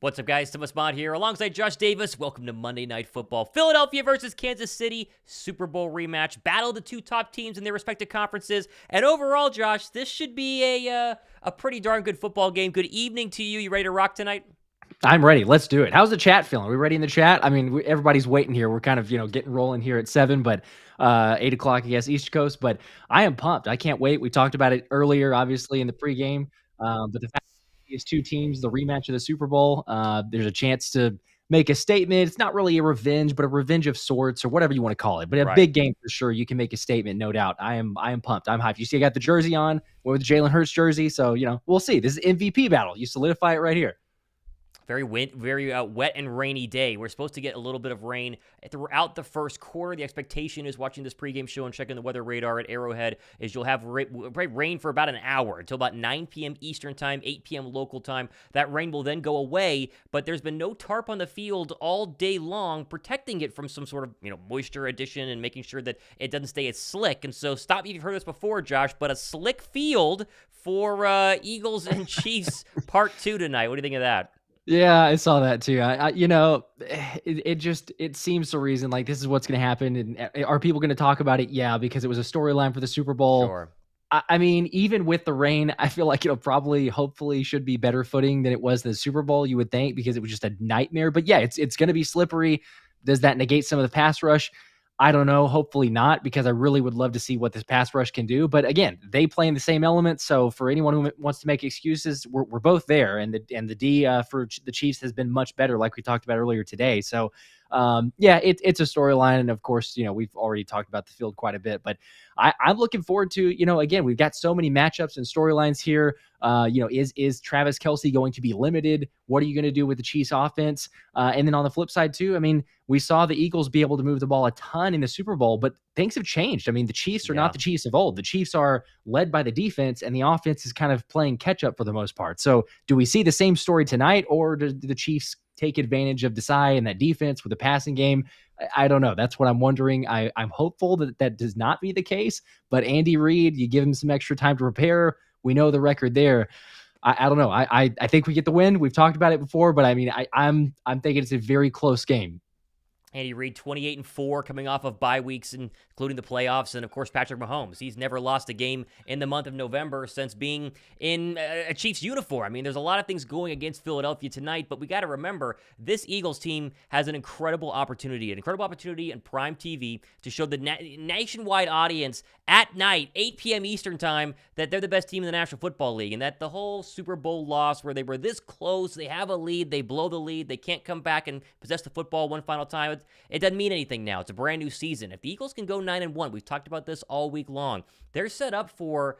What's up, guys? Tim Esmond here alongside Josh Davis. Welcome to Monday Night Football. Philadelphia versus Kansas City, Super Bowl rematch. Battle of the two top teams in their respective conferences. And overall, Josh, this should be a pretty darn good football game. Good evening to you. You ready to rock tonight? I'm ready. Let's do it. How's the chat feeling? Are we ready in the chat? I mean, everybody's waiting here. We're kind of, getting rolling here at 7, but 8 o'clock, I guess, East Coast. But I am pumped. I can't wait. We talked about it earlier, obviously, in the pregame. But the fact these two teams, the rematch of the Super Bowl, there's a chance to make a statement. It's not really a revenge, but a revenge of sorts or whatever you want to call it. But a big game for sure. You can make a statement, no doubt. I am pumped. I'm hyped. You see, I got the jersey on with the Jalen Hurts jersey. So, we'll see. This is MVP battle. You solidify it right here. Very wet and rainy day. We're supposed to get a little bit of rain throughout the first quarter. The expectation is, watching this pregame show and checking the weather radar at Arrowhead, is you'll have rain for about an hour until about 9 p.m. Eastern time, 8 p.m. local time. That rain will then go away, but there's been no tarp on the field all day long, protecting it from some sort of moisture addition and making sure that it doesn't stay as slick. And so, stop me if you've heard this before, Josh, but a slick field for Eagles and Chiefs Part 2 tonight. What do you think of that? Yeah, I saw that too. It seems the reason, like, this is what's going to happen. And are people going to talk about it? Yeah, because it was a storyline for the Super Bowl. Sure. I mean, even with the rain, I feel like it'll hopefully should be better footing than it was in the Super Bowl, you would think, because it was just a nightmare. But yeah, it's going to be slippery. Does that negate some of the pass rush? I don't know. Hopefully not, because I really would love to see what this pass rush can do. But again, they play in the same element. So for anyone who wants to make excuses, we're both there. And the D for the Chiefs has been much better, like we talked about earlier today. So it's a storyline. And of course, we've already talked about the field quite a bit. But I'm looking forward to, again, we've got so many matchups and storylines here. Is Travis Kelce going to be limited? What are you going to do with the Chiefs offense? And then on the flip side too, I mean, we saw the Eagles be able to move the ball a ton in the Super Bowl, but things have changed. I mean, the Chiefs are not the Chiefs of old. The Chiefs are led by the defense, and the offense is kind of playing catch up for the most part. So do we see the same story tonight, or do the Chiefs take advantage of Desai and that defense with the passing game? I don't know. That's what I'm wondering. I'm hopeful that does not be the case, but Andy Reid, you give him some extra time to prepare. We know the record there. I don't know. I think we get the win. We've talked about it before, but I mean, I'm thinking it's a very close game. Andy Reid, 28-4, coming off of bye weeks, including the playoffs, and of course Patrick Mahomes. He's never lost a game in the month of November since being in a Chiefs uniform. I mean, there's a lot of things going against Philadelphia tonight, but we got to remember, this Eagles team has an incredible opportunity in prime TV to show the nationwide audience at night, 8 p.m. Eastern time, that they're the best team in the National Football League, and that the whole Super Bowl loss where they were this close, they have a lead, they blow the lead, they can't come back and possess the football one final time. It doesn't mean anything now. It's a brand new season. If the Eagles can go 9-1, we've talked about this all week long, they're set up for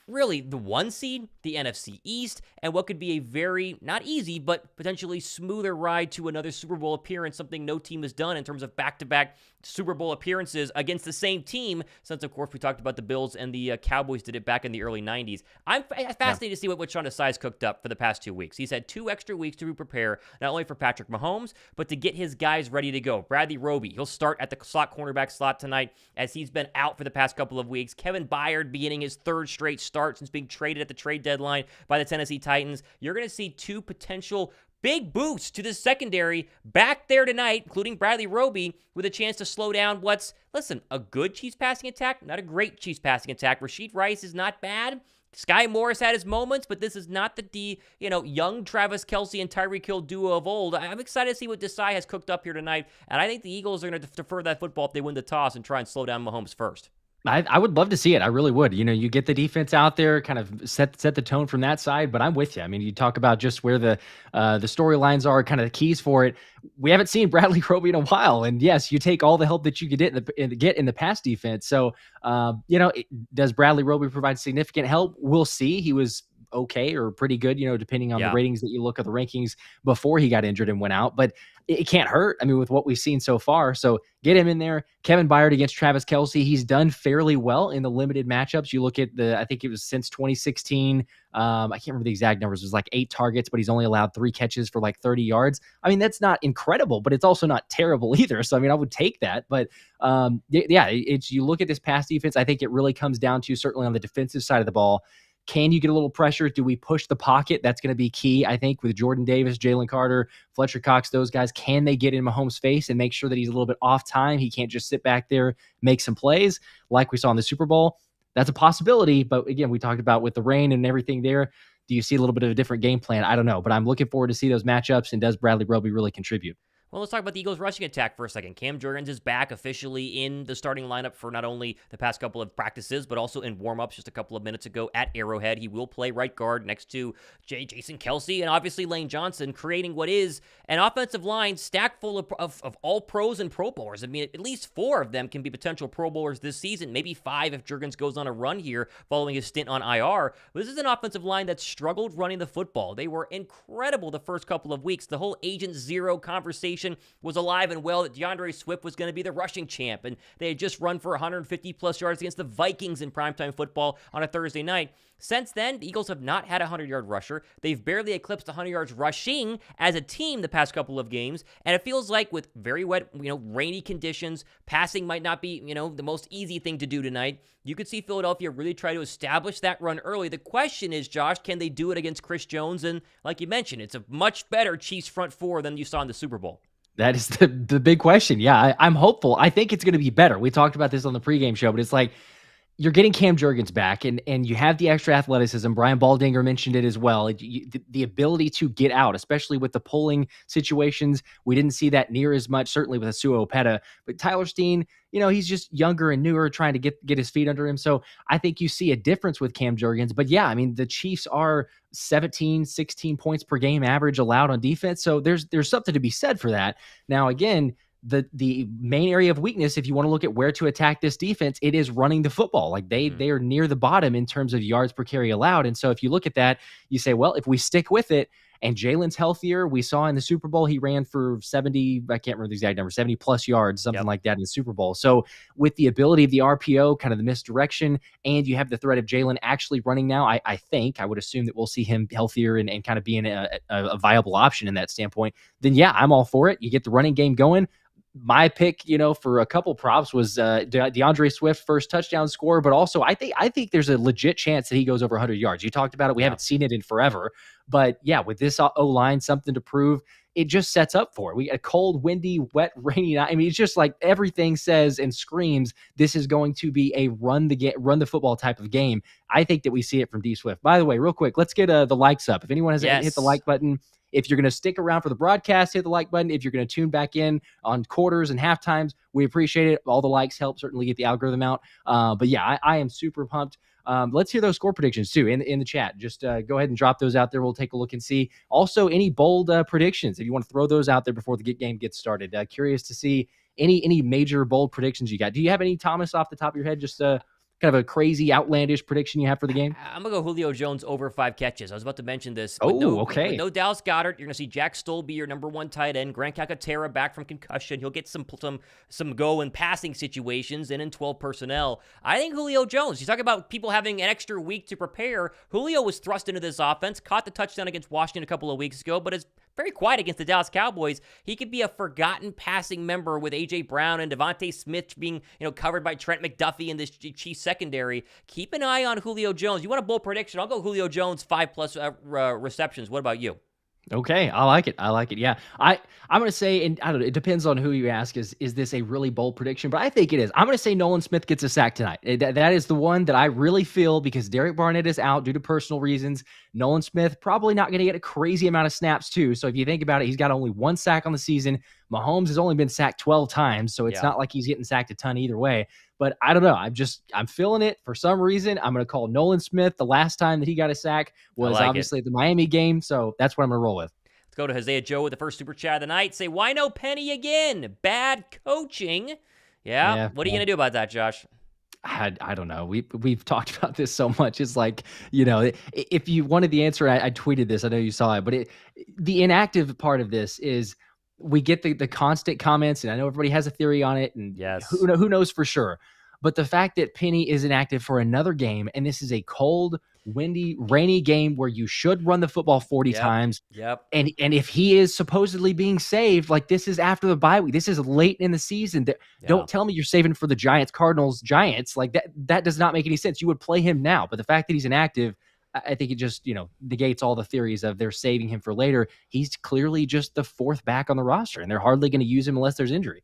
really the 1 seed, the NFC East, and what could be a very, not easy, but potentially smoother ride to another Super Bowl appearance, something no team has done in terms of back-to-back Super Bowl appearances against the same team, since, of course, we talked about the Bills and the Cowboys did it back in the early 90s. I'm fascinated to see what Sean Desai has cooked up for the past 2 weeks. He's had 2 extra weeks to prepare, not only for Patrick Mahomes, but to get his guys ready to go. Bradley Roby, he'll start at the cornerback slot tonight, as he's been out for the past couple of weeks. Kevin Byard beginning his 3rd straight start since being traded at the trade deadline by the Tennessee Titans. You're going to see 2 potential big boosts to the secondary back there tonight, including Bradley Roby, with a chance to slow down a good Chiefs passing attack, not a great Chiefs passing attack. Rashid Rice is not bad. Sky Morris had his moments, but this is not the young Travis Kelce and Tyreek Hill duo of old. I'm excited to see what Desai has cooked up here tonight, and I think the Eagles are going to defer that football if they win the toss and try and slow down Mahomes first. I would love to see it. I really would. You get the defense out there, kind of set the tone from that side. But I'm with you. I mean, you talk about just where the storylines are, kind of the keys for it. We haven't seen Bradley Roby in a while, and yes, you take all the help that you could get in the pass defense. So, does Bradley Roby provide significant help? We'll see. He was okay or pretty good, depending on the ratings that you look at the rankings before he got injured and went out. But it can't hurt. I mean, with what we've seen so far. So get him in there. Kevin Byard against Travis Kelce. He's done fairly well in the limited matchups. You look at I think it was since 2016. I can't remember the exact numbers. It was like 8 targets, but he's only allowed 3 catches for like 30 yards. I mean, that's not incredible, but it's also not terrible either. So, I mean, I would take that. But you look at this pass defense, I think it really comes down to, certainly on the defensive side of the ball, Can you get a little pressure? Do we push the pocket? That's going to be key, I think, with Jordan Davis, Jalen Carter, Fletcher Cox, those guys. Can they get in Mahomes' face and make sure that he's a little bit off time? He can't just sit back there, make some plays like we saw in the Super Bowl. That's a possibility. But again, we talked about with the rain and everything there. Do you see a little bit of a different game plan? I don't know, but I'm looking forward to see those matchups. And does Bradley Roby really contribute? Well, let's talk about the Eagles' rushing attack for a second. Cam Jurgens is back officially in the starting lineup for not only the past couple of practices, but also in warm-ups just a couple of minutes ago at Arrowhead. He will play right guard next to Jason Kelce and obviously Lane Johnson, creating what is an offensive line stacked full of all pros and Pro Bowlers. I mean, at least 4 of them can be potential Pro Bowlers this season, maybe 5 if Jurgens goes on a run here following his stint on IR. But this is an offensive line that struggled running the football. They were incredible the first couple of weeks. The whole Agent Zero conversation was alive and well that DeAndre Swift was going to be the rushing champ, and they had just run for 150-plus yards against the Vikings in primetime football on a Thursday night. Since then, the Eagles have not had a 100-yard rusher. They've barely eclipsed 100 yards rushing as a team the past couple of games, and it feels like with very wet, rainy conditions, passing might not be, the most easy thing to do tonight. You could see Philadelphia really try to establish that run early. The question is, Josh, can they do it against Chris Jones? And like you mentioned, it's a much better Chiefs front four than you saw in the Super Bowl. That is the big question. Yeah, I'm hopeful. I think it's going to be better. We talked about this on the pregame show, but it's like you're getting Cam Jurgens back, and you have the extra athleticism. Brian Baldinger mentioned it as well. The ability to get out, especially with the pulling situations. We didn't see that near as much, certainly with Asuo Opeta. But Tyler Steen, he's just younger and newer, trying to get his feet under him. So I think you see a difference with Cam Jurgens. But yeah, I mean, the Chiefs are 17, 16 points per game average allowed on defense. So there's something to be said for that. Now, again, the main area of weakness, if you want to look at where to attack this defense, it is running the football. Like they are near the bottom in terms of yards per carry allowed. And so if you look at that, you say, well, if we stick with it and Jalen's healthier, we saw in the Super Bowl, he ran for 70, I can't remember the exact number, 70 plus yards, something like that in the Super Bowl. So with the ability of the RPO, kind of the misdirection, and you have the threat of Jalen actually running now, I think, I would assume that we'll see him healthier and kind of being a viable option in that standpoint. Then yeah, I'm all for it. You get the running game going. My pick, for a couple props was DeAndre Swift first touchdown score, but also I think there's a legit chance that he goes over 100 yards. You talked about it. We haven't seen it in forever, but yeah, with this O-line, something to prove. It just sets up for it. We get a cold, windy, wet, rainy night. I mean, it's just like everything says and screams this is going to be a run the football type of game. I think that we see it from D Swift. By the way, real quick, let's get the likes up. If anyone has hit the like button. If you're going to stick around for the broadcast, hit the like button. If you're going to tune back in on quarters and halftimes, we appreciate it. All the likes help certainly get the algorithm out. But yeah, I am super pumped. Let's hear those score predictions too in the chat. Just go ahead and drop those out there. We'll take a look and see. Also, any bold predictions, if you want to throw those out there before the game gets started. Curious to see any major bold predictions you got. Do you have any, Thomas, off the top of your head? Just kind of a crazy, outlandish prediction you have for the game? I'm going to go Julio Jones over 5 catches. I was about to mention this. Okay. With no Dallas Goedert, you're going to see Jack Stoll be your number 1 tight end. Grant Calcaterra back from concussion. He'll get some go in passing situations and in 12 personnel. I think Julio Jones, you talk about people having an extra week to prepare. Julio was thrust into this offense, caught the touchdown against Washington a couple of weeks ago, but is very quiet against the Dallas Cowboys. He could be a forgotten passing member with A.J. Brown and Devontae Smith being, covered by Trent McDuffie in this Chiefs secondary. Keep an eye on Julio Jones. You want a bold prediction? I'll go Julio Jones 5+ receptions. What about you? Okay, I like it. Yeah, I'm going to say, and I don't know, it depends on who you ask. Is this a really bold prediction? But I think it is. I'm going to say Nolan Smith gets a sack tonight. That is the one that I really feel, because Derek Barnett is out due to personal reasons. Nolan Smith probably not going to get a crazy amount of snaps too. So if you think about it, he's got only 1 sack on the season. Mahomes has only been sacked 12 times, so it's not like he's getting sacked a ton either way. But I don't know. I'm feeling it for some reason. I'm going to call Nolan Smith. The last time that he got a sack was obviously the Miami game, so that's what I'm going to roll with. Let's go to Hosea Joe with the first super chat of the night. Say, why no Penny again? Bad coaching. Yeah. What are you going to do about that, Josh? I don't know. We've talked about this so much. It's like, if you wanted the answer, I tweeted this. I know you saw it, but the inactive part of this is we get the constant comments, and I know everybody has a theory on it, and who knows for sure. But the fact that Penny is inactive for another game, and this is a cold, windy, rainy game where you should run the football 40 times. Yep. And if he is supposedly being saved, like this is after the bye week, this is late in the season. Don't tell me you're saving for the Giants, Cardinals, Giants. Like that does not make any sense. You would play him now. But the fact that he's inactive, I think it just, negates all the theories of they're saving him for later. He's clearly just the fourth back on the roster, and they're hardly going to use him unless there's injury.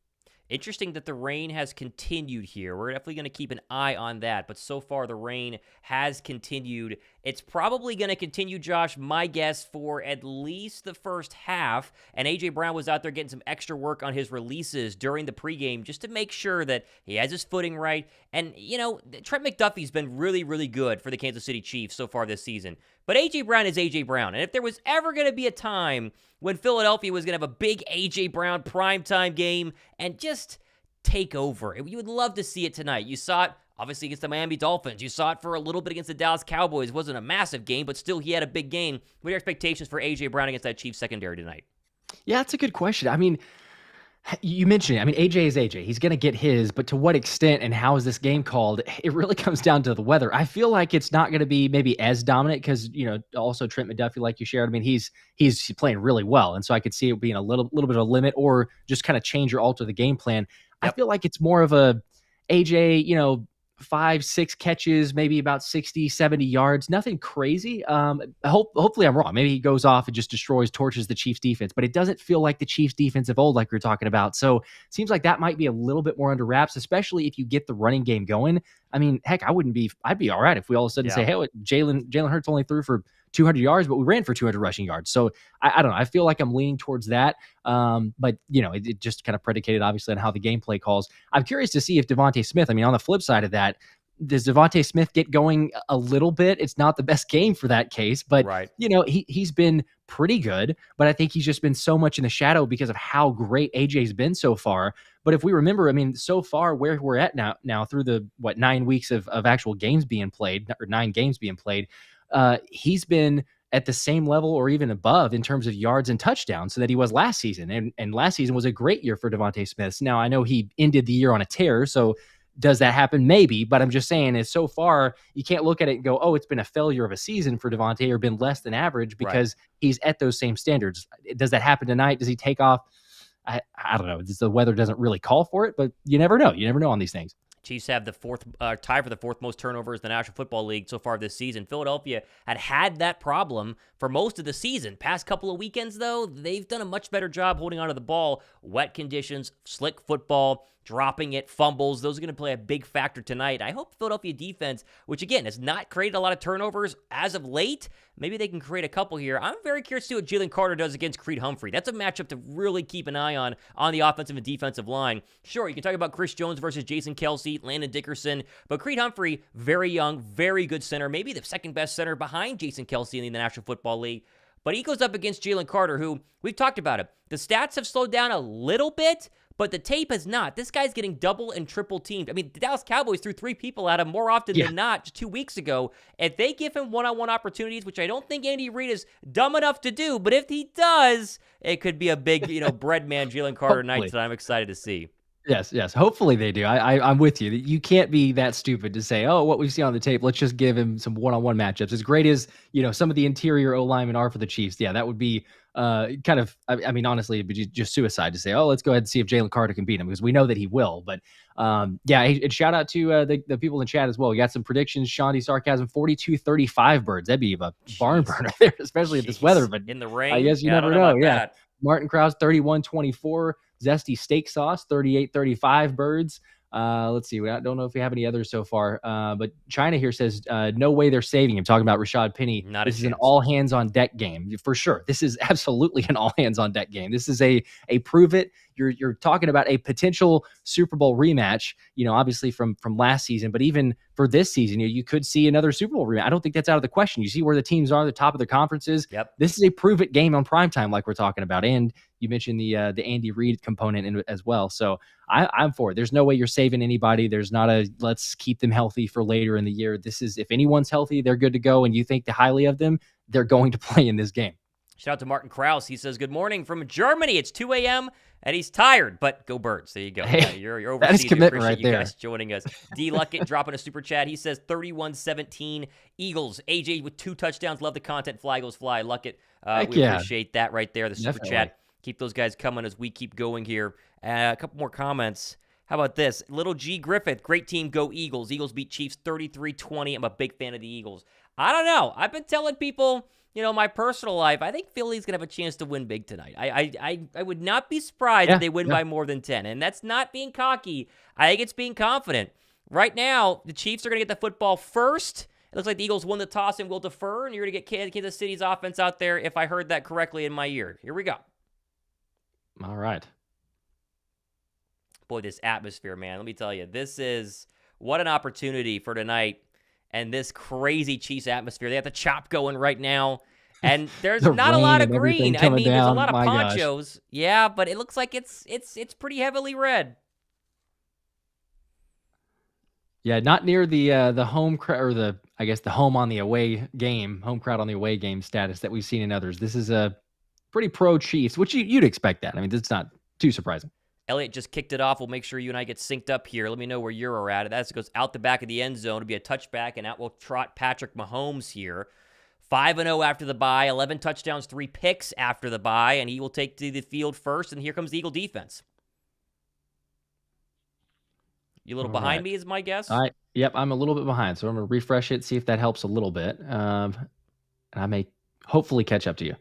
Interesting that the rain has continued here. We're definitely going to keep an eye on that, but so far the rain has continued. It's probably going to continue, Josh, my guess, for at least the first half, and A.J. Brown was out there getting some extra work on his releases during the pregame just to make sure that he has his footing right. And, Trent McDuffie's been really, really good for the Kansas City Chiefs so far this season. But A.J. Brown is A.J. Brown, and if there was ever going to be a time when Philadelphia was going to have a big A.J. Brown primetime game and just take over, you would love to see it tonight. You saw it, obviously, against the Miami Dolphins. You saw it for a little bit against the Dallas Cowboys. It wasn't a massive game, but still he had a big game. What are your expectations for A.J. Brown against that Chiefs secondary tonight? Yeah, that's a good question. I mean, you mentioned it. I mean, AJ is AJ. He's going to get his, but to what extent and how is this game called? It really comes down to the weather. I feel like it's not going to be maybe as dominant because, also Trent McDuffie, like you shared. I mean, he's playing really well. And so I could see it being a little bit of a limit or just kind of change or alter the game plan. Yep. I feel like it's more of a AJ, 5-6 catches, maybe about 60, 70 yards, nothing crazy. Hopefully I'm wrong. Maybe he goes off and just torches the Chiefs defense, but it doesn't feel like the Chiefs defense of old, like we were talking about. So it seems like that might be a little bit more under wraps, especially if you get the running game going. I mean, heck, I'd be all right if we all of a sudden say, hey, Jalen Hurts only threw for 200 yards, but we ran for 200 rushing yards. So I don't know. I feel like I'm leaning towards that. But it just kind of predicated obviously on how the gameplay calls. I'm curious to see if Devontae Smith, on the flip side of that, does Devontae Smith get going a little bit? It's not the best game for that case, but right. He's been pretty good, but I think he's just been so much in the shadow because of how great AJ's been so far. But if we remember, so far where we're at now through the 9 weeks of actual games being played, or 9 games being played, he's been at the same level or even above in terms of yards and touchdowns so that he was last season. And last season was a great year for Devontae Smith. Now I know he ended the year on a tear, so does that happen? Maybe, but I'm just saying is so far you can't look at it and go, oh, it's been a failure of a season for Devontae or been less than average because he's at those same standards. Does that happen tonight? Does he take off? I don't know. The weather doesn't really call for it, but you never know. You never know on these things. Chiefs have the tie for the fourth most turnovers in the National Football League so far this season. Philadelphia had that problem for most of the season. Past couple of weekends, though, they've done a much better job holding onto the ball. Wet conditions, slick football, dropping it, fumbles. Those are going to play a big factor tonight. I hope Philadelphia defense, which again has not created a lot of turnovers as of late, maybe they can create a couple here. I'm very curious to see what Jalen Carter does against Creed Humphrey. That's a matchup to really keep an eye on the offensive and defensive line. Sure, you can talk about Chris Jones versus Jason Kelce, Landon Dickerson, but Creed Humphrey, very young, very good center, maybe the second best center behind Jason Kelce in the National Football League. But he goes up against Jalen Carter, who, we've talked about it. The stats have slowed down a little bit, but the tape has not. This guy's getting double and triple teamed. The Dallas Cowboys threw 3 people at him more often than not just 2 weeks ago. If they give him one-on-one opportunities, which I don't think Andy Reid is dumb enough to do, but if he does, it could be a big, bread man Jalen Carter night that I'm excited to see. Yes. Hopefully they do. I'm with you. You can't be that stupid to say, oh, what we see on the tape, let's just give him some one-on-one matchups. As great as, some of the interior O-linemen are for the Chiefs, that would be kind of, honestly, it'd be just suicide to say, oh, let's go ahead and see if Jalen Carter can beat him, because we know that he will. But and shout out to the people in the chat as well. We got some predictions. Sean D. Sarcasm, 42-35 birds. That'd be a barn burner there, especially at this weather. But in the rain, I guess you never know. Yeah. Martin Krause, 31-24. Zesty Steak Sauce, 38-35 birds. Let's see. I don't know if we have any others so far. But China here says, no way they're saving him. Talking about Rashad Penny. This is an all hands on deck game for sure. This is absolutely an all hands on deck game. This is a prove it. You're talking about a potential Super Bowl rematch, obviously from last season, but even for this season, you could see another Super Bowl rematch. I don't think that's out of the question. You see where the teams are, the top of the conferences. Yep. This is a prove it game on primetime, like we're talking about. And you mentioned the Andy Reid component in it as well. So I'm for it. There's no way you're saving anybody. There's not let's keep them healthy for later in the year. This is, if anyone's healthy, they're good to go. And you think highly of them, they're going to play in this game. Shout out to Martin Krause. He says, good morning from Germany. It's 2 a.m. and he's tired, but go Birds. There you go. Hey, you're overseas. That is commitment right there. You guys joining us. D. Luckett dropping a super chat. He says 31-17 Eagles. AJ with 2 touchdowns. Love the content. Fly Eagles Fly. Luckett. We appreciate that right there. The super chat. Keep those guys coming as we keep going here. A couple more comments. How about this? Little G. Griffith. Great team. Go Eagles. Eagles beat Chiefs 33-20. I'm a big fan of the Eagles. I don't know. I've been telling people, my personal life, I think Philly's going to have a chance to win big tonight. I would not be surprised if they win by more than 10. And that's not being cocky. I think it's being confident. Right now, the Chiefs are going to get the football first. It looks like the Eagles won the toss and will defer, and you're going to get Kansas City's offense out there, if I heard that correctly in my ear. Here we go. All right. Boy, this atmosphere, man. Let me tell you, what an opportunity for tonight. And this crazy Chiefs atmosphere. They have the chop going right now. And there's not a lot of green. I mean, there's a lot of ponchos. Gosh. Yeah, but it looks like it's pretty heavily red. Yeah, not near the home crowd, or the home on the away game, home crowd on the away game status that we've seen in others. This is a pretty pro Chiefs, which you'd expect that. I mean, it's not too surprising. Elliott just kicked it off. We'll make sure you and I get synced up here. Let me know where you're at. That goes out the back of the end zone. It'll be a touchback, and out will trot Patrick Mahomes here. 5-0 after the bye, 11 touchdowns, 3 picks after the bye, and he will take to the field first, and here comes the Eagle defense. You a little behind me is my guess? Yep, I'm a little bit behind, so I'm going to refresh it, see if that helps a little bit. And I may hopefully catch up to you.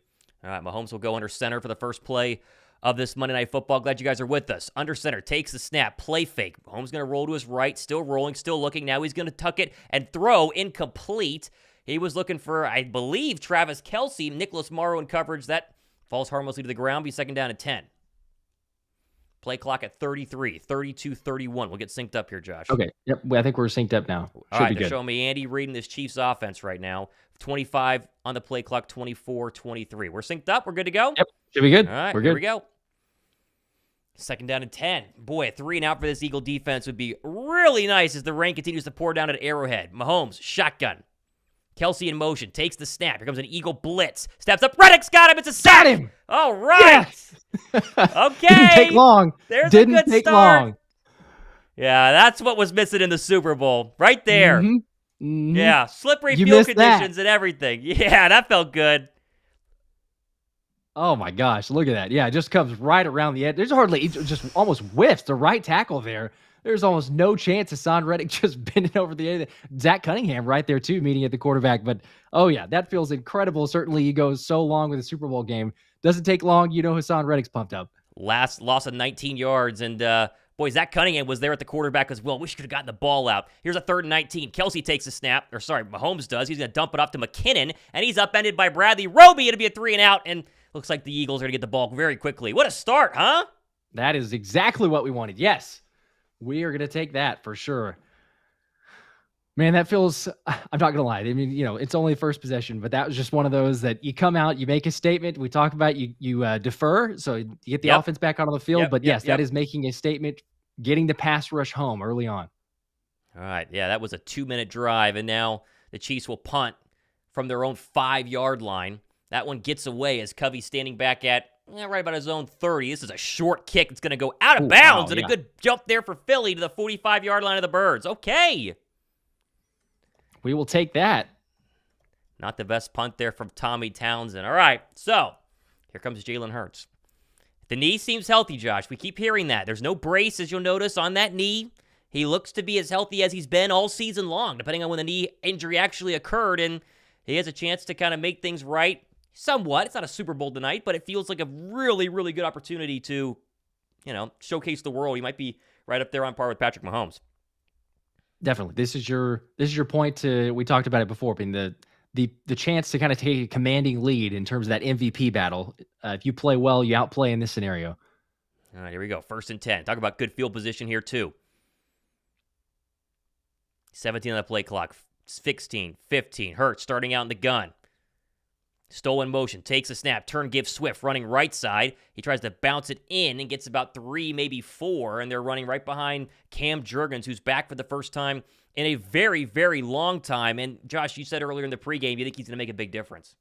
All right, Mahomes will go under center for the first play of this Monday Night Football. Glad you guys are with us. Under center, takes the snap, play fake. Mahomes going to roll to his right, still rolling, still looking. Now he's going to tuck it and throw incomplete. He was looking for, I believe, Travis Kelce. Nicholas Morrow in coverage. That falls harmlessly to the ground. Be second down and 10. Play clock at 33, 32, 31. We'll get synced up here, Josh. Okay. Yep. I think we're synced up now. All right, they're showing me Andy reading this Chiefs offense right now. 25 on the play clock, 24, 23. We're synced up. We're good to go? Yep. Should be good. All right, we're here good. we go. Second down and 10. Boy, a 3 and out for this Eagle defense would be really nice as the rain continues to pour down at Arrowhead. Mahomes, shotgun. Kelce in motion, takes the snap. Here comes an Eagle blitz. Steps up. Reddick's got him. It's a sack. Got him. All right. Yes. Okay. Didn't take long. There's Didn't a good take start. Long. Yeah, that's what was missing in the Super Bowl. Right there. Mm-hmm. Mm-hmm. Yeah, slippery field conditions and everything. Yeah, that felt good. Oh, my gosh. Look at that. Yeah, it just comes right around the edge. There's hardly, it just almost whiffs the right tackle there. There's almost no chance Hassan Reddick just bending over the end. Zach Cunningham right there, too, meeting at the quarterback. But, oh, yeah, that feels incredible. Certainly, he goes so long with a Super Bowl game. Doesn't take long. Hassan Reddick's pumped up. Last loss of 19 yards. And, boy, Zach Cunningham was there at the quarterback as well. Wish he could have gotten the ball out. Here's a 3rd and 19. Kelce takes a snap. Mahomes does. He's going to dump it off to McKinnon. And he's upended by Bradley Roby. It'll be a 3 and out. And looks like the Eagles are going to get the ball very quickly. What a start, huh? That is exactly what we wanted. Yes. We are going to take that for sure. Man, that feels, I'm not going to lie. I mean, it's only first possession, but that was just one of those that you come out, you make a statement. We talk about you defer, so you get the offense back onto the field. But yes, that is making a statement, getting the pass rush home early on. All right. Yeah, that was a 2-minute drive, and now the Chiefs will punt from their own 5-yard line. That one gets away as Covey's standing back at right about his own 30. This is a short kick. It's going to go out of bounds, and a good jump there for Philly to the 45-yard line of the Birds. Okay. We will take that. Not the best punt there from Tommy Townsend. All right, so here comes Jalen Hurts. The knee seems healthy, Josh. We keep hearing that. There's no brace, as you'll notice, on that knee. He looks to be as healthy as he's been all season long, depending on when the knee injury actually occurred, and he has a chance to kind of make things right somewhat. It's not a Super Bowl tonight, but it feels like a really, really good opportunity to, showcase the world. He might be right up there on par with Patrick Mahomes. Definitely. This is your point we talked about it before, being the chance to kind of take a commanding lead in terms of that MVP battle. If you play well, you outplay in this scenario. All right, here we go. 1st and 10. Talk about good field position here, too. 17 on the play clock. 16, 15. Hurts starting out in the gun. Stolen motion, takes a snap, turn, gives Swift, running right side. He tries to bounce it in and gets about 3, maybe 4, and they're running right behind Cam Jurgens, who's back for the first time in a very, very long time. And Josh, you said earlier in the pregame, you think he's going to make a big difference.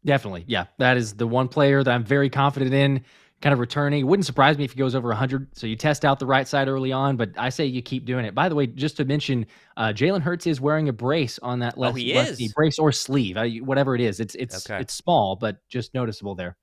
Definitely, yeah. That is the one player that I'm very confident in, kind of returning. It wouldn't surprise me if he goes over 100. So you test out the right side early on, but I say you keep doing it. By the way, just to mention, Jalen Hurts is wearing a brace on that left knee, brace or sleeve, whatever it is. It's small, but just noticeable there.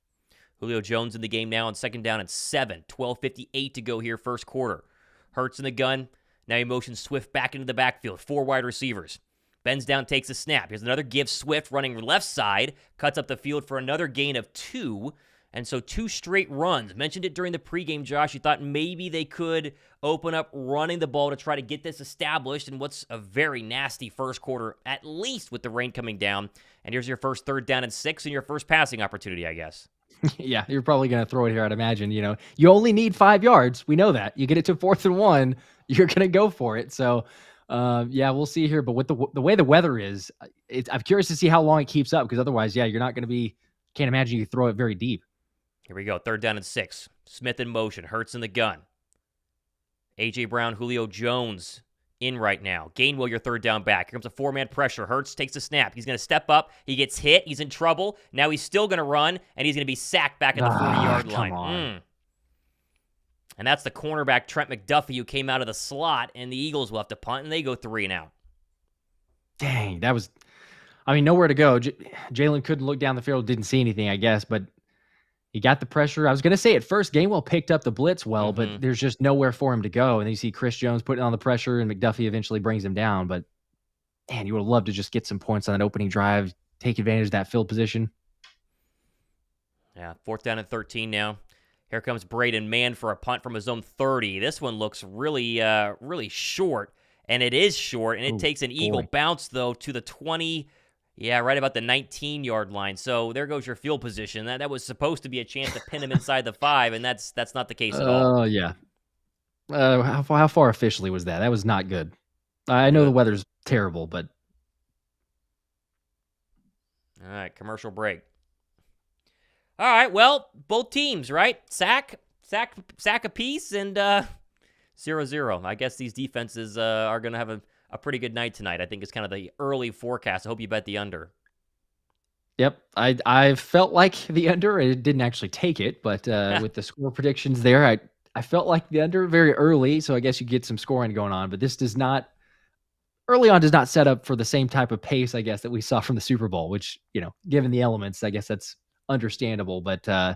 Julio Jones in the game now on 2nd down and 7. 12:58 to go here, first quarter. Hurts in the gun. Now he motions Swift back into the backfield. 4 wide receivers. Bends down, takes a snap. Here's another give. Swift running left side, cuts up the field for another gain of 2. And so 2 straight runs. Mentioned it during the pregame, Josh. You thought maybe they could open up running the ball to try to get this established in what's a very nasty first quarter, at least with the rain coming down. And here's your first 3rd down and 6 and your first passing opportunity, I guess. Yeah, you're probably going to throw it here, I'd imagine. You only need 5 yards. We know that. You get it to 4th and 1, you're going to go for it. So, yeah, we'll see here. But with the way the weather is, I'm curious to see how long it keeps up, because otherwise, yeah, you're not going to be, can't imagine you throw it very deep. Here we go. 3rd down and 6. Smith in motion. Hurts in the gun. A.J. Brown, Julio Jones in right now. Gainwell, your 3rd down back. Here comes a 4-man pressure. Hurts takes the snap. He's going to step up. He gets hit. He's in trouble. Now he's still going to run, and he's going to be sacked back at the 40-yard line. And that's the cornerback, Trent McDuffie, who came out of the slot, and the Eagles will have to punt, and they go 3 and out. Dang, that was, nowhere to go. Jalen couldn't look down the field, didn't see anything, I guess, but he got the pressure. I was going to say at first, Gainwell picked up the blitz well, but there's just nowhere for him to go. And then you see Chris Jones putting on the pressure, and McDuffie eventually brings him down. But, man, you would have loved to just get some points on that opening drive, take advantage of that field position. Yeah, 4th down and 13 now. Here comes Braden Mann for a punt from his own 30. This one looks really, really short, and it is short, and it takes an Eagle bounce, though, to the 20. Yeah, right about the 19-yard line. So there goes your field position. That was supposed to be a chance to pin him inside the 5, and that's not the case at all. Oh, yeah. How far officially was that? That was not good. I know the weather's terrible, but. All right, commercial break. All right, well, both teams, right? Sack apiece, and 0-0. I guess these defenses are going to have a pretty good night tonight. I think it's kind of the early forecast. I hope you bet the under. Yep, I felt like the under. I didn't actually take it, but with the score predictions there, I felt like the under very early, so I guess you get some scoring going on. But this does not set up for the same type of pace, I guess, that we saw from the Super Bowl, which, given the elements, I guess that's understandable. But I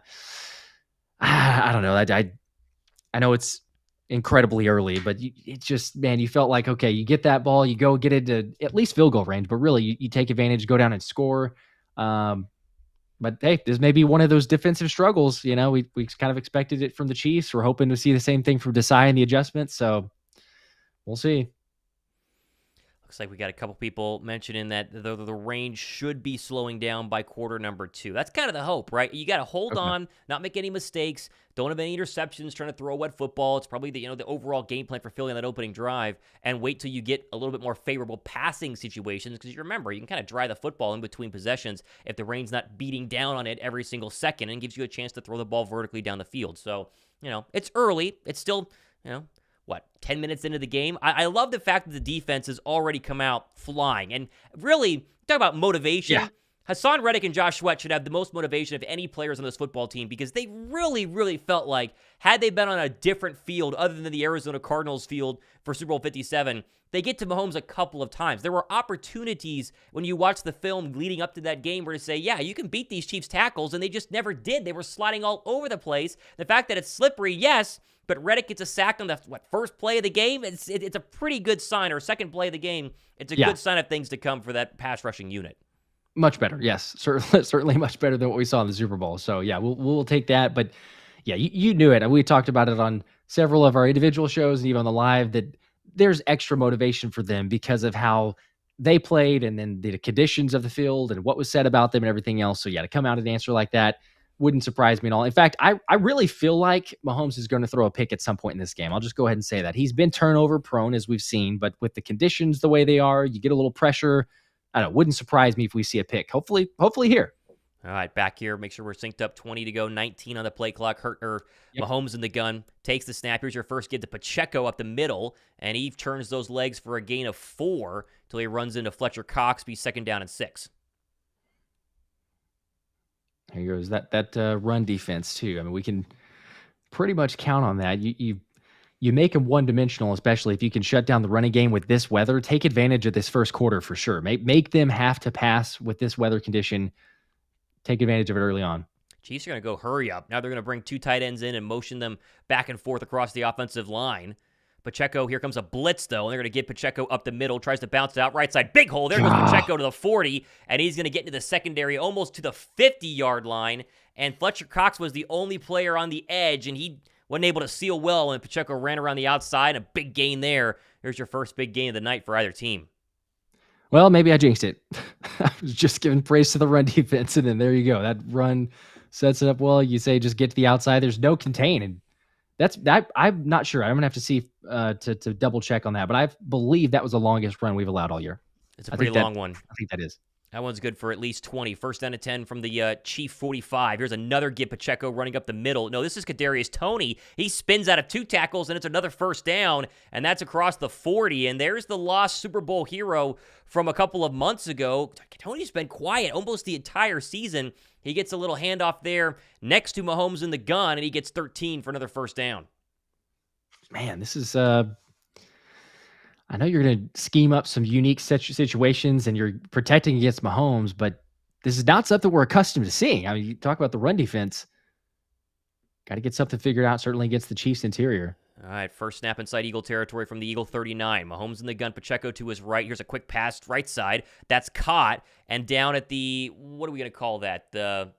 don't know. I know it's incredibly early, but it's just, man, you felt like, okay, you get that ball, you go get into at least field goal range, but really you take advantage, go down and score. But hey, this may be one of those defensive struggles. We kind of expected it from the Chiefs. We're hoping to see the same thing from Desai and the adjustments. So we'll see. Looks like we got a couple people mentioning that the range should be slowing down by quarter number 2. That's kind of the hope, right? You got to hold on, not make any mistakes, don't have any interceptions, trying to throw a wet football. It's probably the overall game plan for Philly on that opening drive, and wait till you get a little bit more favorable passing situations, because you remember, you can kind of dry the football in between possessions if the rain's not beating down on it every single second, and gives you a chance to throw the ball vertically down the field. So, it's early. It's still, 10 minutes into the game? I love the fact that the defense has already come out flying. And really, talk about motivation. Yeah. Hassan Reddick and Josh Sweat should have the most motivation of any players on this football team, because they really, really felt like, had they been on a different field other than the Arizona Cardinals field for Super Bowl 57, they get to Mahomes a couple of times. There were opportunities when you watch the film leading up to that game where to say, yeah, you can beat these Chiefs tackles, and they just never did. They were sliding all over the place. The fact that it's slippery, yes, but Reddick gets a sack on the first play of the game. It's a pretty good sign, or second play of the game. It's a good sign of things to come for that pass rushing unit. Much better, yes, certainly much better than what we saw in the Super Bowl. So yeah, we'll take that. But yeah, you knew it, and we talked about it on several of our individual shows and even on the live, that there's extra motivation for them because of how they played, and then the conditions of the field and what was said about them and everything else. So yeah, to come out and answer like that wouldn't surprise me at all. In fact, I really feel like Mahomes is going to throw a pick at some point in this game. I'll just go ahead and say that. He's been turnover prone, as we've seen, but with the conditions the way they are, you get a little pressure. I don't know, wouldn't surprise me if we see a pick. Hopefully here. All right, back here. Make sure we're synced up. 20 to go, 19 on the play clock. Mahomes in the gun, takes the snap. Here's your first give to Pacheco up the middle, and he turns those legs for a gain of 4 till he runs into Fletcher Cox, be 2nd down and 6. There goes that run defense too. I mean, we can pretty much count on that. You make them one-dimensional, especially if you can shut down the running game with this weather. Take advantage of this first quarter for sure. Make them have to pass with this weather condition. Take advantage of it early on. Chiefs are going to go hurry up. Now they're going to bring 2 tight ends in and motion them back and forth across the offensive line. Pacheco, here comes a blitz, though, and they're going to get Pacheco up the middle, tries to bounce it out right side. Big hole. There goes Pacheco to the 40, and he's going to get into the secondary almost to the 50-yard line. And Fletcher Cox was the only player on the edge, and he wasn't able to seal well, and Pacheco ran around the outside. A big gain there. Here's your first big gain of the night for either team. Well, maybe I jinxed it. I was just giving praise to the run defense, and then there you go. That run sets it up well. You say just get to the outside. There's no contain, and I'm not sure. I'm gonna have to see to double check on that, but I believe that was the longest run we've allowed all year. It's a pretty long one. I think that is. That one's good for at least 20. First down to 10 from the Chief 45. Here's another get Pacheco running up the middle. No, this is Kadarius Toney. He spins out of 2 tackles, and it's another first down, and that's across the 40. And there's the lost Super Bowl hero from a couple of months ago. Toney's been quiet almost the entire season. He gets a little handoff there next to Mahomes in the gun, and he gets 13 for another first down. Man, this is... I know you're going to scheme up some unique situations and you're protecting against Mahomes, but this is not something we're accustomed to seeing. I mean, you talk about the run defense. Got to get something figured out, certainly against the Chiefs interior. All right, first snap inside Eagle territory from the Eagle 39. Mahomes in the gun, Pacheco to his right. Here's a quick pass right side. That's caught. And down at the, what are we going to call that? The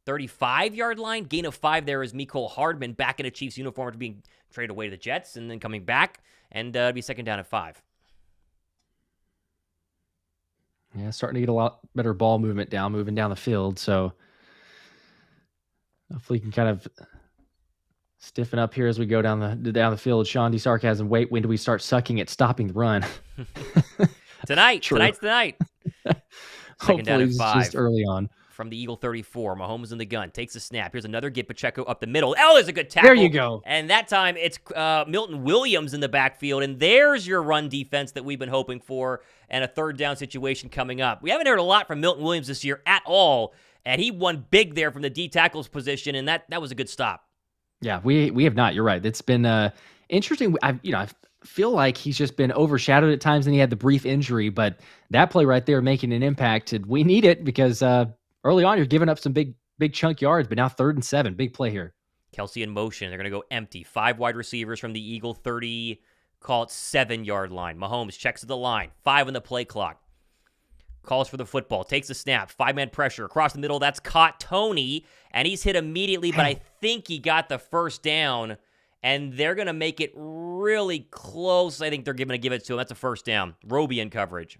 35-yard line. Gain of 5 there is Mecole Hardman back in a Chiefs uniform after being traded away to the Jets and then coming back. And it'll be second down at 5. Yeah, starting to get a lot better ball movement moving down the field. So hopefully you can kind of stiffen up here as we go down the field. Sean Desai sarcasm. Wait, when do we start sucking at stopping the run? Tonight. Tonight's the night. Second down at 5. Just early on. From the Eagle 34. Mahomes in the gun. Takes a snap. Here's another get Pacheco up the middle. Oh, there's a good tackle. There you go. And that time it's Milton Williams in the backfield. And there's your run defense that we've been hoping for and a third down situation coming up. We haven't heard a lot from Milton Williams this year at all. And he won big there from the D tackles position. And that was a good stop. Yeah, we have not. You're right. It's been interesting. I feel like he's just been overshadowed at times and he had the brief injury. But that play right there making an impact. And we need it because early on, you're giving up some big chunk yards, but now 3rd and 7. Big play here. Kelce in motion. They're going to go empty. 5 wide receivers from the Eagle 30, call it 7-yard line. Mahomes checks the line. 5 on the play clock. Calls for the football. Takes the snap. 5-man pressure. Across the middle, that's caught Toney, and he's hit immediately, but I think he got the first down, and they're going to make it really close. I think they're going to give it to him. That's a first down. Roby in coverage.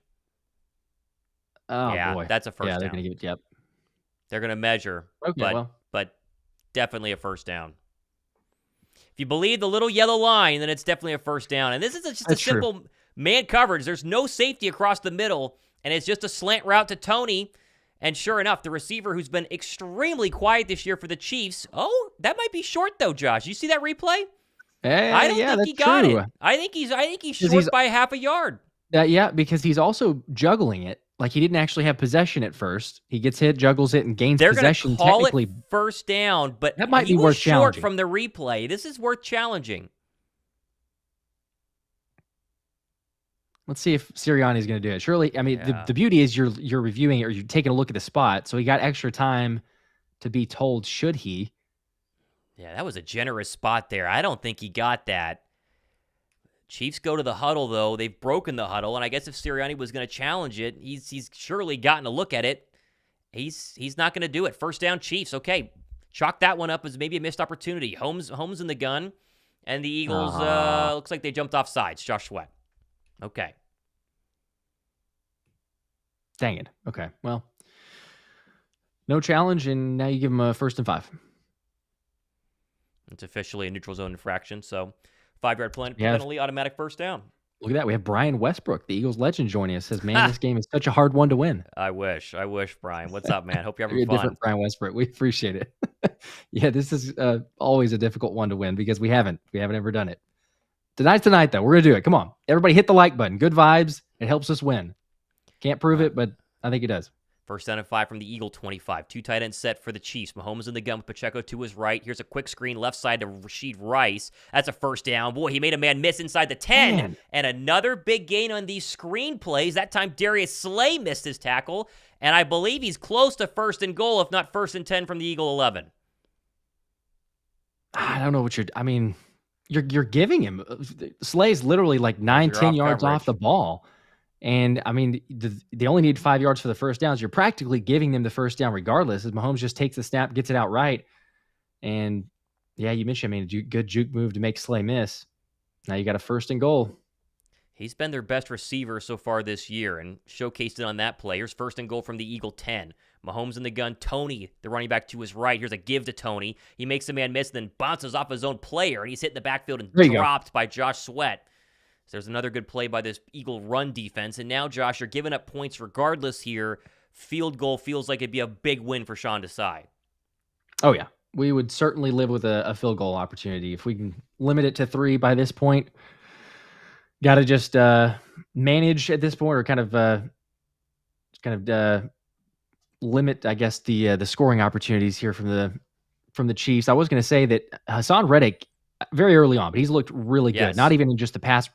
Oh, yeah, boy. That's a first down. Yeah, they're going to give it, yep. They're going to measure, but definitely a first down. If you believe the little yellow line, then it's definitely a first down. And this is just a simple man coverage. There's no safety across the middle, and it's just a slant route to Toney. And sure enough, the receiver who's been extremely quiet this year for the Chiefs. Oh, that might be short though, Josh. You see that replay? I don't think he got it. I think he's short by half a yard. Yeah, because he's also juggling it. Like he didn't actually have possession at first. He gets hit, juggles it, and gains possession. They're going to call it first down, but that might be worth short challenging. From the replay. This is worth challenging. Let's see if Sirianni is going to do it. Surely, I mean, the beauty is you're reviewing it or you're taking a look at the spot, so he got extra time to be told should he. Yeah, that was a generous spot there. I don't think he got that. Chiefs go to the huddle, though. They've broken the huddle, and I guess if Sirianni was going to challenge it, he's surely gotten a look at it. He's not going to do it. First down, Chiefs. Okay, chalk that one up as maybe a missed opportunity. Holmes in the gun, and the Eagles looks like they jumped off sides. Josh Sweat. Okay. Dang it. Okay, well, no challenge, and now you give him a 1st and 5. It's officially a neutral zone infraction, so 5-yard penalty, automatic first down. Look at that. We have Brian Westbrook, the Eagles legend, joining us. Says, man, this game is such a hard one to win. I wish, Brian. What's up, man? Hope you're having You're fun. A different Brian Westbrook. We appreciate it. Yeah, this is always a difficult one to win because we haven't ever done it. Tonight's the night, though. We're going to do it. Come on. Everybody hit the like button. Good vibes. It helps us win. Can't prove it, but I think it does. First down and 5 from the Eagle 25. 2 tight ends set for the Chiefs. Mahomes in the gun with Pacheco to his right. Here's a quick screen left side to Rashid Rice. That's a first down. Boy, he made a man miss inside the 10. Man. And another big gain on these screen plays. That time Darius Slay missed his tackle. And I believe he's close to 1st and goal, if not 1st and 10 from the Eagle 11. I don't know what I mean, you're giving him. Slay's literally like Well, if 9, you're 10 off yards off the coverage. ball. And I mean, they only need 5 yards for the first downs. You're practically giving them the first down regardless, as Mahomes just takes the snap, gets it out right. And yeah, you mentioned, I mean, a good juke move to make Slay miss. Now you got a 1st and goal. He's been their best receiver so far this year and showcased it on that play. Here's 1st and goal from the Eagle 10. Mahomes in the gun. Tony, the running back to his right. Here's a give to Tony. He makes a man miss, then bounces off his own player, and he's hit in the backfield and dropped by Josh Sweat. So there's another good play by this Eagle run defense. And now, Josh, you're giving up points regardless here. Field goal feels like it'd be a big win for Sean Desai. Oh, yeah. We would certainly live with a field goal opportunity. If we can limit it to 3 by this point, got to just manage at this point, or kind of limit, I guess, the scoring opportunities here from the Chiefs. I was going to say that Hassan Reddick, very early on, but he's looked really good. Not even in just the pass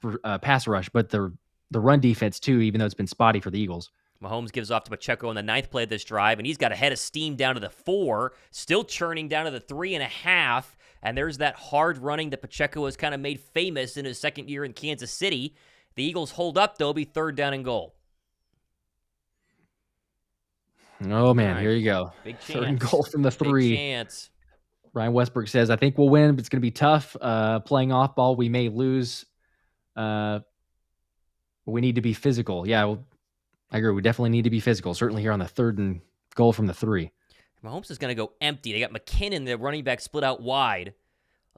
rush, but the run defense too, even though it's been spotty for the Eagles. Mahomes gives off to Pacheco on the 9th play of this drive, and he's got a head of steam down to the 4, still churning down to the 3.5, and there's that hard running that Pacheco has kind of made famous in his 2nd year in Kansas City. The Eagles hold up, though, be 3rd down and goal. Oh, man, Here you go. Big chance. 3rd and goal from the 3. Big chance. Ryan Westbrook says, I think we'll win, but it's going to be tough. Playing off ball, we may lose. We need to be physical. Yeah, I agree. We definitely need to be physical, certainly here on the 3rd and goal from the 3. Mahomes is going to go empty. They got McKinnon, the running back, split out wide.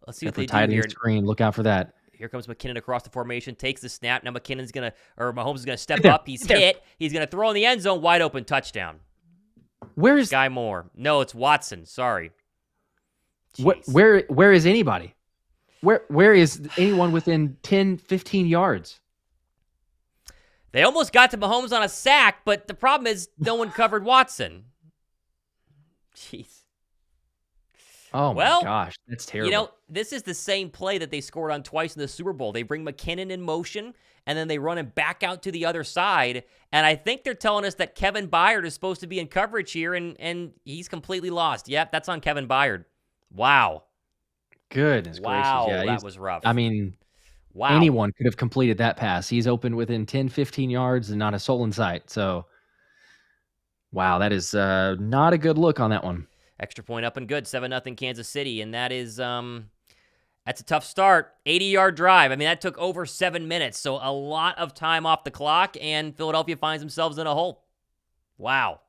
Let's see what they do tight here. end screen. Look out for that. Here comes McKinnon across the formation, takes the snap. Now Mahomes is going to step up. He's hit. He's going to throw in the end zone, wide open touchdown. Where is Guy Moore? No, it's Watson. Sorry. Where is anybody? Where is anyone within 10, 15 yards? They almost got to Mahomes on a sack, but the problem is no one covered Watson. Jeez. Oh, my gosh. That's terrible. You know, this is the same play that they scored on twice in the Super Bowl. They bring McKinnon in motion, and then they run him back out to the other side. And I think they're telling us that Kevin Byard is supposed to be in coverage here, and he's completely lost. Yep, that's on Kevin Byard. Wow. Goodness wow, gracious. Yeah, that was rough. I mean, anyone could have completed that pass. He's open within 10, 15 yards and not a soul in sight. So, wow, that is not a good look on that one. Extra point up and good, 7-0 Kansas City, and that is that's a tough start. 80-yard drive. I mean, that took over 7 minutes, so a lot of time off the clock, and Philadelphia finds themselves in a hole. Wow.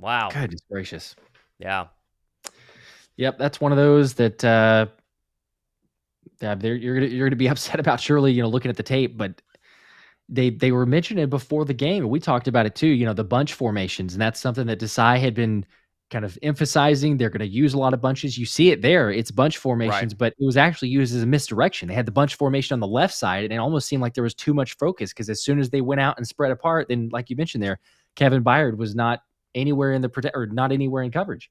Goodness gracious. Yeah. Yep, that's one of those that you're gonna be upset about. Surely, looking at the tape, but they were mentioning it before the game, and we talked about it too. The bunch formations, and that's something that Desai had been kind of emphasizing. They're going to use a lot of bunches. You see it there; it's bunch formations, but it was actually used as a misdirection. They had the bunch formation on the left side, and it almost seemed like there was too much focus because as soon as they went out and spread apart, then like you mentioned there, Kevin Byard was not anywhere in not anywhere in coverage.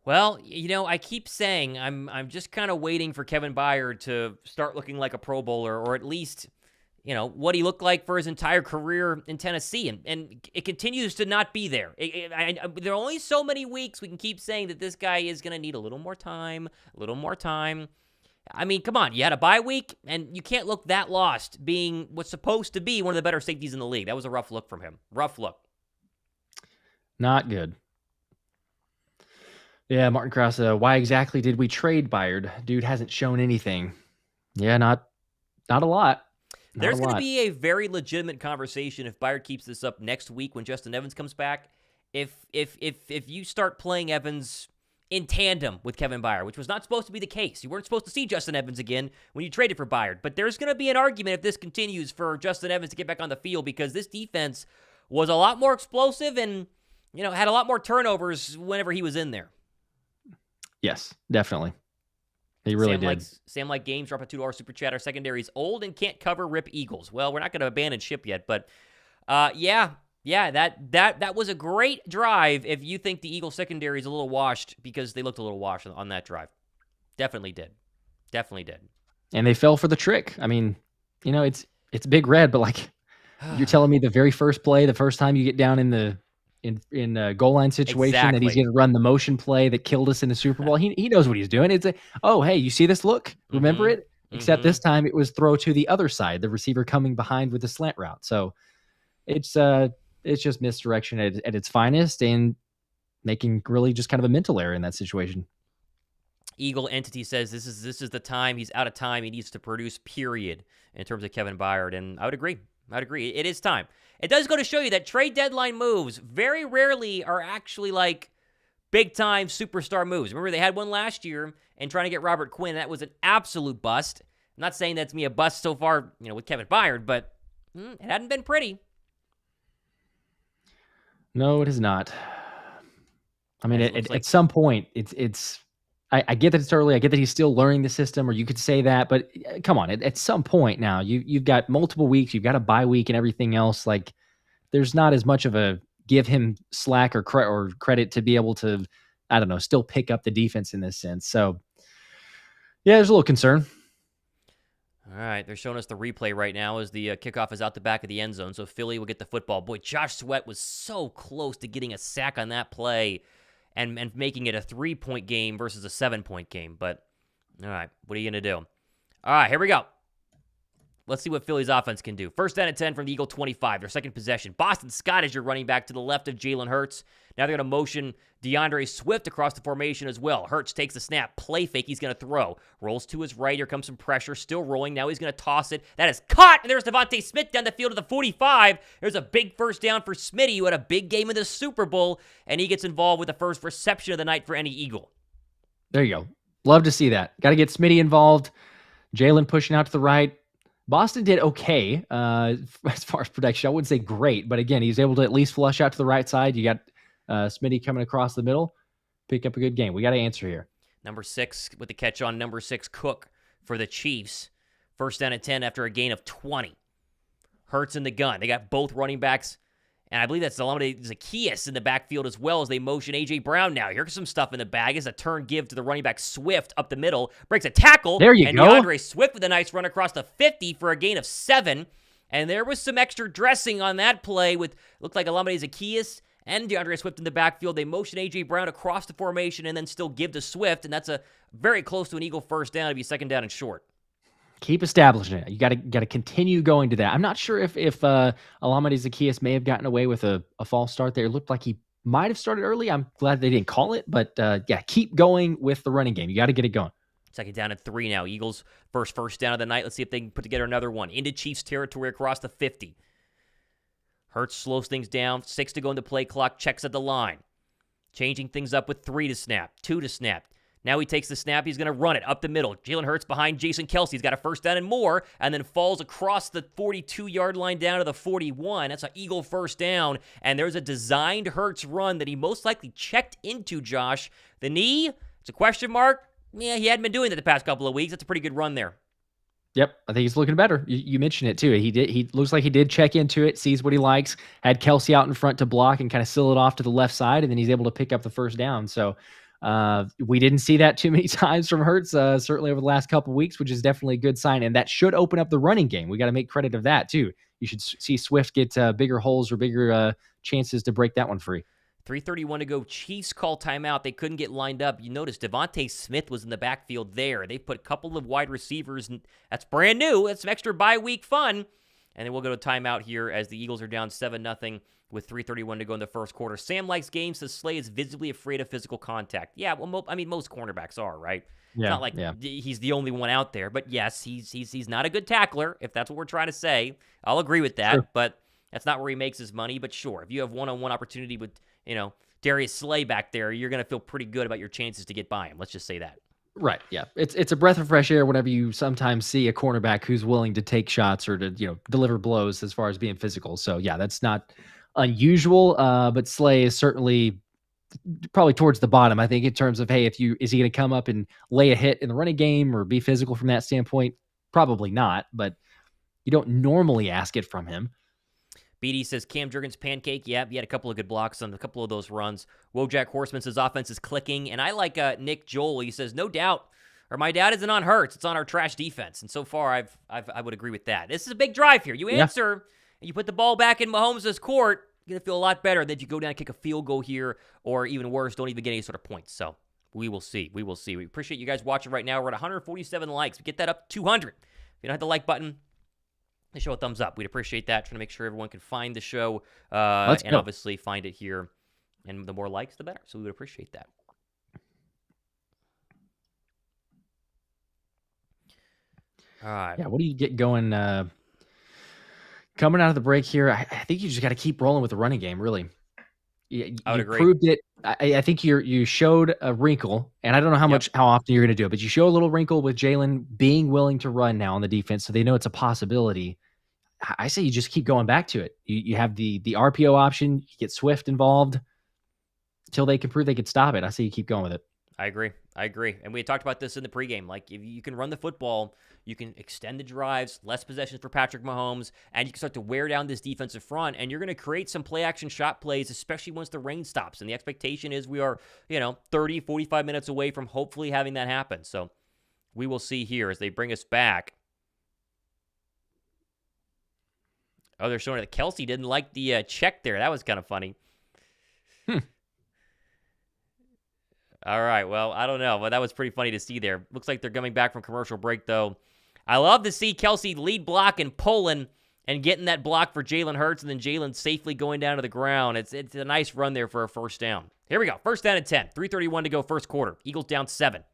Well, I keep saying I'm just kind of waiting for Kevin Byard to start looking like a Pro Bowler, or at least, what he looked like for his entire career in Tennessee, and it continues to not be there. There are only so many weeks we can keep saying that this guy is going to need a little more time. I mean, come on, you had a bye week, and you can't look that lost being what's supposed to be one of the better safeties in the league. That was a rough look from him. Rough look. Not good. Yeah, Martin Krause, why exactly did we trade Byard? Dude hasn't shown anything. Yeah, not a lot. There's going to be a very legitimate conversation if Byard keeps this up next week when Justin Evans comes back. If you start playing Evans in tandem with Kevin Byard, which was not supposed to be the case. You weren't supposed to see Justin Evans again when you traded for Byard. But there's going to be an argument if this continues for Justin Evans to get back on the field because this defense was a lot more explosive and, had a lot more turnovers whenever he was in there. Yes, definitely. He really did. Sam like games, drop a $2 super chat. Our secondary is old and can't cover rip Eagles. Well, we're not going to abandon ship yet, but that was a great drive if you think the Eagles secondary is a little washed because they looked a little washed on that drive. Definitely did. And they fell for the trick. I mean, it's Big Red, but like you're telling me the very first play, the first time you get down in the in a goal line situation, that he's Exactly. going to run the motion play that killed us in the Super Bowl. He knows what he's doing. It's oh, hey, you see this look? Remember it? Except this time it was throw to the other side, the receiver coming behind with the slant route. So it's just misdirection at its finest, and making really just kind of a mental error in that situation. Eagle Entity says this is the time. He's out of time. He needs to produce, period, in terms of Kevin Byard. And I would agree. It is time. It does go to show you that trade deadline moves very rarely are actually like big-time superstar moves. Remember, they had one last year and trying to get Robert Quinn. That was an absolute bust. I'm not saying that's me a bust so far, with Kevin Byard, but it hadn't been pretty. No, it is not. I mean, at some point, it's. I get that it's early. I get that he's still learning the system, or you could say that. But come on, at some point now, you've got multiple weeks. You've got a bye week and everything else. Like, there's not as much of a give him slack or credit to be able to, I don't know, still pick up the defense in this sense. So, yeah, there's a little concern. All right, they're showing us the replay right now as the kickoff is out the back of the end zone, so Philly will get the football. Boy, Josh Sweat was so close to getting a sack on that play and making it a 3-point game versus a 7-point game. But, all right, what are you going to do? All right, here we go. Let's see what Philly's offense can do. First down and 10 from the Eagle 25, their second possession. Boston Scott is your running back to the left of Jalen Hurts. Now they're going to motion DeAndre Swift across the formation as well. Hurts takes the snap, play fake, he's going to throw. Rolls to his right, here comes some pressure, still rolling. Now he's going to toss it. That is caught, and there's Devontae Smith down the field to the 45. There's a big first down for Smitty, who had a big game in the Super Bowl, and he gets involved with the first reception of the night for any Eagle. There you go. Love to see that. Got to get Smitty involved. Jalen pushing out to the right. Boston did okay as far as protection. I wouldn't say great, but again, he's able to at least flush out to the right side. You got Smitty coming across the middle, pick up a good game. We got to answer here. Number 6 with the catch on number 6, Cook for the Chiefs. First down and 10 after a gain of 20. Hurts in the gun. They got both running backs, and I believe that's Zacchaeus in the backfield as well as they motion A.J. Brown now. Here's some stuff in the bag. It's a turn give to the running back Swift up the middle. Breaks a tackle. There you go. And DeAndre Swift with a nice run across the 50 for a gain of 7. And there was some extra dressing on that play with, looked like Olamide Zacchaeus and DeAndre Swift in the backfield. They motion A.J. Brown across the formation and then still give to Swift, and that's a very close to an Eagle first down to be second down and short. Keep establishing it. You got to continue going to that. I'm not sure if Olamide Zacchaeus may have gotten away with a false start there. It looked like he might have started early. I'm glad they didn't call it, but yeah, keep going with the running game. You got to get it going. Second down and 3 now. Eagles first down of the night. Let's see if they can put together another one. Into Chiefs territory across the 50. Hurts slows things down. 6 to go in the play clock. Checks at the line. Changing things up with 3 to snap. 2 to snap. Now he takes the snap. He's going to run it up the middle. Jalen Hurts behind Jason Kelce. He's got a first down and more, and then falls across the 42-yard line down to the 41. That's an Eagle first down, and there's a designed Hurts run that he most likely checked into, Josh. The knee, it's a question mark. Yeah, he hadn't been doing that the past couple of weeks. That's a pretty good run there. Yep, I think he's looking better. You mentioned it too. He looks like he did check into it, sees what he likes, had Kelce out in front to block and kind of seal it off to the left side, and then he's able to pick up the first down. So we didn't see that too many times from Hurts, certainly over the last couple of weeks, which is definitely a good sign. And that should open up the running game. We got to make credit of that too. You should see Swift get bigger holes or bigger chances to break that one free. 3:31 to go. Chiefs call timeout. They couldn't get lined up. You notice Devontae Smith was in the backfield there. They put a couple of wide receivers, and that's brand new. That's some extra bye week fun. And then we'll go to timeout here as the Eagles are down 7-0 with 3:31 to go in the first quarter. Sam likes games, says Slay is visibly afraid of physical contact. Yeah, well, most cornerbacks are, right? Yeah, it's not like he's the only one out there. But yes, he's not a good tackler, if that's what we're trying to say. I'll agree with that, sure. But that's not where he makes his money. But sure, if you have one-on-one opportunity with, Darius Slay back there, you're going to feel pretty good about your chances to get by him. Let's just say that. Right. Yeah. It's a breath of fresh air whenever you sometimes see a cornerback who's willing to take shots or to, deliver blows as far as being physical. So yeah, that's not unusual. But Slay is certainly probably towards the bottom, I think, in terms of, hey, is he going to come up and lay a hit in the running game or be physical from that standpoint? Probably not, but you don't normally ask it from him. BD says Cam Jurgens pancake. Yeah, he had a couple of good blocks on a couple of those runs. Wojak Horseman says offense is clicking. And I like Nick Joel. He says, no doubt, or my doubt isn't on Hurts. It's on our trash defense. And so far, I would agree with that. This is a big drive here. You answer, and you put the ball back in Mahomes' court. going to feel a lot better than if you go down and kick a field goal here, or even worse, don't even get any sort of points. So we will see. We will see. We appreciate you guys watching right now. We're at 147 likes. We get that up to 200. If you don't hit the like button, show a thumbs up. We'd appreciate that. Trying to make sure everyone can find the show and obviously find it here. And the more likes, the better. So we would appreciate that. All right. Yeah, what do you get going coming out of the break here? I think you just got to keep rolling with the running game, really. You agree. Proved it. I think you showed a wrinkle, and I don't know how often you're going to do it, but you show a little wrinkle with Jalen being willing to run now on the defense, so they know it's a possibility. I say you just keep going back to it. You have the RPO option. You get Swift involved until they can prove they could stop it. I say you keep going with it. I agree. And we had talked about this in the pregame. Like, if you can run the football, you can extend the drives, less possessions for Patrick Mahomes, and you can start to wear down this defensive front, and you're going to create some play-action shot plays, especially once the rain stops. And the expectation is we are, 30, 45 minutes away from hopefully having that happen. So we will see here as they bring us back. Oh, they're showing that Kelce didn't like the check there. That was kind of funny. All right, well, I don't know, but that was pretty funny to see there. Looks like they're coming back from commercial break, though. I love to see Kelce lead block and pulling and getting that block for Jalen Hurts, and then Jalen safely going down to the ground. It's a nice run there for a first down. Here we go, first down and 10. 3:31 to go first quarter. Eagles down 7.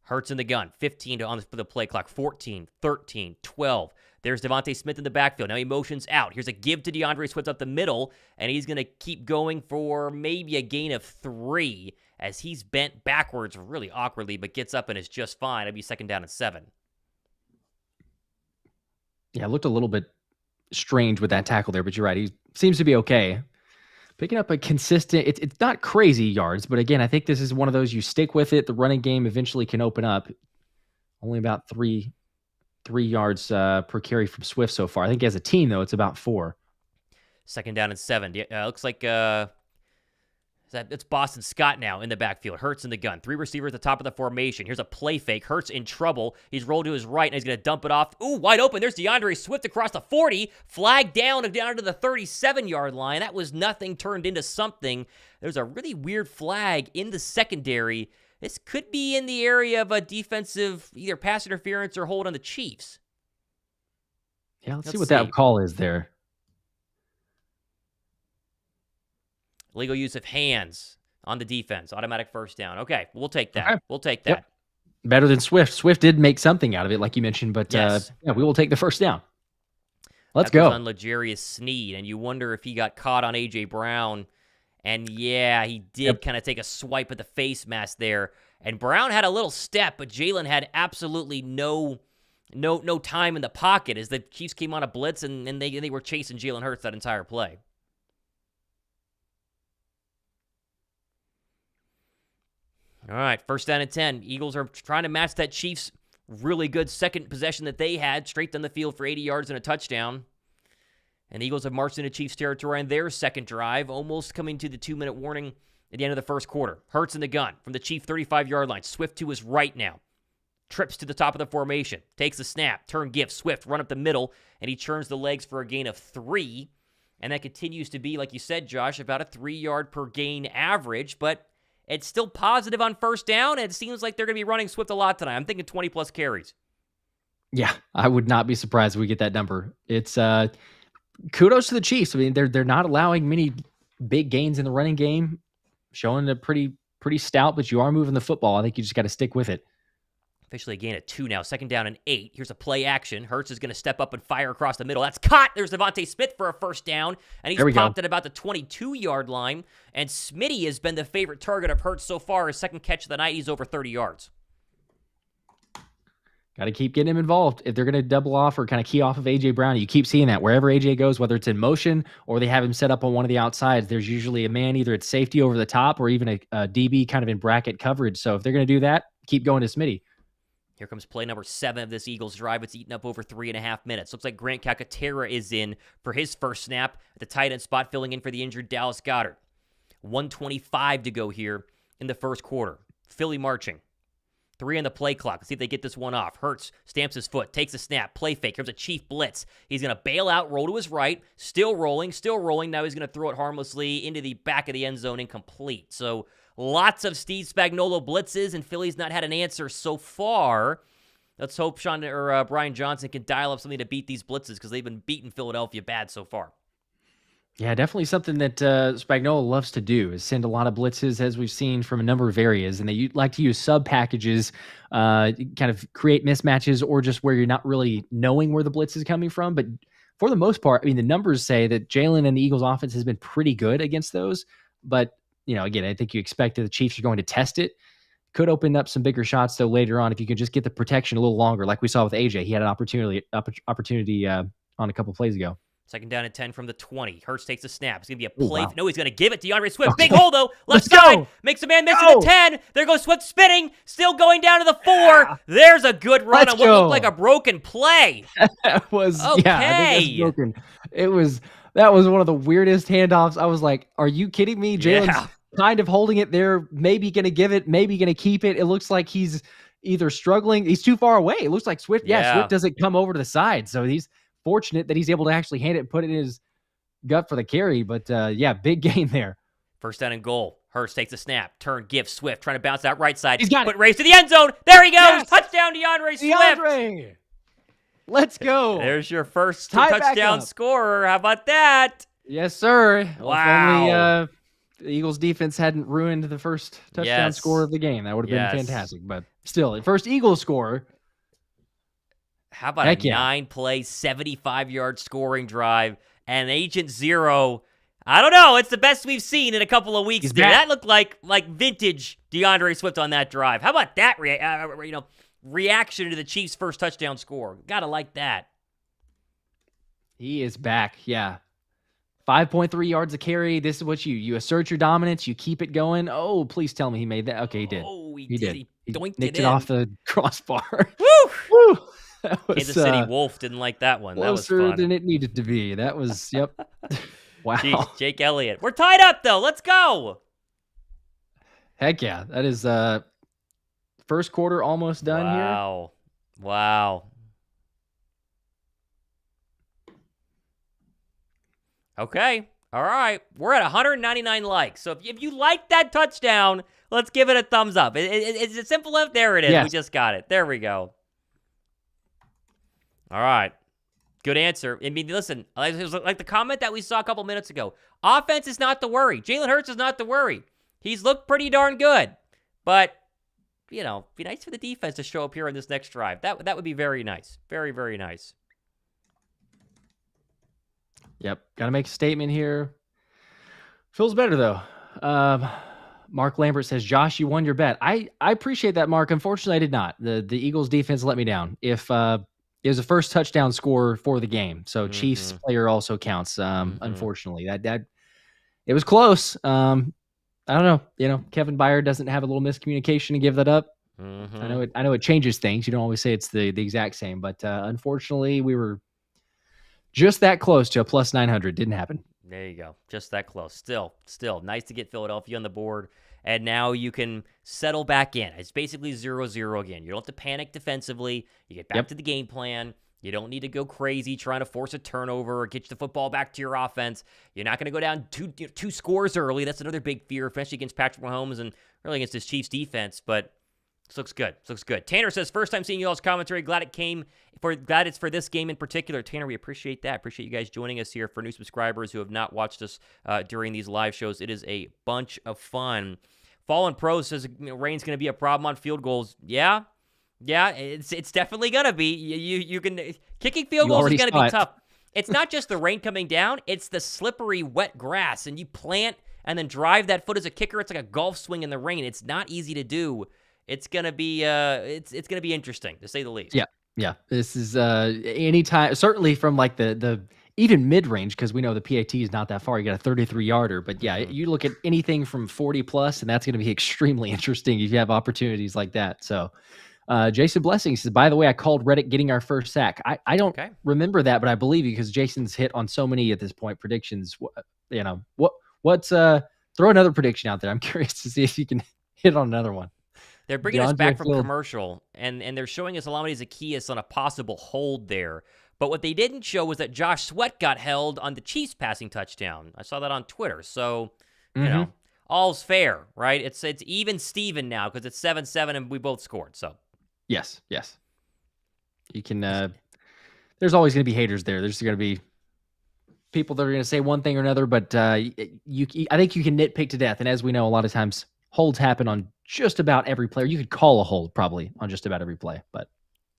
Hurts in the gun, 15 for the play clock, 14, 13, 12. There's Devontae Smith in the backfield. Now he motions out. Here's a give to DeAndre Swift up the middle, and he's going to keep going for maybe a gain of 3 as he's bent backwards really awkwardly, but gets up and is just fine. It'll be second down and 7. Yeah, it looked a little bit strange with that tackle there, but you're right. He seems to be okay. Picking up a consistent, it's not crazy yards, but again, I think this is one of those you stick with it. The running game eventually can open up. Only about 3 yards per carry from Swift so far. I think as a team, though, it's about 4. Second down and 7. Looks like it's Boston Scott now in the backfield. Hurts in the gun. 3 receivers at the top of the formation. Here's a play fake. Hurts in trouble. He's rolled to his right, and he's going to dump it off. Ooh, wide open. There's DeAndre Swift across the 40. Flag down to the 37-yard line. That was nothing turned into something. There's a really weird flag in the secondary. This could be in the area of a defensive either pass interference or hold on the Chiefs. Yeah, let's see what that call is there. Legal use of hands on the defense. Automatic first down. Okay, we'll take that. Okay. We'll take that. Yep. Better than Swift. Swift did make something out of it, like you mentioned, but yes. We will take the first down. Let's go. go. On L'Jarius Sneed, and you wonder if he got caught on A.J. Brown. And yeah, he did kind of take a swipe at the face mask there. And Brown had a little step, but Jalen had absolutely no time in the pocket as the Chiefs came on a blitz, and they were chasing Jalen Hurts that entire play. All right, first down and 10. Eagles are trying to match that Chiefs' really good second possession that they had, straight down the field for 80 yards and a touchdown. And the Eagles have marched into Chiefs territory on their second drive, almost coming to the 2-minute warning at the end of the first quarter. Hurts in the gun from the Chief 35-yard line. Swift to his right now. Trips to the top of the formation. Takes the snap. Turn give. Swift run up the middle, and he churns the legs for a gain of 3. And that continues to be, like you said, Josh, about a 3-yard per gain average, but it's still positive on first down, and it seems like they're going to be running Swift a lot tonight. I'm thinking 20-plus carries. Yeah, I would not be surprised if we get that number. It's kudos to the Chiefs. I mean, they're not allowing many big gains in the running game, showing a pretty stout, but you are moving the football. I think you just got to stick with it. Officially a gain of 2 now. Second down and 8. Here's a play action. Hurts is going to step up and fire across the middle. That's caught. There's Devontae Smith for a first down, and he's popped at about the 22-yard line. And Smitty has been the favorite target of Hurts so far. His second catch of the night, he's over 30 yards. Got to keep getting him involved. If they're going to double off or kind of key off of A.J. Brown, you keep seeing that. Wherever A.J. goes, whether it's in motion or they have him set up on one of the outsides, there's usually a man either at safety over the top or even a DB kind of in bracket coverage. So if they're going to do that, keep going to Smitty. Here comes play number 7 of this Eagles drive. It's eaten up over 3.5 minutes. Looks like Grant Calcaterra is in for his first snap at the tight end spot, filling in for the injured Dallas Goedert. 1:25 to go here in the first quarter. Philly marching. 3 on the play clock. Let's see if they get this one off. Hurts stamps his foot, takes a snap, play fake. Here's a Chief blitz. He's going to bail out, roll to his right, still rolling. Now he's going to throw it harmlessly into the back of the end zone, incomplete. So lots of Steve Spagnuolo blitzes, and Philly's not had an answer so far. Let's hope Brian Johnson can dial up something to beat these blitzes, because they've been beating Philadelphia bad so far. Yeah, definitely something that Spagnuolo loves to do is send a lot of blitzes, as we've seen from a number of areas. And they like to use sub packages, kind of create mismatches, or just where you're not really knowing where the blitz is coming from. But for the most part, I mean, the numbers say that Jalen and the Eagles offense has been pretty good against those. But, again, I think you expect that the Chiefs are going to test it. Could open up some bigger shots, though, later on if you could just get the protection a little longer, like we saw with AJ. He had an opportunity on a couple plays ago. 2nd down and 10 from the 20. Hurts takes a snap. It's going to be a play. Wow. No, he's going to give it to DeAndre Swift. Okay. Big hole, though. Left side. Makes a man miss at the 10. There goes Swift spinning. Still going down to the 4. Yeah. There's a good run on what looked like a broken play. That was, okay. Yeah, I think that's broken. That was one of the weirdest handoffs. I was like, are you kidding me? Jalen's kind of holding it there, maybe going to give it, maybe going to keep it. It looks like he's either struggling. He's too far away. It looks like Swift doesn't come over to the side. So he's fortunate that he's able to actually hand it and put it in his gut for the carry. But big gain there. 1st down and goal. Hurts takes a snap. Turn, give Swift, trying to bounce out right side. He's got it. Raised to the end zone. There he goes. Yes. Touchdown, DeAndre Swift. Let's go. There's your first touchdown scorer. How about that? Yes, sir. Wow. If only the Eagles defense hadn't ruined the first touchdown score of the game. That would have been fantastic. But still, the first Eagles score. How about a 9-play, 75-yard scoring drive and Agent Zero? I don't know. It's the best we've seen in a couple of weeks. That looked like vintage DeAndre Swift on that drive. How about that reaction to the Chiefs' first touchdown score? Gotta like that. He is back. Yeah. 5.3 yards a carry. This is what you assert your dominance. You keep it going. Oh, please tell me he made that. Okay, he did. Oh, he did. He doinked nicked it off the crossbar. Woo! Woo! Kansas City Wolf didn't like that one. That was closer fun. than it needed to be. That was, yep. Wow. Jeez, Jake Elliott. We're tied up, though. Let's go. Heck yeah. That is first quarter almost done here. Wow. Okay. All right. We're at 199 likes. So if you like that touchdown, let's give it a thumbs up. Is it simple enough? There it is. Yes. We just got it. There we go. All right. Good answer. I mean, listen, it was like the comment that we saw a couple minutes ago. Offense is not the worry. Jalen Hurts is not the worry. He's looked pretty darn good. But, be nice for the defense to show up here on this next drive. That would be very nice. Very, very nice. Yep. Got to make a statement here. Feels better, though. Mark Lambert says, Josh, you won your bet. I appreciate that, Mark. Unfortunately, I did not. The Eagles defense let me down. If it was the first touchdown score for the game, so Chiefs player also counts. Unfortunately, that it was close. I don't know. Kevin Byard doesn't have a little miscommunication to give that up. I know it changes things. You don't always say it's the exact same, but unfortunately, we were just that close to a plus 900. Didn't happen. There you go. Just that close. Still nice to get Philadelphia on the board. And now you can settle back in. It's basically 0-0 again. You don't have to panic defensively. You get back to the game plan. You don't need to go crazy trying to force a turnover or get the football back to your offense. You're not going to go down two scores early. That's another big fear, especially against Patrick Mahomes and really against his Chiefs defense. But this looks good. This looks good. Tanner says, first time seeing you all's commentary. Glad it's for this game in particular. Tanner, we appreciate that. Appreciate you guys joining us here. For new subscribers who have not watched us during these live shows, it is a bunch of fun. Fallen Pro says rain's going to be a problem on field goals. Yeah, it's definitely going to be. You can kicking field goals is going to be tough. It's not just the rain coming down; it's the slippery, wet grass, and you plant and then drive that foot as a kicker. It's like a golf swing in the rain. It's not easy to do. It's going to be it's going to be interesting to say the least. Yeah. This is anytime, certainly from like the even mid-range, because we know the PAT is not that far. You got a 33-yarder. But yeah, you look at anything from 40 plus, and that's going to be extremely interesting if you have opportunities like that. So Jason Blessing says, by the way, I called Reddick getting our first sack. I don't remember that, but I believe you because Jason's hit on so many at this point predictions. What's throw another prediction out there. I'm curious to see if you can hit on another one. They're bringing us back from Field. commercial, and they're showing us Olamide Zaccheaus on a possible hold there. But what they didn't show was that Josh Sweat got held on the Chiefs passing touchdown. I saw that on Twitter. So, you know, all's fair, right? It's even Steven now because it's 7-7 and we both scored. So, yes. You can. There's always going to be haters there. There's going to be people that are going to say one thing or another, but I think you can nitpick to death. And as we know, a lot of times holds happen on just about every player. You could call a hold probably on just about every play, but.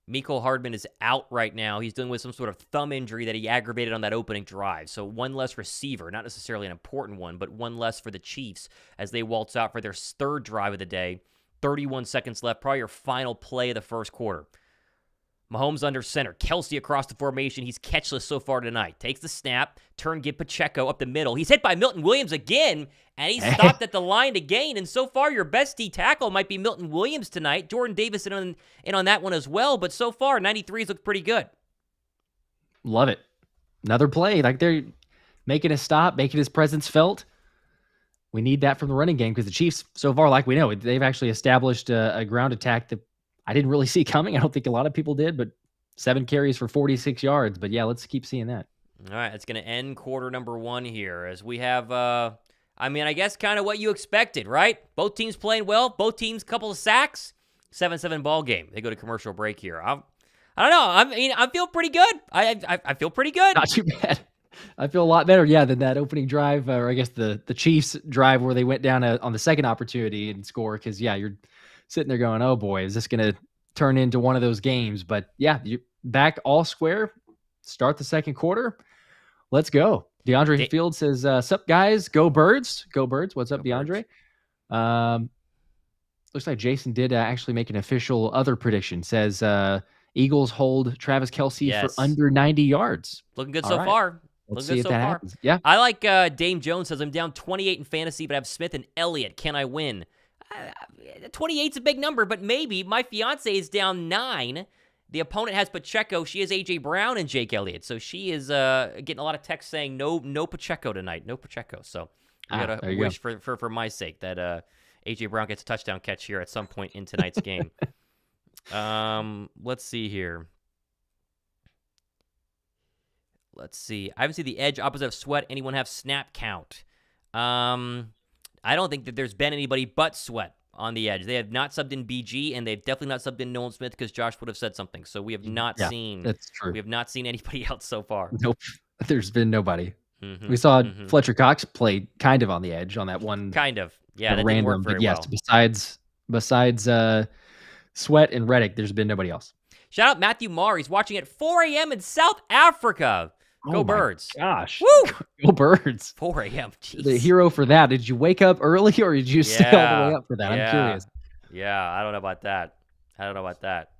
Mecole Hardman is out right now. He's dealing with some sort of thumb injury that he aggravated on that opening drive. So one less receiver, not necessarily an important one, but one less for the Chiefs as they waltz out for their third drive of the day. 31 seconds left, probably your final play of the first quarter. Mahomes under center. Kelce across the formation. He's catchless so far tonight. Takes the snap. Turn, give Pacheco up the middle. He's hit by Milton Williams again, and he's stopped at the line to gain. And so far, your best D tackle might be Milton Williams tonight. Jordan Davis in on that one as well. But so far, 93s look pretty good. Love it. Another play. Like they're making a stop, making his presence felt. We need that from the running game because the Chiefs, so far, like we know, they've actually established a ground attack that I didn't really see coming. I don't think a lot of people did, but 7 carries for 46 yards. But yeah, let's keep seeing that. All right, it's going to end quarter number 1 here as we have, I guess kind of what you expected, right? Both teams playing well, both teams couple of sacks, 7-7 ball game. They go to commercial break here. I don't know. I feel pretty good. I feel pretty good. Not too bad. I feel a lot better, than that opening drive, or I guess the Chiefs drive where they went down on the second opportunity and score. Because you're sitting there going, "Oh boy, is this going to turn into one of those games?" But yeah, you're back all square. Start the second quarter. Let's go. DeAndre Field says, "Sup guys, go Birds, go Birds." What's up, DeAndre? Looks like Jason did actually make an official other prediction. Says Eagles hold Travis Kelce for under 90 yards. Looking good so far. Let's see if that happens. Yeah. I like Dame Jones says, I'm down 28 in fantasy, but I have Smith and Elliott. Can I win? 28's a big number, but maybe. My fiance is down 9. The opponent has Pacheco. She has A.J. Brown and Jake Elliott. So she is getting a lot of text saying no Pacheco tonight. No Pacheco. So I got to wish for my sake that A.J. Brown gets a touchdown catch here at some point in tonight's game. Let's see here. Let's see. I haven't seen the edge opposite of Sweat. Anyone have snap count? I don't think that there's been anybody but Sweat on the edge. They have not subbed in BG, and they've definitely not subbed in Nolan Smith because Josh would have said something. So we have not seen. That's true. We have not seen anybody else so far. Nope. There's been nobody. Mm-hmm, we saw Fletcher Cox play kind of on the edge on that one. Kind of. Yeah, that didn't work very well. Besides Sweat and Reddick, there's been nobody else. Shout out Matthew Marr. He's watching at 4 a.m. in South Africa. Go Birds. Gosh. Woo! Go Birds. 4 a.m. Jeez. The hero for that. Did you wake up early or did you stay all the way up for that? I'm curious. Yeah, I don't know about that.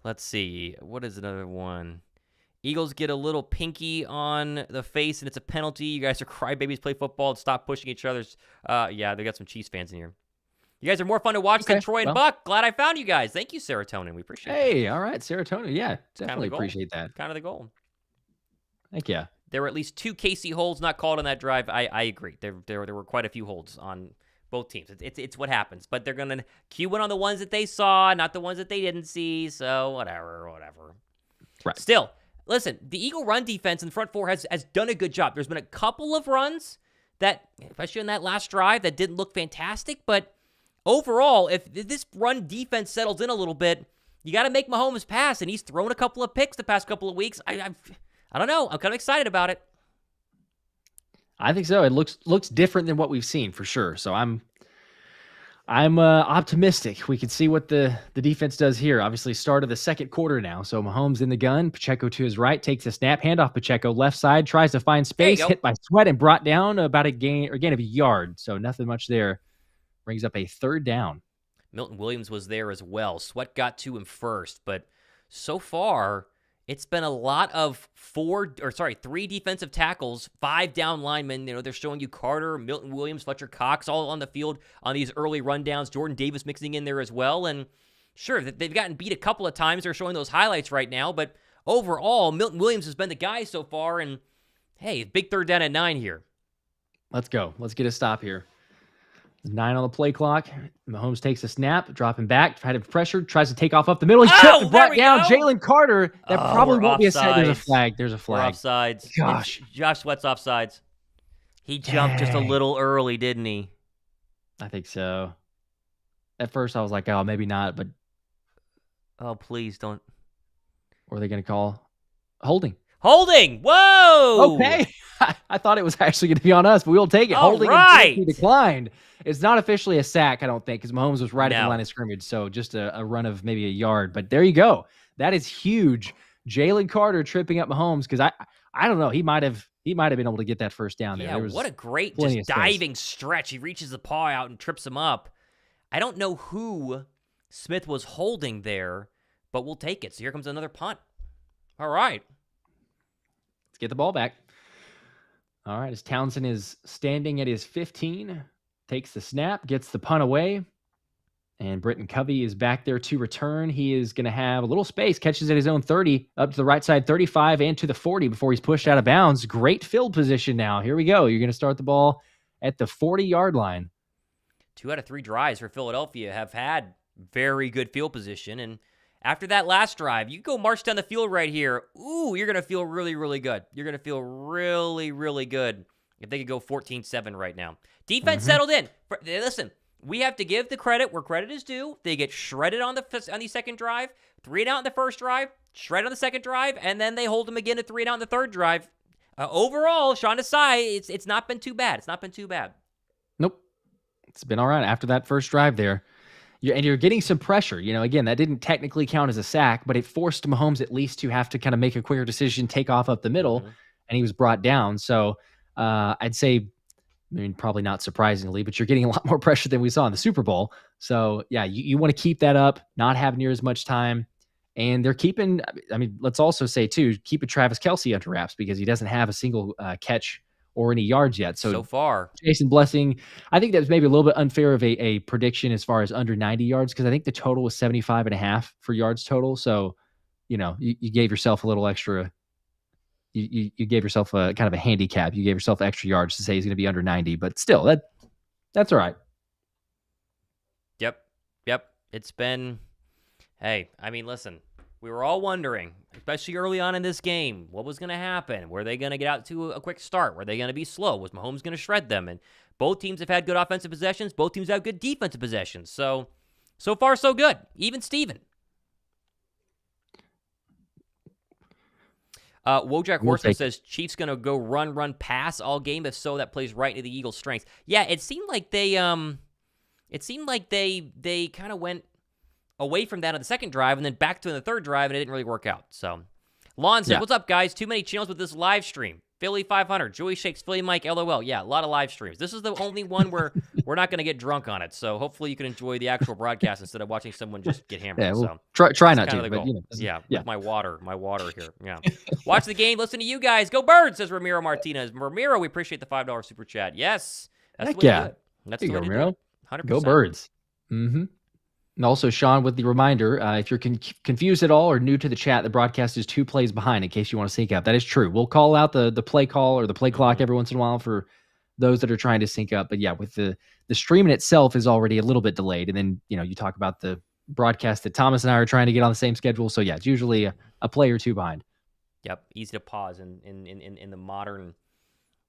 Let's see. What is another one? Eagles get a little pinky on the face, and it's a penalty. You guys are crybabies, play football, and stop pushing each other's. They got some Chiefs fans in here. You guys are more fun to watch than Troy and Buck. Glad I found you guys. Thank you, Serotonin. We appreciate it. Hey, all right, Serotonin. Yeah, definitely appreciate that. Kind of the goal. Thank you. There were at least 2 KC holds not called on that drive. I agree. There were quite a few holds on both teams. It's what happens. But they're going to cue in on the ones that they saw, not the ones that they didn't see. So whatever. Right. Still, listen, the Eagle run defense in the front four has done a good job. There's been a couple of runs that, especially in that last drive, that didn't look fantastic. But overall, if this run defense settles in a little bit, you got to make Mahomes pass, and he's thrown a couple of picks the past couple of weeks. I don't know. I'm kind of excited about it. I think so. It looks different than what we've seen for sure. So I'm optimistic. We can see what the defense does here. Obviously, start of the second quarter now. So Mahomes in the gun. Pacheco to his right, takes a snap, handoff Pacheco left side, tries to find space, hit by Sweat and brought down about a gain of a yard. So nothing much there. Brings up a third down. Milton Williams was there as well. Sweat got to him first, but so far it's been a lot of 3 defensive tackles, 5 down linemen. They're showing you Carter, Milton Williams, Fletcher Cox all on the field on these early rundowns. Jordan Davis mixing in there as well. And sure, they've gotten beat a couple of times. They're showing those highlights right now, but overall, Milton Williams has been the guy so far. And hey, big third down at 9 here. Let's go. Let's get a stop here. 9 on the play clock. Mahomes takes a snap, dropping back, had him pressured, tries to take off up the middle. He's tripped and brought down Jalen Carter. That probably won't be a set. There's a flag. There's a flag. We're offsides. Gosh. Josh Sweat's offsides. He jumped just a little early, didn't he? I think so. At first, I was like, oh, maybe not, but. Oh, please don't. What are they going to call? Holding. Holding! Whoa! Okay. I thought it was actually going to be on us, but we'll take it. All Holding right. and declined. It's not officially a sack, I don't think, because Mahomes was right at the line of scrimmage, so just a run of maybe a yard. But there you go. That is huge. Jalen Carter tripping up Mahomes, because I don't know. He might have been able to get that first down there. Yeah, There what a great just diving stretch. He reaches the paw out and trips him up. I don't know who Smith was holding there, but we'll take it. So here comes another punt. All right. Let's get the ball back. All right, as Townsend is standing at his 15, takes the snap, gets the punt away, and Britton Covey is back there to return. He is going to have a little space, catches at his own 30, up to the right side 35 and to the 40 before he's pushed out of bounds. Great field position now. Here we go. You're going to start the ball at the 40-yard line. 2 out of 3 drives for Philadelphia have had very good field position, and after that last drive, you go march down the field right here. Ooh, you're going to feel really, really good. You're going to feel really, really good if they could go 14-7 right now. Defense settled in. Listen, we have to give the credit where credit is due. They get shredded on the second drive, 3 and out in the first drive, shredded on the second drive, and then they hold them again at 3 and out in the third drive. Overall, Sean Desai, it's not been too bad. It's not been too bad. Nope. It's been all right after that first drive there. You're getting some pressure. Again, that didn't technically count as a sack, but it forced Mahomes at least to have to kind of make a quicker decision, take off up the middle, and he was brought down. So I'd say, probably not surprisingly, but you're getting a lot more pressure than we saw in the Super Bowl. So, yeah, you want to keep that up, not have near as much time. And they're keeping, let's also say, too, keeping Travis Kelce under wraps because he doesn't have a single catch or any yards yet. So far, Jason Blessing, I think that's maybe a little bit unfair of a prediction as far as under 90 yards, because I think the total was 75.5 for yards total. So, you gave yourself a little extra. You gave yourself a kind of a handicap. You gave yourself extra yards to say he's going to be under 90, but still, that's all right. Yep. It's been, hey, listen, we were all wondering, especially early on in this game, what was going to happen? Were they going to get out to a quick start? Were they going to be slow? Was Mahomes going to shred them? And both teams have had good offensive possessions. Both teams have good defensive possessions. So far, so good. Even Steven. Wojak Horseman says Chiefs going to go run, pass all game. If so, that plays right into the Eagles' strengths. Yeah, it seemed like they kind of went away from that on the second drive and then back to the third drive, and it didn't really work out. So, Lon says, what's up, guys? Too many channels with this live stream. Philly 500, Joey Shakes, Philly Mike, LOL. Yeah, a lot of live streams. This is the only one where we're not going to get drunk on it. So, hopefully you can enjoy the actual broadcast instead of watching someone just get hammered. Yeah, well, so try not to. But, yeah, with my water here. Yeah. Watch the game. Listen to you guys. Go Birds, says Ramiro Martinez. Ramiro, we appreciate the $5 super chat. Yes. That's the way to do it. That's the way to do it. 100%. Go Birds. Mm-hmm. And also, Sean, with the reminder, if you're confused at all or new to the chat, the broadcast is 2 plays behind in case you want to sync up. That is true. We'll call out the play call or the play clock every once in a while for those that are trying to sync up. But yeah, with the stream in itself is already a little bit delayed. And then, you talk about the broadcast that Thomas and I are trying to get on the same schedule. So yeah, it's usually a play or 2 behind. Yep. Easy to pause in the modern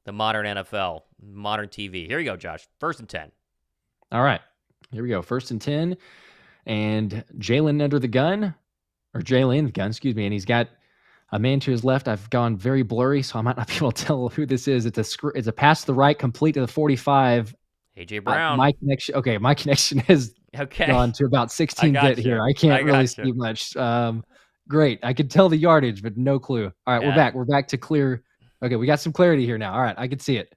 NFL, modern TV. Here you go, Josh. 1st and 10. All right. Here we go. 1st and 10. And Jalen under the gun, or Jalen in the gun, excuse me, and he's got a man to his left. I've gone very blurry, so I might not be able to tell who this is. It's a pass to the right, complete to the 45. AJ Brown. My connection has gone to about 16-bit here. I can't really see much. Great. I could tell the yardage, but no clue. All right, we're back. We're back to clear. Okay, we got some clarity here now. All right, I can see it.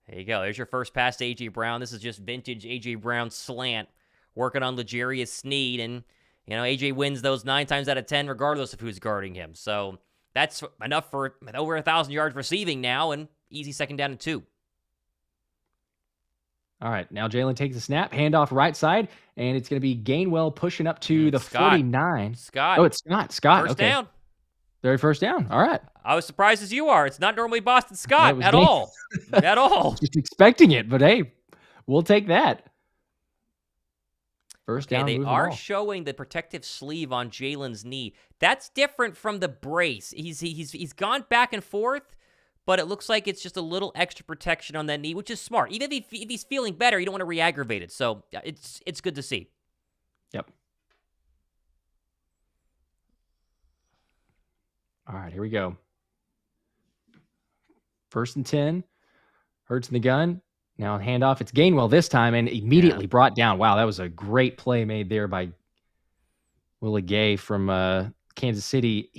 There you go. There's your first pass to AJ Brown. This is just vintage AJ Brown slant. Working on L'Jarius Sneed, and AJ wins those 9 times out of 10 regardless of who's guarding him. So that's enough for over 1,000 yards receiving now, and easy 2nd down and 2. All right, now Jalen takes a snap, handoff right side, and it's going to be Gainwell pushing up to the 49. Scott. Oh, it's Scott. First down. Very first down. All right. I was surprised as you are. It's not normally Boston Scott at all. At all. Just expecting it, but hey. We'll take that. First down, they move the are ball. showing the protective sleeve on Jalen's knee. That's different from the brace. He's gone back and forth, but it looks like it's just a little extra protection on that knee, which is smart. Even if he's feeling better, you don't want to re-aggravate it. So it's good to see. Yep. All right, here we go. 1st and 10. Hurts in the gun. Now handoff. It's Gainwell this time and immediately brought down. Wow, that was a great play made there by Willie Gay from Kansas City.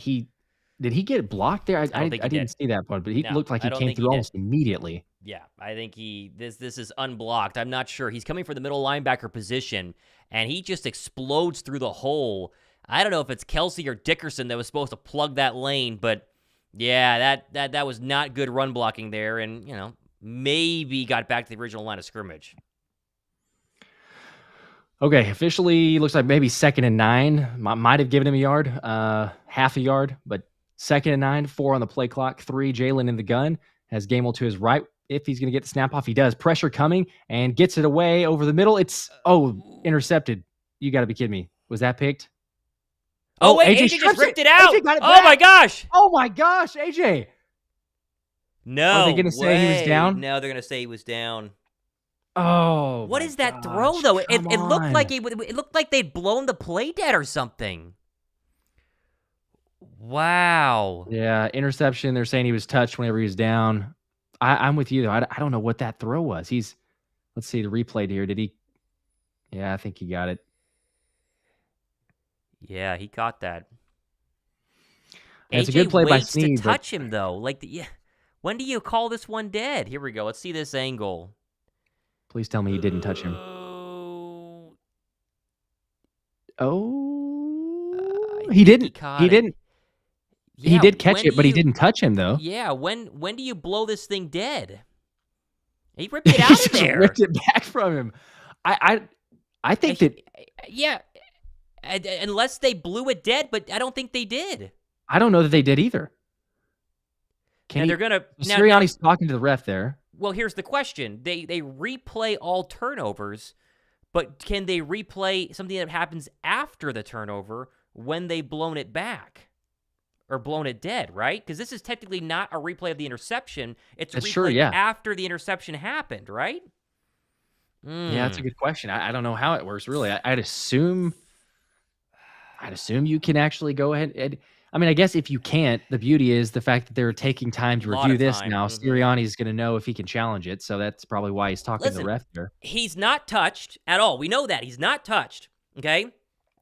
Did he get blocked there? I didn't see that one, but he looked like he came through almost immediately. Yeah, I think this is unblocked. I'm not sure. He's coming for the middle linebacker position, and he just explodes through the hole. I don't know if it's Kelce or Dickerson that was supposed to plug that lane, but yeah, that was not good run blocking there, and maybe got back to the original line of scrimmage. Okay, officially looks like maybe 2nd and 9. Might have given him a yard, half a yard, but 2nd and 9, 4 on the play clock, 3. Jalen in the gun, has Gainwell to his right. If he's going to get the snap off, he does. Pressure coming and gets it away over the middle. It's intercepted. You got to be kidding me. Was that picked? Oh wait, AJ just ripped it out. Oh my gosh. Oh my gosh, AJ. No. Are they going to say he was down? No, they're going to say he was down. Oh. What is that throw though? It looked like it looked like they'd blown the play dead or something. Wow. Yeah, interception. They're saying he was touched whenever he was down. I'm with you though. I don't know what that throw was. Let's see the replay here. Did he? Yeah, I think he got it. Yeah, he caught that. It's a good play by Snead. To touch him though. When do you call this one dead? Here we go. Let's see this angle. Please tell me he didn't touch him. He didn't. He didn't. Yeah, he did catch it, but he didn't touch him though. Yeah. When do you blow this thing dead? He ripped it out of there. Ripped it back from him. I think that. Yeah. Unless they blew it dead, but I don't think they did. I don't know that they did either. Sirianni's talking to the ref there. Well, here's the question. They replay all turnovers, but can they replay something that happens after the turnover when they've blown it back or blown it dead, right? Because this is technically not a replay of the interception. It's a replay after the interception happened, right? Yeah, that's a good question. I don't know how it works, really. I'd assume you can actually go ahead and... I mean, I guess if you can't, the beauty is the fact that they're taking time to review this now. Mm-hmm. Sirianni's going to know if he can challenge it, so that's probably why he's talking to the ref there. He's not touched at all. We know that. He's not touched, okay?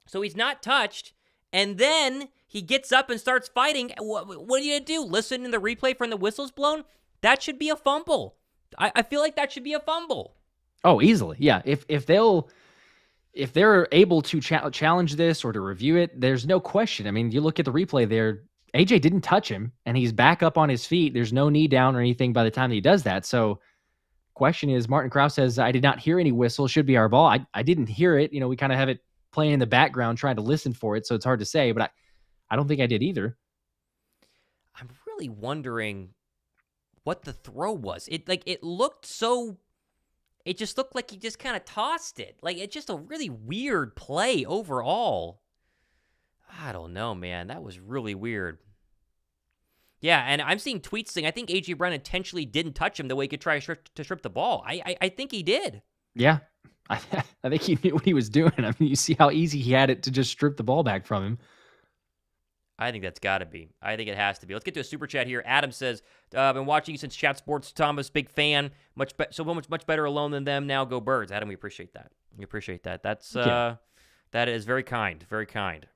So he's not touched, and then he gets up and starts fighting. What are you going to do? Listen in the replay from the whistle's blown? That should be a fumble. I feel like that should be a fumble. Oh, easily. Yeah, if they're able to challenge this or to review it, there's no question. I mean, you look at the replay there, AJ didn't touch him, and he's back up on his feet. There's no knee down or anything by the time he does that. So question is, Martin Krause says, I did not hear any whistle. Should be our ball. I didn't hear it. We kind of have it playing in the background trying to listen for it, so it's hard to say, but I don't think I did either. I'm really wondering what the throw was. It looked so... It just looked like he just kind of tossed it. It's just a really weird play overall. I don't know, man. That was really weird. Yeah, and I'm seeing tweets saying I think A.J. Brown intentionally didn't touch him the way he could try to strip the ball. I think he did. Yeah. I think he knew what he was doing. I mean, you see how easy he had it to just strip the ball back from him. I think that's got to be. I think it has to be. Let's get to a super chat here. Adam says, I've been watching you since Chat Sports. Thomas, big fan. Much better alone than them. Now go Birds. Adam, we appreciate that. We appreciate that. That is very kind. Very kind.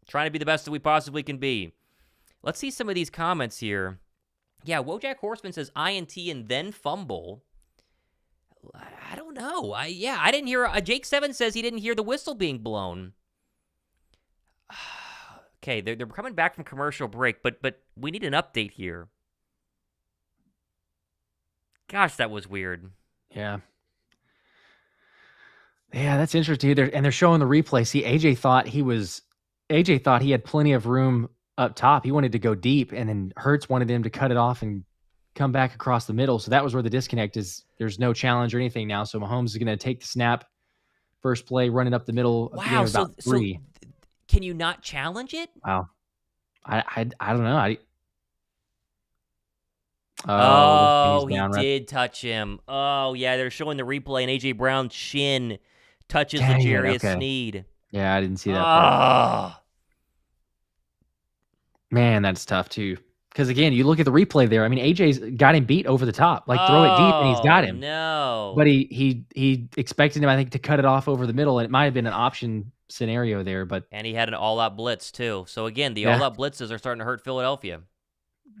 Trying to be the best that we possibly can be. Let's see some of these comments here. Yeah, Wojak Horseman says INT and then fumble. I don't know. I didn't hear. Jake 7 says he didn't hear the whistle being blown. Okay, they're coming back from commercial break, but we need an update here. Gosh, that was weird. Yeah. Yeah, that's interesting. They're showing the replay. See, AJ thought he had plenty of room up top. He wanted to go deep, and then Hurts wanted him to cut it off and come back across the middle. So that was where the disconnect is. There's no challenge or anything now. So Mahomes is going to take the snap, first play, running up the middle of the game Wow. about So 3. can you not challenge it? Wow. I don't know. Oh, he's he down right. did touch him. Oh, yeah, they're showing the replay, and A.J. Brown's shin touches Dang it, L'Jarius okay. Sneed. Yeah, I didn't see that part. Man, that's tough too. Because again, you look at the replay there. I mean, AJ's got him beat over the top. Like throw it deep, and he's got him. No. But he expected him, I think, to cut it off over the middle, and it might have been an option scenario there. But and he had an all-out blitz too. So again, the all-out blitzes are starting to hurt Philadelphia.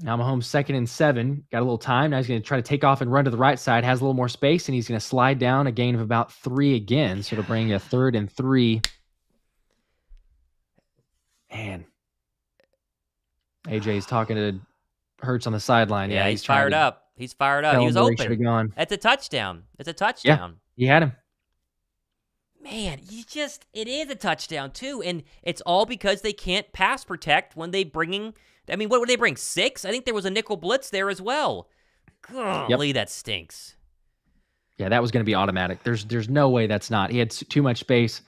Now Mahomes 2nd and 7, got a little time. Now he's going to try to take off and run to the right side. Has a little more space, and he's going to slide down a gain of about 3 again. So to bring a 3rd and 3. Man. AJ's talking to Hurts on the sideline. Yeah, he's fired up. He's fired up. He was open. It's a touchdown. It's a touchdown. Yeah, he had him. Man, it is a touchdown too. And it's all because they can't pass protect when they bringing, I mean, what would they bring? 6? I think there was a nickel blitz there as well. Golly, that stinks. Yeah, that was going to be automatic. There's no way that's not. He had too much space.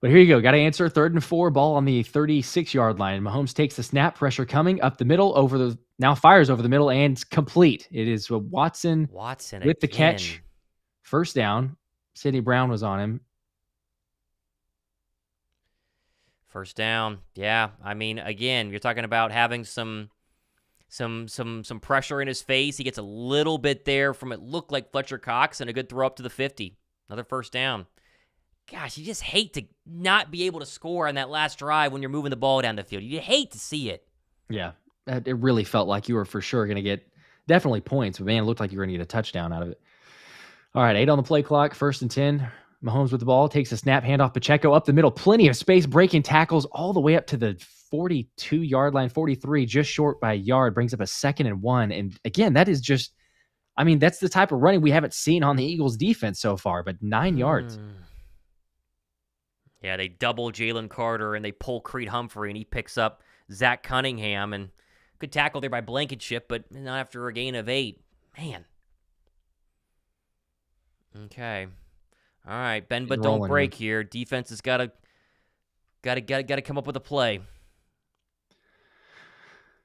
But here you go. Got to answer. 3rd and 4, ball on the 36-yard line. Mahomes takes the snap, pressure coming up the middle, now fires over the middle, and it's complete. It is Watson with the catch. First down. Sidney Brown was on him. First down. Yeah. I mean, again, you're talking about having some pressure in his face. He gets a little bit there from it looked like Fletcher Cox, and a good throw up to the 50. Another first down. Gosh, you just hate to not be able to score on that last drive when you're moving the ball down the field. You hate to see it. Yeah, it really felt like you were for sure going to get definitely points, but man, it looked like you were going to get a touchdown out of it. All right, 8 on the play clock, 1st and 10. Mahomes with the ball, takes a snap, handoff Pacheco up the middle, plenty of space, breaking tackles all the way up to the 42-yard line, 43, just short by a yard, brings up a 2nd and 1. And again, that is just, I mean, that's the type of running we haven't seen on the Eagles defense so far, but 9 yards. Yeah, they double Jalen Carter, and they pull Creed Humphrey, and he picks up Zach Cunningham, and good tackle there by Blankenship, but not after a gain of 8. Man. Okay. All right, bend but don't break here. Defense has got to come up with a play.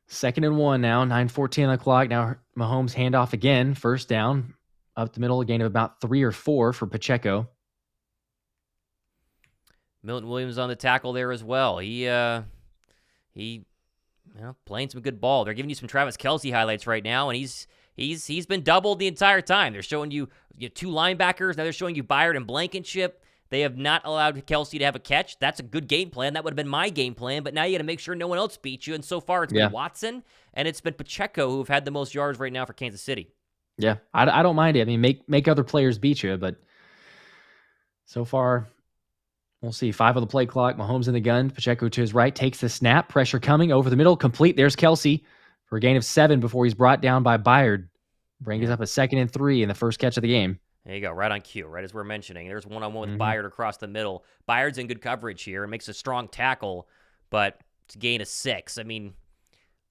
2nd and 1 now, 9:14 on the clock. Now Mahomes handoff again, first down, up the middle, a gain of about 3 or 4 for Pacheco. Milton Williams on the tackle there as well. He playing some good ball. They're giving you some Travis Kelce highlights right now, and he's been doubled the entire time. They're showing you 2 linebackers. Now they're showing you Byard and Blankenship. They have not allowed Kelce to have a catch. That's a good game plan. That would have been my game plan, but now you got to make sure no one else beats you. And so far, it's been Watson, and it's been Pacheco who have had the most yards right now for Kansas City. Yeah, I don't mind it. I mean, make other players beat you, but so far, we'll see. 5 on the play clock. Mahomes in the gun. Pacheco to his right, takes the snap. Pressure coming over the middle. Complete. There's Kelce for a gain of 7 before he's brought down by Byard. Brings up a 2nd and 3 in the first catch of the game. There you go, right on cue, right as we're mentioning. There's one-on-one with Byard across the middle. Byard's in good coverage here and makes a strong tackle, but it's a gain of 6. I mean,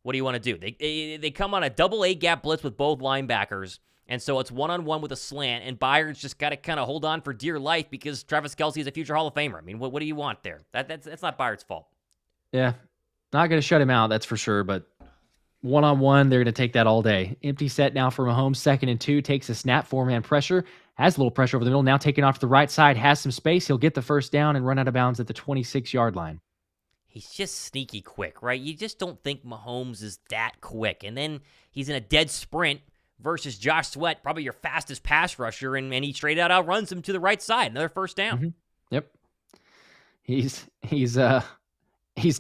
what do you want to do? They come on a double A-gap blitz with both linebackers, and so it's one-on-one with a slant, and Byard's just got to kind of hold on for dear life because Travis Kelce is a future Hall of Famer. I mean, what do you want there? That's not Byard's fault. Yeah, not going to shut him out, that's for sure, but one-on-one, they're going to take that all day. Empty set now for Mahomes, 2nd and 2, takes a snap, 4-man pressure, has a little pressure over the middle, now taking off to the right side, has some space, he'll get the first down and run out of bounds at the 26-yard line. He's just sneaky quick, right? You just don't think Mahomes is that quick. And then he's in a dead sprint versus Josh Sweat, probably your fastest pass rusher, and he straight out outruns him to the right side. Another first down. Yep. He's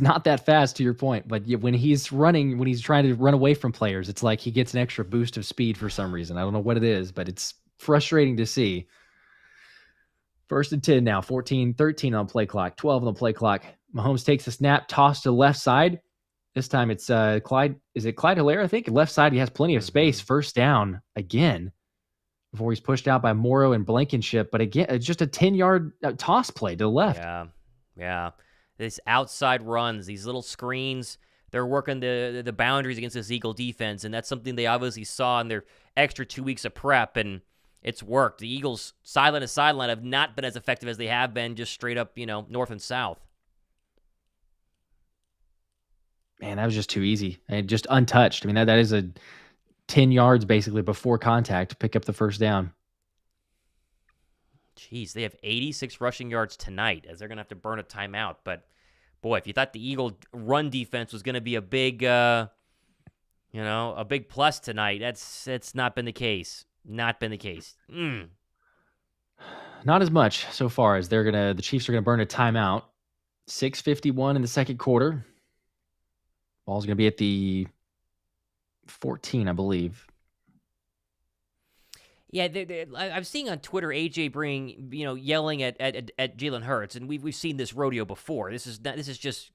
not that fast, to your point, but when he's running, when he's trying to run away from players, it's like he gets an extra boost of speed for some reason. I don't know what it is, but it's frustrating to see. 1st and 10 now, 14-13 on play clock, 12 on the play clock. Mahomes takes a snap, toss to the left side. This time it's Clyde. Is it Clyde Hilaire? I think left side, he has plenty of space. First down again before he's pushed out by Morrow and Blankenship. But again, it's just a 10-yard toss play to the left. Yeah. These outside runs, these little screens, they're working the boundaries against this Eagle defense, and that's something they obviously saw in their extra 2 weeks of prep, and it's worked. The Eagles, sideline to sideline, have not been as effective as they have been just straight up, north and south. Man, that was just too easy. And just untouched. I mean, that is a 10 yards basically before contact to pick up the first down. Jeez, they have 86 rushing yards tonight as they're going to have to burn a timeout. But, boy, if you thought the Eagle run defense was going to be a big, a big plus tonight, that's not been the case. Not been the case. Not as much so far as the Chiefs are going to burn a timeout. 6:51 in the second quarter. Ball's going to be at the 14, I believe. Yeah, I'm seeing on Twitter AJ yelling at Jalen Hurts, and we've seen this rodeo before. This is just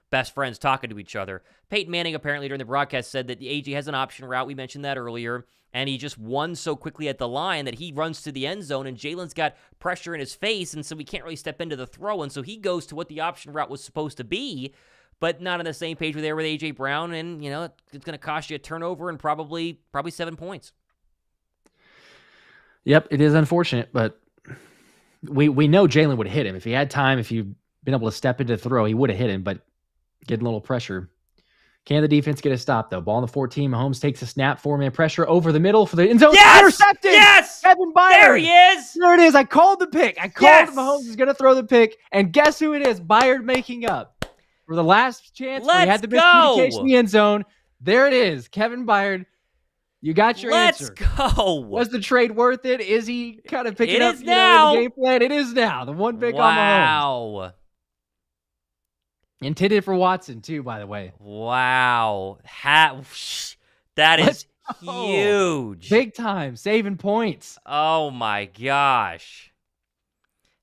best friends talking to each other. Peyton Manning apparently during the broadcast said that AJ has an option route. We mentioned that earlier, and he just won so quickly at the line that he runs to the end zone, and Jalen's got pressure in his face, and so he can't really step into the throw, and so he goes to what the option route was supposed to be, but not on the same page with A.J. Brown, and it's going to cost you a turnover and probably 7 points. Yep, it is unfortunate, but we know Jalen would have hit him. If he had time, if he'd been able to step into the throw, he would have hit him, but getting a little pressure. Can the defense get a stop, though? Ball on the 14. Mahomes takes a snap, 4-man pressure over the middle for the end zone. Yes! Intercepted! Yes! Kevin Byard! There he is! There it is. I called the pick. I called Yes! Mahomes is going to throw the pick, and guess who it is? Byard making up. For the last chance where he had the miscommunication in the end zone. There it is. Kevin Byard. You got your answer. Let's go. Was the trade worth it? Is he kind of picking up in the game plan? It is now. The one pick on Mahomes. Wow. Intended for Watson, too, by the way. Wow. That is huge. Big time. Saving points. Oh, my gosh.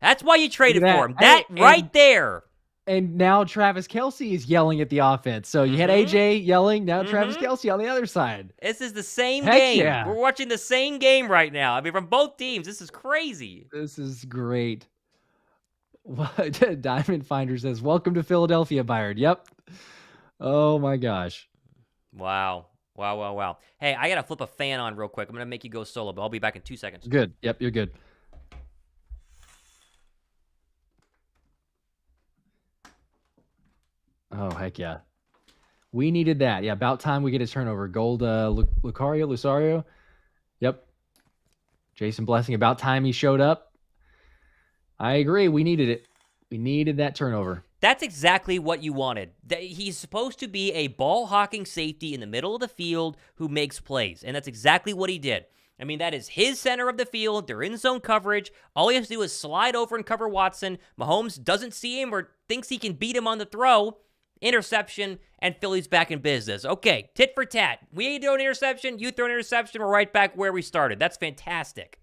That's why you traded for him. That right there. And now Travis Kelce is yelling at the offense. So you had AJ yelling, now Travis Kelce on the other side. This is the same game. Yeah. We're watching the same game right now. I mean, from both teams. This is crazy. This is great. Diamond Finder says, welcome to Philadelphia, Byard. Yep. Oh, my gosh. Wow. Hey, I got to flip a fan on real quick. I'm going to make you go solo, but I'll be back in 2 seconds. Good. Yep, you're good. Oh, heck yeah. We needed that. Yeah, about time we get a turnover. Gold Lucario. Yep. Jason Blessing, about time he showed up. I agree. We needed it. We needed that turnover. That's exactly what you wanted. He's supposed to be a ball-hawking safety in the middle of the field who makes plays, and that's exactly what he did. I mean, that is his center of the field. They're in zone coverage. All he has to do is slide over and cover Watson. Mahomes doesn't see him or thinks he can beat him on the throw. Interception, and Philly's back in business. Okay, tit for tat. We throw an interception, you throw an interception, we're right back where we started. That's fantastic.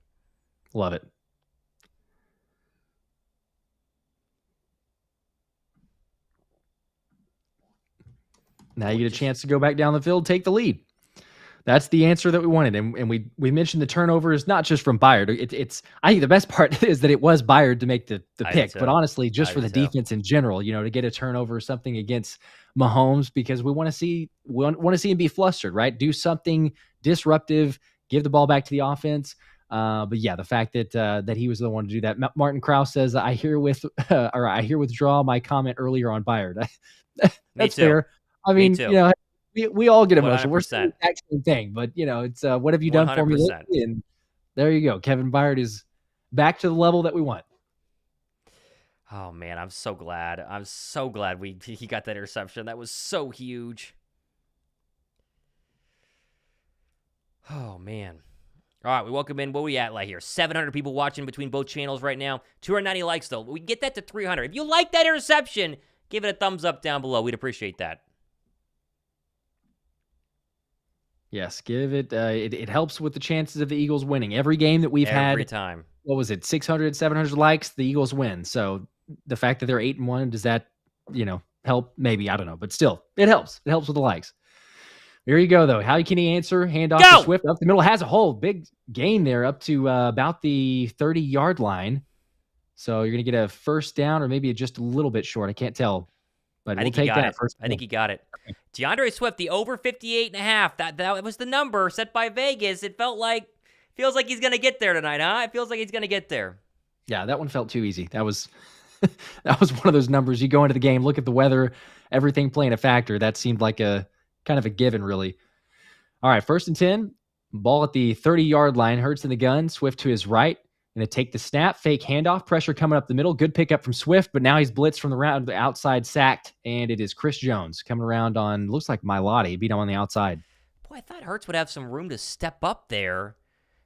Love it. Now you get a chance to go back down the field, take the lead. That's the answer that we wanted. And we mentioned the turnovers, not just from Byard. I think the best part is that it was Byard to make the pick. But honestly, just for the defense in general, to get a turnover or something against Mahomes, because we want to see him be flustered, right? Do something disruptive, give the ball back to the offense. But yeah, the fact that he was the one to do that. Martin Krause says, I withdraw my comment earlier on Byard. That's fair. I mean, we all get emotional. 100%. We're saying the exact same thing, but it's what have you done 100%. For me lately? And there you go. Kevin Byard is back to the level that we want. Oh man, I'm so glad. He got that interception. That was so huge. Oh man. All right, we welcome in. What are we at here? 700 people watching between both channels right now. 290 likes though. We can get that to 300. If you like that interception, give it a thumbs up down below. We'd appreciate that. Yes, give it. It helps with the chances of the Eagles winning. Every game that we've had. Every time. What was it? 600, 700 likes, the Eagles win. So the fact that they're 8-1, does that, help? Maybe, I don't know. But still, it helps. It helps with the likes. There you go, though. How can he answer? Hand off to Swift. Up the middle. Has a whole big gain there up to about the 30-yard line. So you're going to get a first down or maybe just a little bit short. I can't tell. but I we'll think he take got that it. first. I think he got it. DeAndre Swift, the over 58.5. That was the number set by Vegas. It feels like he's gonna get there tonight, huh? It feels like he's gonna get there. Yeah, that one felt too easy. That was that was one of those numbers. You go into the game, look at the weather, everything playing a factor. That seemed like a kind of a given, really. All right, 1st and 10. Ball at the 30-yard line. Hurts in the gun. Swift to his right. Going to take the snap. Fake handoff. Pressure coming up the middle. Good pickup from Swift, but now he's blitzed from the outside, sacked, and it is Chris Jones coming around on, looks like Mailata. Beat him on the outside. Boy, I thought Hurts would have some room to step up there,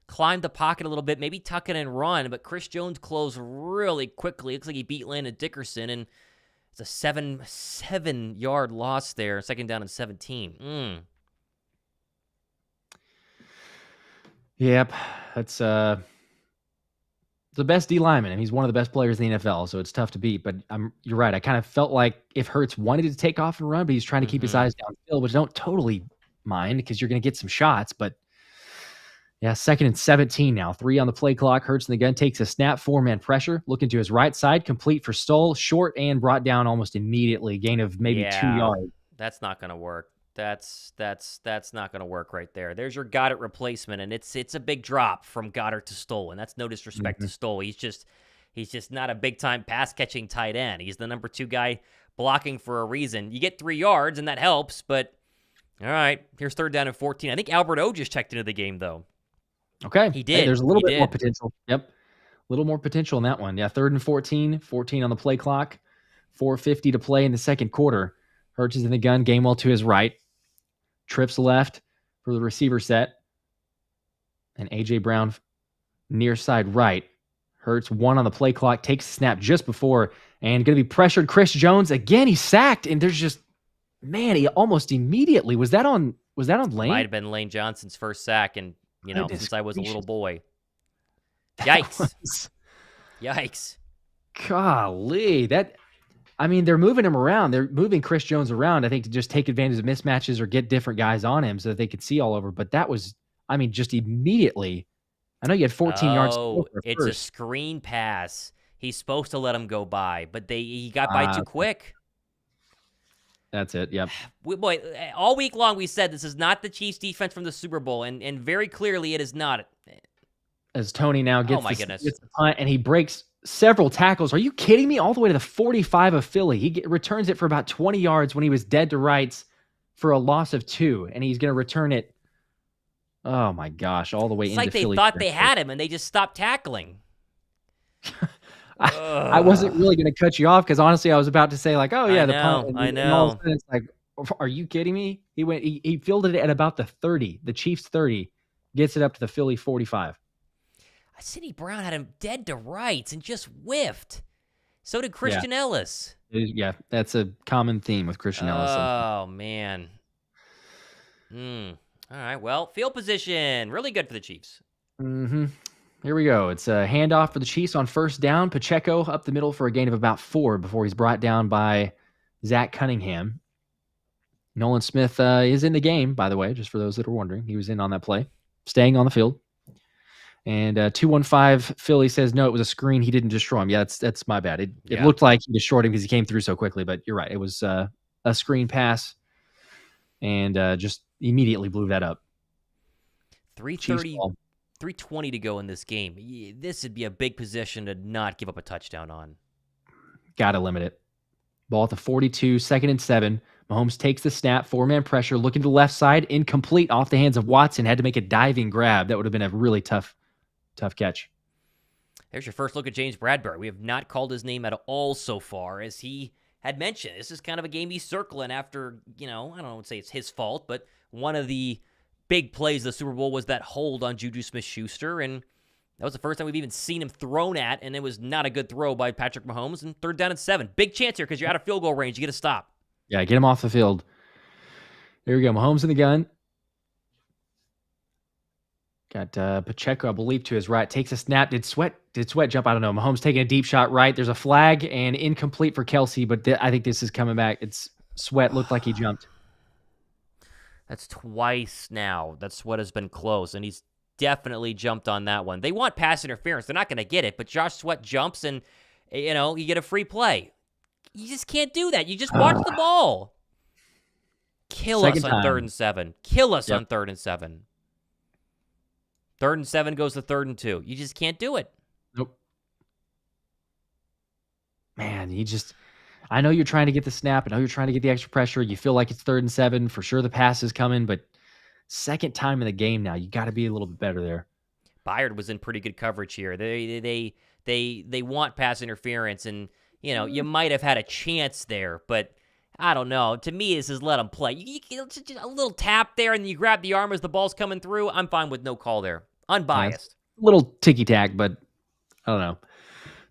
climb the pocket a little bit, maybe tuck it and run, but Chris Jones closed really quickly. Looks like he beat Landon Dickerson, and it's a 7-yard loss there. 2nd down and 17. Yep, that's the best D lineman, and he's one of the best players in the NFL, so it's tough to beat. But you're right. I kind of felt like if Hurts wanted to take off and run, but he's trying to keep his eyes downfield, which I don't totally mind because you're going to get some shots. But yeah, 2nd and 17 now. 3 on the play clock. Hurts in the gun, takes a snap, 4-man pressure, looking to his right side, complete for Stoll, short and brought down almost immediately. Gain of maybe 2 yards. That's not going to work. That's not going to work right there. There's your Goddard replacement, and it's a big drop from Goddard to Stoll, and that's no disrespect to Stoll. He's just not a big-time pass-catching tight end. He's the number 2 guy blocking for a reason. You get 3 yards, and that helps, but all right, here's 3rd down and 14. I think Albert O just checked into the game, though. Okay. He did. Hey, there's a little bit more potential. Yep. A little more potential in that one. Yeah, 3rd and 14. 14 on the play clock. 4:50 to play in the 2nd quarter. Hurts is in the gun. Gainwell to his right. Trips left for the receiver set. And A.J. Brown near side right. Hurts 1 on the play clock. Takes the snap just before. And going to be pressured. Chris Jones. Again, he's sacked. And there's just, man, he almost immediately. Was that on Lane? Might have been Lane Johnson's first sack. And, since I was a little boy. Yikes. Yikes. Golly. They're moving him around. They're moving Chris Jones around, I think, to just take advantage of mismatches or get different guys on him so that they could see all over. But that was, just immediately. I know you had 14 yards. Oh, it's a screen pass. He's supposed to let him go by, but he got by too quick. That's it, yep. Boy, all week long we said this is not the Chiefs' defense from the Super Bowl, and very clearly it is not. As Tony now gets, gets the punt, and he breaks several tackles. Are you kidding me? All the way to the 45 of Philly. He returns it for about 20 yards when he was dead to rights for a loss of 2, and he's going to return it, oh my gosh, all the way into Philly. It's like they thought they had him, and they just stopped tackling. I wasn't really going to cut you off because honestly, I was about to say like, "Oh yeah, the punt." I know. And all of a sudden it's like, are you kidding me? He fielded it at about the 30, the Chiefs 30, gets it up to the Philly 45. Sidney Brown had him dead to rights and just whiffed. So did Christian Ellis. Yeah, that's a common theme with Christian Ellis. Oh man. All right. Well, field position really good for the Chiefs. Here we go. It's a handoff for the Chiefs on 1st down. Pacheco up the middle for a gain of about 4 before he's brought down by Zach Cunningham. Nolan Smith is in the game, by the way, just for those that are wondering. He was in on that play, staying on the field. And 215 Philly says, no, it was a screen. He didn't destroy him. Yeah, that's my bad. It looked like he destroyed him because he came through so quickly, but you're right. It was a screen pass and just immediately blew that up. 3:20 to go in this game. This would be a big position to not give up a touchdown on. Got to limit it. Ball at the 42, 2nd and 7. Mahomes takes the snap, 4-man pressure, looking to the left side, incomplete off the hands of Watson. Had to make a diving grab. That would have been a really tough catch. There's your first look at James Bradbury. We have not called his name at all so far, as he had mentioned. This is kind of a game he's circling after, I don't say it's his fault, but one of the big plays of the Super Bowl was that hold on Juju Smith-Schuster, and that was the first time we've even seen him thrown at, and it was not a good throw by Patrick Mahomes, and 3rd down and 7. Big chance here because you're out of field goal range. You get a stop. Yeah, get him off the field. There we go. Mahomes in the gun. Got Pacheco, I believe, to his right. Takes a snap. Did Sweat jump? I don't know. Mahomes taking a deep shot right. There's a flag and incomplete for Kelce, but I think this is coming back. It's Sweat looked like he jumped. That's twice now that Sweat has been close, and he's definitely jumped on that one. They want pass interference. They're not going to get it, but Josh Sweat jumps, and, you get a free play. You just can't do that. You just watch the ball. Kill us on 3rd and 7. Kill us on 3rd and 7. 3rd and 7 goes to 3rd and 2. You just can't do it. Nope. Man, I know you're trying to get the snap. I know you're trying to get the extra pressure. You feel like it's 3rd and 7. For sure the pass is coming, but second time in the game now, you got to be a little bit better there. Byard was in pretty good coverage here. They want pass interference, and you might have had a chance there, but I don't know. To me, this is let them play. Just a little tap there, and you grab the arm as the ball's coming through. I'm fine with no call there. Unbiased. Little ticky-tack, but I don't know.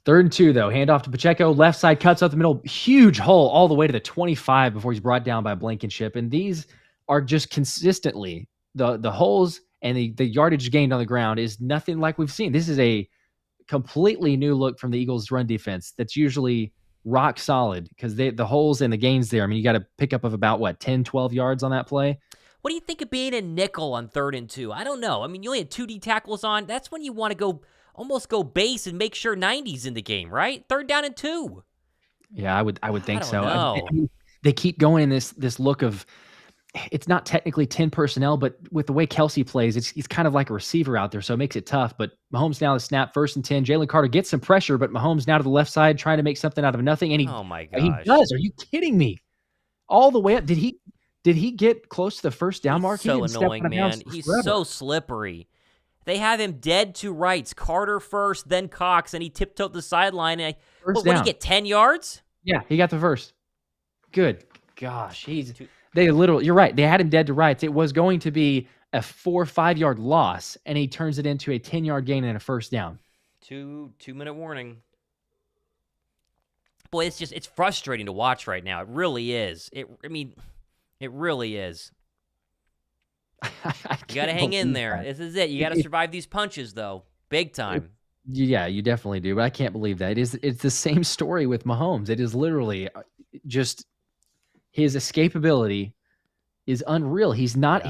3rd and 2, though. Handoff to Pacheco. Left side cuts up the middle. Huge hole all the way to the 25 before he's brought down by Blankenship. And these are just consistently the holes and the yardage gained on the ground is nothing like we've seen. This is a completely new look from the Eagles' run defense that's usually rock solid because the holes and the gains there. I mean, you got a pickup of about, 10, 12 yards on that play? What do you think of being a nickel on 3rd and 2? I don't know. I mean, you only had 2 D tackles on. That's when you want to almost go base and make sure 90's in the game, right? 3rd down and 2. Yeah, I would think so. Know. I mean, they keep going in this look of it's not technically 10 personnel, but with the way Kelce plays, he's kind of like a receiver out there, so it makes it tough. But Mahomes now the snap, 1st and 10. Jalen Carter gets some pressure, but Mahomes now to the left side trying to make something out of nothing, and oh my gosh, he does. Are you kidding me? All the way up. Did he get close to the 1st down mark? So annoying, man. He's so slippery. They have him dead to rights. Carter first, then Cox, and he tiptoed the sideline. And what did he get, 10 yards? Yeah, he got the first. Good gosh. You're right. They had him dead to rights. It was going to be a 4 or 5 yard loss, and he turns it into a 10-yard gain and a 1st down. 2-minute warning. Boy, it's frustrating to watch right now. It really is. It really is. You got to hang in there. That. This is it. You got to survive these punches, though. Big time. Yeah, you definitely do. But I can't believe that. It's the same story with Mahomes. It is literally just his escapability is unreal. He's not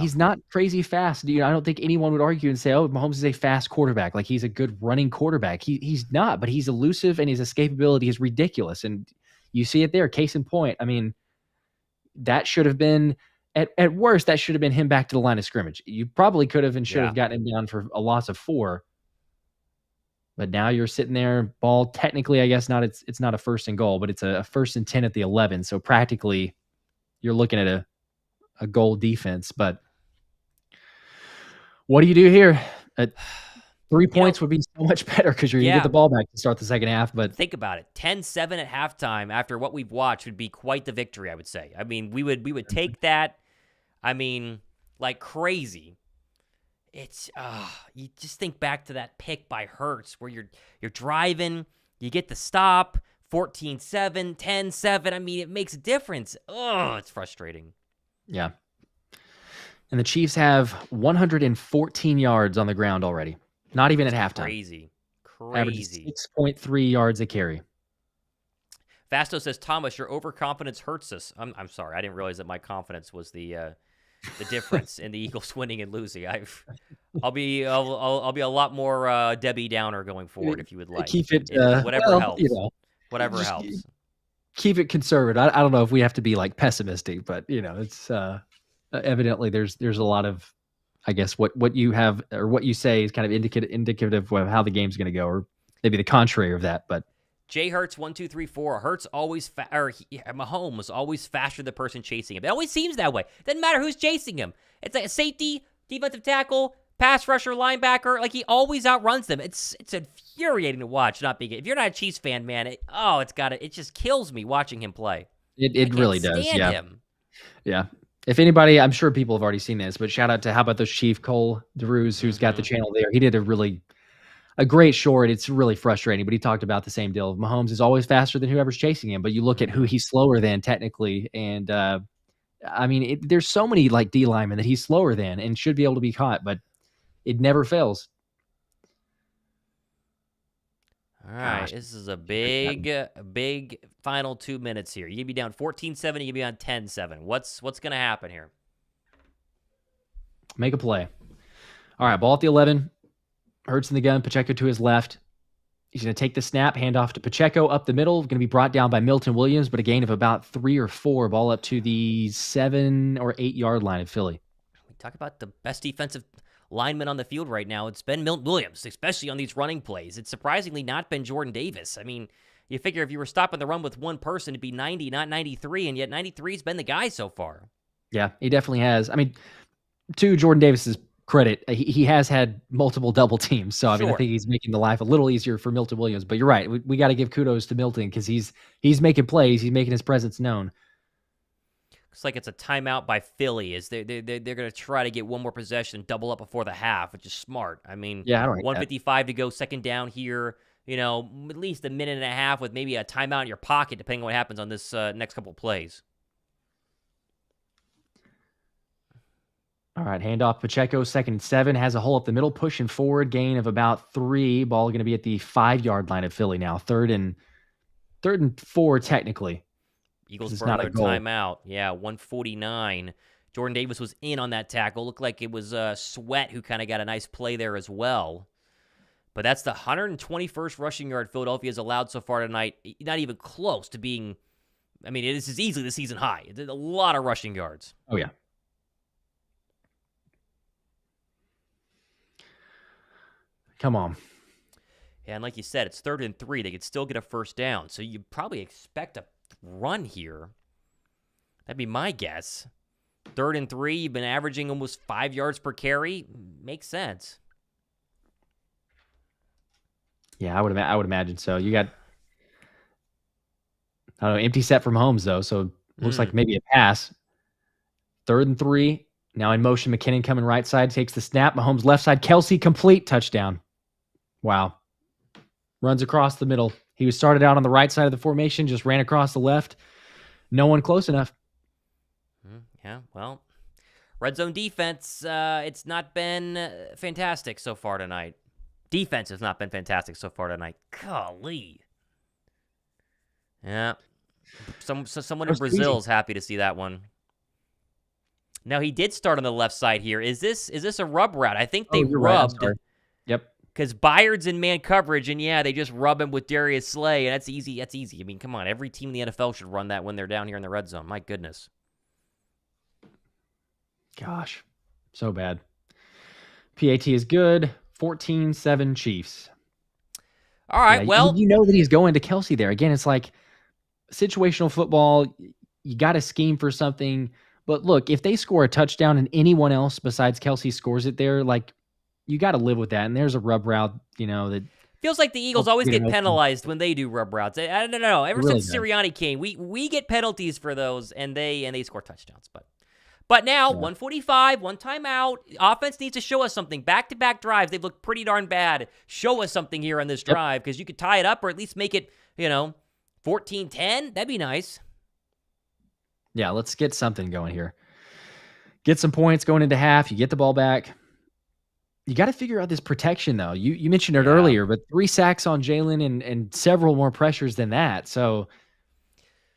crazy fast. I don't think anyone would argue and say, "Oh, Mahomes is a fast quarterback. Like he's a good running quarterback." He's not, but he's elusive and his escapability is ridiculous. And you see it there. Case in point. I mean, that should have been at worst, that should have been him back to the line of scrimmage. You probably could have and should have gotten him down for a loss of 4. But now you're sitting there, ball technically, I guess it's not a 1st and goal, but it's a 1st and 10 at the 11. So practically you're looking at a goal defense. But what do you do here? 3 points would be so much better because you're going to get the ball back to start the second half. But think about it. 10-7 at halftime after what we've watched would be quite the victory, I would say. I mean, we would take that, like crazy. It's you just think back to that pick by Hurts where you're driving, you get the stop, 14-7, 10-7. I mean, it makes a difference. Oh, it's frustrating. Yeah. And the Chiefs have 114 yards on the ground already. Not even at halftime. Crazy. Average 6.3 yards a carry. Fasto says, Thomas, your overconfidence hurts us. I'm sorry. I didn't realize that my confidence was the difference in the Eagles winning and losing. I'll be a lot more Debbie Downer going forward if you would like. Keep it whatever helps. Whatever helps. Keep it conservative. I don't know if we have to be like pessimistic, but it's evidently there's a lot of, I guess what you have or what you say is kind of indicative of how the game's going to go, or maybe the contrary of that. But Jay Hurts 1, 2, 3, 4. Hurts always Mahomes was always faster than the person chasing him. It always seems that way. Doesn't matter who's chasing him. It's like a safety, defensive tackle, pass rusher, linebacker. Like he always outruns them. It's infuriating to watch. If you're not a Chiefs fan, man, it just kills me watching him play. It really does. Stand him. Yeah. If anybody, I'm sure people have already seen this, but shout out to how about those Chief Cole DeRuse, who's got the channel there. He did a great short. It's really frustrating, but he talked about the same deal. Mahomes is always faster than whoever's chasing him, but you look at who he's slower than technically, and there's so many like D linemen that he's slower than and should be able to be caught, but it never fails. All right, this is a big final 2 minutes here. You can be down 14-7, you can be on 10-7. What's going to happen here? Make a play. All right, ball at the 11. Hurts in the gun. Pacheco to his left. He's going to take the snap, hand off to Pacheco up the middle. Going to be brought down by Milton Williams, but a gain of about 3 or 4. Ball up to the 7 or 8 yard line of Philly. We talk about the best defensive lineman on the field right now. It's been Milton Williams, especially on these running plays. It's surprisingly not been Jordan Davis. I mean, you figure if you were stopping the run with one person, it'd be 90, not 93, and yet 93's been the guy so far. Yeah, he definitely has. I mean, to Jordan Davis's credit, he has had multiple double teams. So, I mean, I think he's making the life a little easier for Milton Williams. But you're right. We got to give kudos to Milton because he's making plays. He's making his presence known. Looks like it's a timeout by Philly. They're going to try to get one more possession and double up before the half, which is smart. I mean, yeah, I don't 1:55 to go, second down here. You know, at least a minute and a half with maybe a timeout in your pocket, depending on what happens on this next couple of plays. All right, handoff Pacheco, 2nd and 7, has a hole up the middle, pushing forward, gain of about 3. Ball going to be at the 5 yard line of Philly now. Third and 4 technically. Eagles burn another timeout. Yeah, 1:49. Jordan Davis was in on that tackle. Looked like it was Sweat who kind of got a nice play there as well. But that's the 121st rushing yard Philadelphia has allowed so far tonight. Not even close to being, I mean, this is easily the season high. It's a lot of rushing yards. Oh, yeah. Come on. Yeah, and like you said, it's 3rd and 3. They could still get a first down. So you probably expect a run here. That'd be my guess. 3rd and 3, you've been averaging almost 5 yards per carry. Makes sense. Yeah, I would imagine so. You got, I don't know, empty set from Mahomes, though, so looks like maybe a pass. 3rd and 3. Now in motion, McKinnon coming right side, takes the snap. Mahomes left side, Kelce complete, touchdown. Wow. Runs across the middle. He was started out on the right side of the formation, just ran across the left. No one close enough. Yeah, well, red zone defense, it's not been fantastic so far tonight. Defense has not been fantastic so far tonight. Golly. Yeah. Someone in Brazil is happy to see that one. Now, he did start on the left side here. Is this a rub route? I think they rubbed. Right. Yep. Because Byard's in man coverage, and yeah, they just rub him with Darius Slay, and that's easy. That's easy. I mean, come on. Every team in the NFL should run that when they're down here in the red zone. My goodness. Gosh, so bad. PAT is good. 14-7 Chiefs. All right, well. You know that he's going to Kelce there. Again, it's like situational football. You got to scheme for something. But look, if they score a touchdown and anyone else besides Kelce scores it there, like, you got to live with that. And there's a rub route, that feels like the Eagles always get penalized when they do rub routes. I don't know. Ever since Sirianni came, we get penalties for those, and they score touchdowns. But now, 1:45, one timeout. Offense needs to show us something. Back-to-back drives, they've looked pretty darn bad. Show us something here on this drive, because you could tie it up or at least make it, 14-10. That'd be nice. Yeah, let's get something going here. Get some points going into half. You get the ball back. You got to figure out this protection, though. You mentioned it earlier, but 3 sacks on Jalen and several more pressures than that. So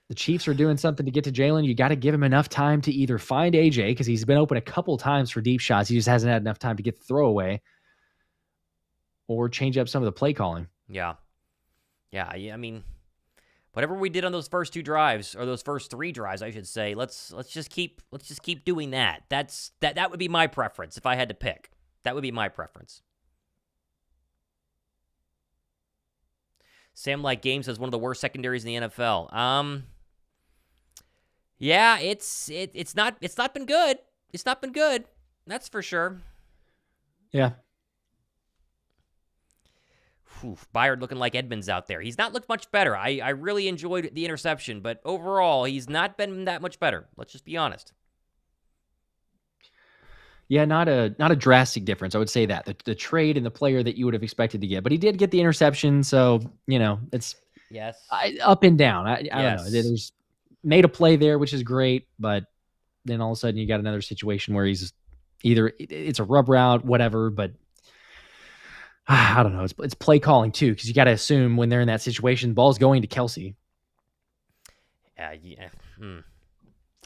the Chiefs are doing something to get to Jalen. You got to give him enough time to either find AJ, because he's been open a couple times for deep shots. He just hasn't had enough time to get the throw away, or change up some of the play calling. Yeah. I mean, whatever we did on those first 2 drives, or those first 3 drives, I should say, let's just keep doing that. That would be my preference if I had to pick. That would be my preference. Sam Like Games has one of the worst secondaries in the NFL. Yeah, it's not been good. It's not been good. That's for sure. Yeah. Byard looking like Edmonds out there. He's not looked much better. I really enjoyed the interception, but overall, he's not been that much better. Let's just be honest. Yeah, not a drastic difference. I would say that the trade and the player that you would have expected to get, but he did get the interception. So it's up and down. I don't know. There's made a play there, which is great, but then all of a sudden you got another situation where he's either it's a rub route, whatever. But I don't know. It's play calling too, because you got to assume when they're in that situation, the ball's going to Kelce. Yeah.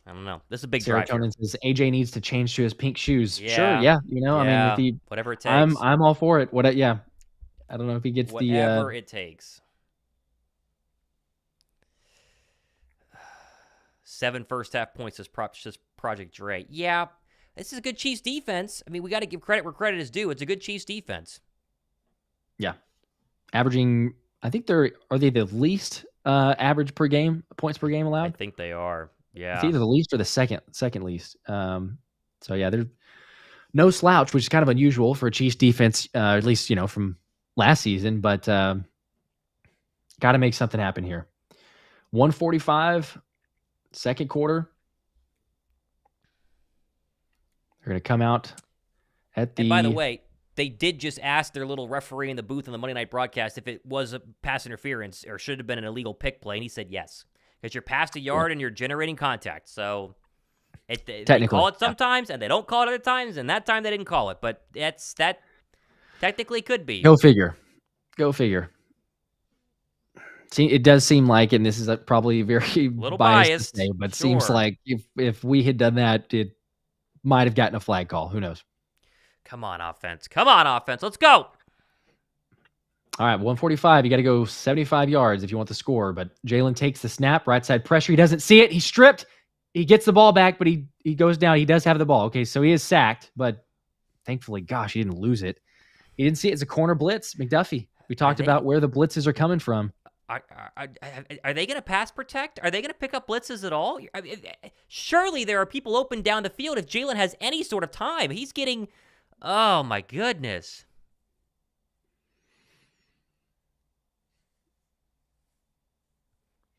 I don't know. This is a big drive. Serotonin says AJ needs to change to his pink shoes. Yeah. Sure, yeah. I mean, whatever it takes. I'm all for it. I don't know if he gets whatever it takes. 7 first-half points is Project Dre. Yeah, this is a good Chiefs defense. I mean, we got to give credit where credit is due. It's a good Chiefs defense. Yeah. Averaging, I think are they the least average per game, points per game allowed? I think they are. Yeah. It's either the least or the second least. So yeah, they're no slouch, which is kind of unusual for a Chiefs defense, at least, from last season, but got to make something happen here. 145, second quarter. They're going to come out at the... And by the way, they did just ask their little referee in the booth on the Monday Night broadcast if it was a pass interference or should have been an illegal pick play, and he said yes. Because you're past a yard and you're generating contact. So they call it sometimes, and they don't call it other times, and that time they didn't call it. But that technically could be. Go figure. See, it does seem like, and this is probably very biased to say, but sure. Seems like if we had done that, it might have gotten a flag call. Who knows? Come on, offense. Let's go. All right, 145. You got to go 75 yards if you want the score. But Jalen takes the snap, right side pressure. He doesn't see it. He's stripped. He gets the ball back, but he goes down. He does have the ball. Okay, so he is sacked, but thankfully, gosh, he didn't lose it. He didn't see it as a corner blitz. McDuffie. We talked about where the blitzes are coming from. Are they going to pass protect? Are they going to pick up blitzes at all? Surely there are people open down the field if Jalen has any sort of time. He's getting... Oh, my goodness.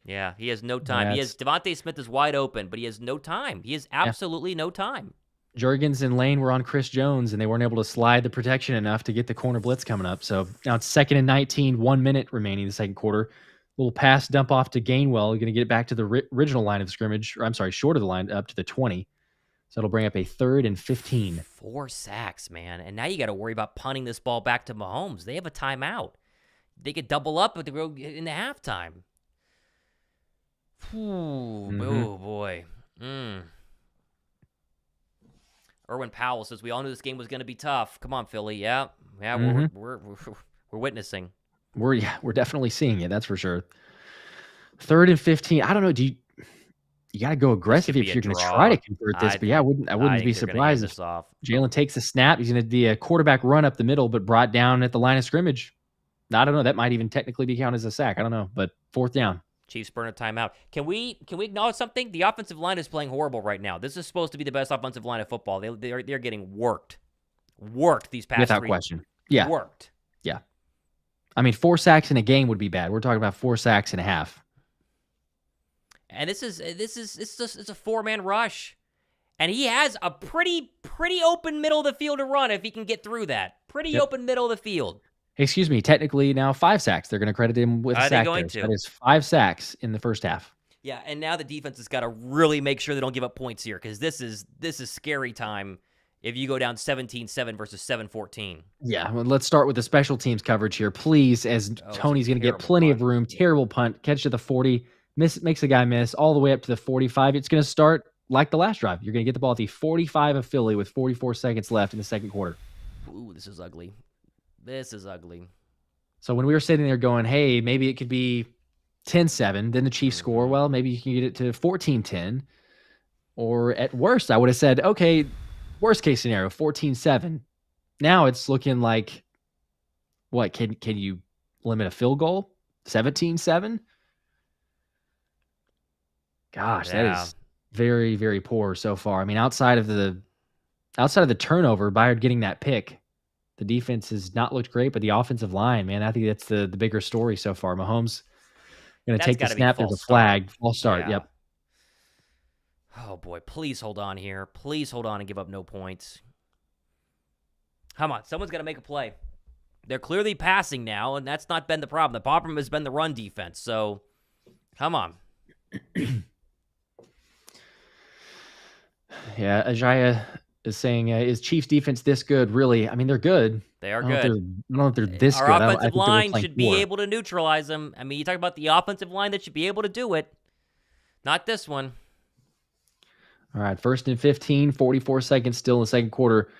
Yeah, he has no time. Devontae Smith is wide open, but he has no time. He has absolutely no time. Jurgens and Lane were on Chris Jones, and they weren't able to slide the protection enough to get the corner blitz coming up. So now it's 2nd and 19, 1 minute remaining in the second quarter. Little pass dump off to Gainwell. Going to get it back to the original line of scrimmage. Or I'm sorry, short of the line, up to the 20. So it'll bring up a 3rd and 15. 4 sacks, man. And now you got to worry about punting this ball back to Mahomes. They have a timeout. They could double up if they go into halftime. Oh, boy. Erwin Powell says, we all knew this game was going to be tough. Come on, Philly. Yeah, we're witnessing. We're definitely seeing it. That's for sure. 3rd and 15. I don't know. You got to go aggressive if you're going to try to convert this. But yeah, I wouldn't be surprised if Jalen takes a snap. He's going to do a quarterback run up the middle, but brought down at the line of scrimmage. I don't know. That might even technically be counted as a sack. I don't know. But 4th down. Chiefs burn a timeout. Can we acknowledge something? The offensive line is playing horrible right now. This is supposed to be the best offensive line of football. They're getting worked these past without question. Yeah, worked. Yeah, I mean 4 sacks in a game would be bad. We're talking about 4 sacks and a half. And it's a 4-man rush, and he has a pretty open middle of the field to run if he can get through that. Open middle of the field. Excuse me, technically now 5 sacks. They're going to credit him with a sack. That is 5 sacks in the first half. Yeah, and now the defense has got to really make sure they don't give up points here because this is scary time if you go down 17-7 versus 7-14. Yeah, well, let's start with the special teams coverage here, please, as Tony's going to get plenty of room. Terrible punt, catch to the 40, makes a guy miss, all the way up to the 45. It's going to start like the last drive. You're going to get the ball at the 45 of Philly with 44 seconds left in the second quarter. Ooh, this is ugly. So when we were sitting there going, hey, maybe it could be 10-7, then the Chiefs score, well, maybe you can get it to 14-10. Or at worst, I would have said, okay, worst case scenario, 14-7. Now it's looking like, what, can you limit a field goal? 17-7? Gosh, that is very, very poor so far. I mean, outside of the turnover, Byard getting that pick, the defense has not looked great, but the offensive line, man, I think that's the bigger story so far. Mahomes going to take the snap. There's a flag. False start. Yeah. Yep. Oh, boy. Please hold on here. Please hold on and give up no points. Come on. Someone's got to make a play. They're clearly passing now, and that's not been the problem. The problem has been the run defense. So, come on. Yeah, Ajaya is saying, is Chiefs defense this good? Really? I mean, they're good. They are good. I don't know if they're this good. Our offensive line should be able to neutralize them. I mean, you talk about the offensive line that should be able to do it. Not this one. All right, 1st and 15, 44 seconds still in the second quarter.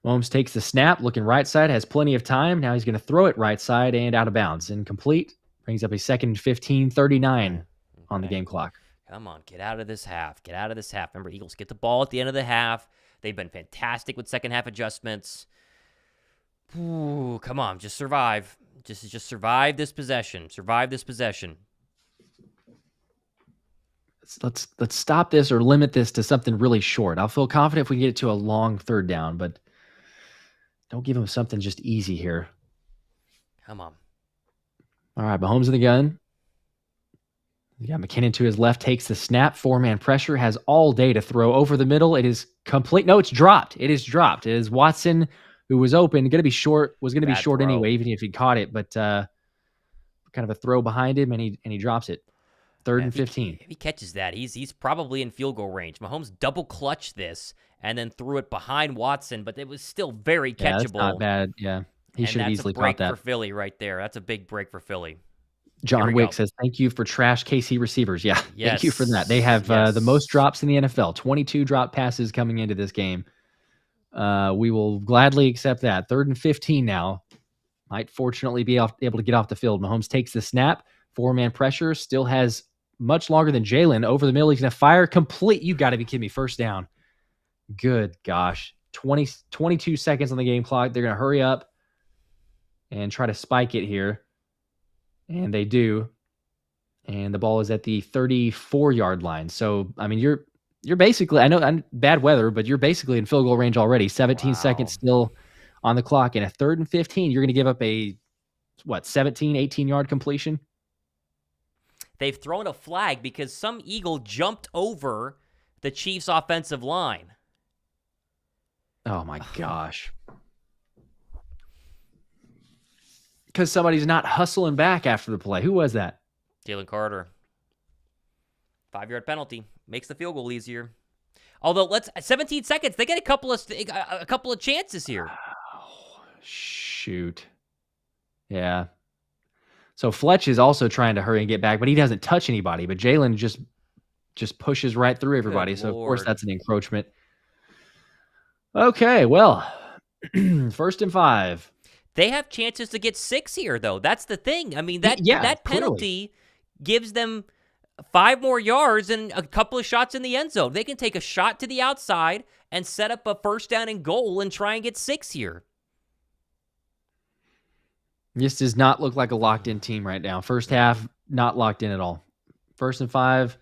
Mahomes takes the snap, looking right side, has plenty of time. Now he's going to throw it right side and out of bounds. Incomplete. Brings up a 2nd and 15, 39 on the game clock. Come on, get out of this half. Get out of this half. Remember, Eagles get the ball at the end of the half. They've been fantastic with second half adjustments. Ooh, come on, just survive. Just survive this possession. Survive this possession. Let's stop this or limit this to something really short. I'll feel confident if we get it to a long 3rd down, but don't give him something just easy here. Come on. All right, Mahomes in the gun. You got McKinnon to his left, takes the snap, 4-man pressure, has all day to throw over the middle. It is complete. No, it's dropped. It is dropped. It is Watson, who was open, going to be short, was going to be short throw. anyway, even if he caught it, but kind of a throw behind him, and he drops it. 3rd and 15. If he catches that, he's probably in field goal range. Mahomes double clutched this and then threw it behind Watson, but it was still very catchable. Yeah, that's not bad. Yeah, he should have easily caught that. That's a break for Philly right there. That's a big break for Philly. John Wick says, thank you for trash KC receivers. Yeah, thank you for that. They have the most drops in the NFL, 22 drop passes coming into this game. We will gladly accept that. 3rd and 15 now. Might fortunately be able to get off the field. Mahomes takes the snap, 4-man pressure, still has much longer than Jalen. Over the middle, he's going to fire complete. You got to be kidding me. 1st down. Good gosh. 22 seconds on the game clock. They're going to hurry up and try to spike it here. And they do. And the ball is at the 34-yard line. So, I mean, you're basically, I know I'm bad weather, but you're basically in field goal range already. 17 seconds still on the clock. And a 3rd and 15, you're going to give up a, 17, 18-yard completion? They've thrown a flag because some Eagle jumped over the Chiefs' offensive line. Oh, my gosh. Because somebody's not hustling back after the play. Who was that? Jalen Carter. 5-yard penalty. Makes the field goal easier. Although, 17 seconds. They get a couple of chances here. Oh, shoot. Yeah. So Fletch is also trying to hurry and get back, but he doesn't touch anybody. But Jalen just pushes right through everybody. So, of course, that's an encroachment. Okay, well, 1st and 5. They have chances to get 6 here, though. That's the thing. I mean, that penalty gives them 5 more yards and a couple of shots in the end zone. They can take a shot to the outside and set up a 1st down and goal and try and get 6 here. This does not look like a locked-in team right now. 1st half, not locked in at all. 1st and 5.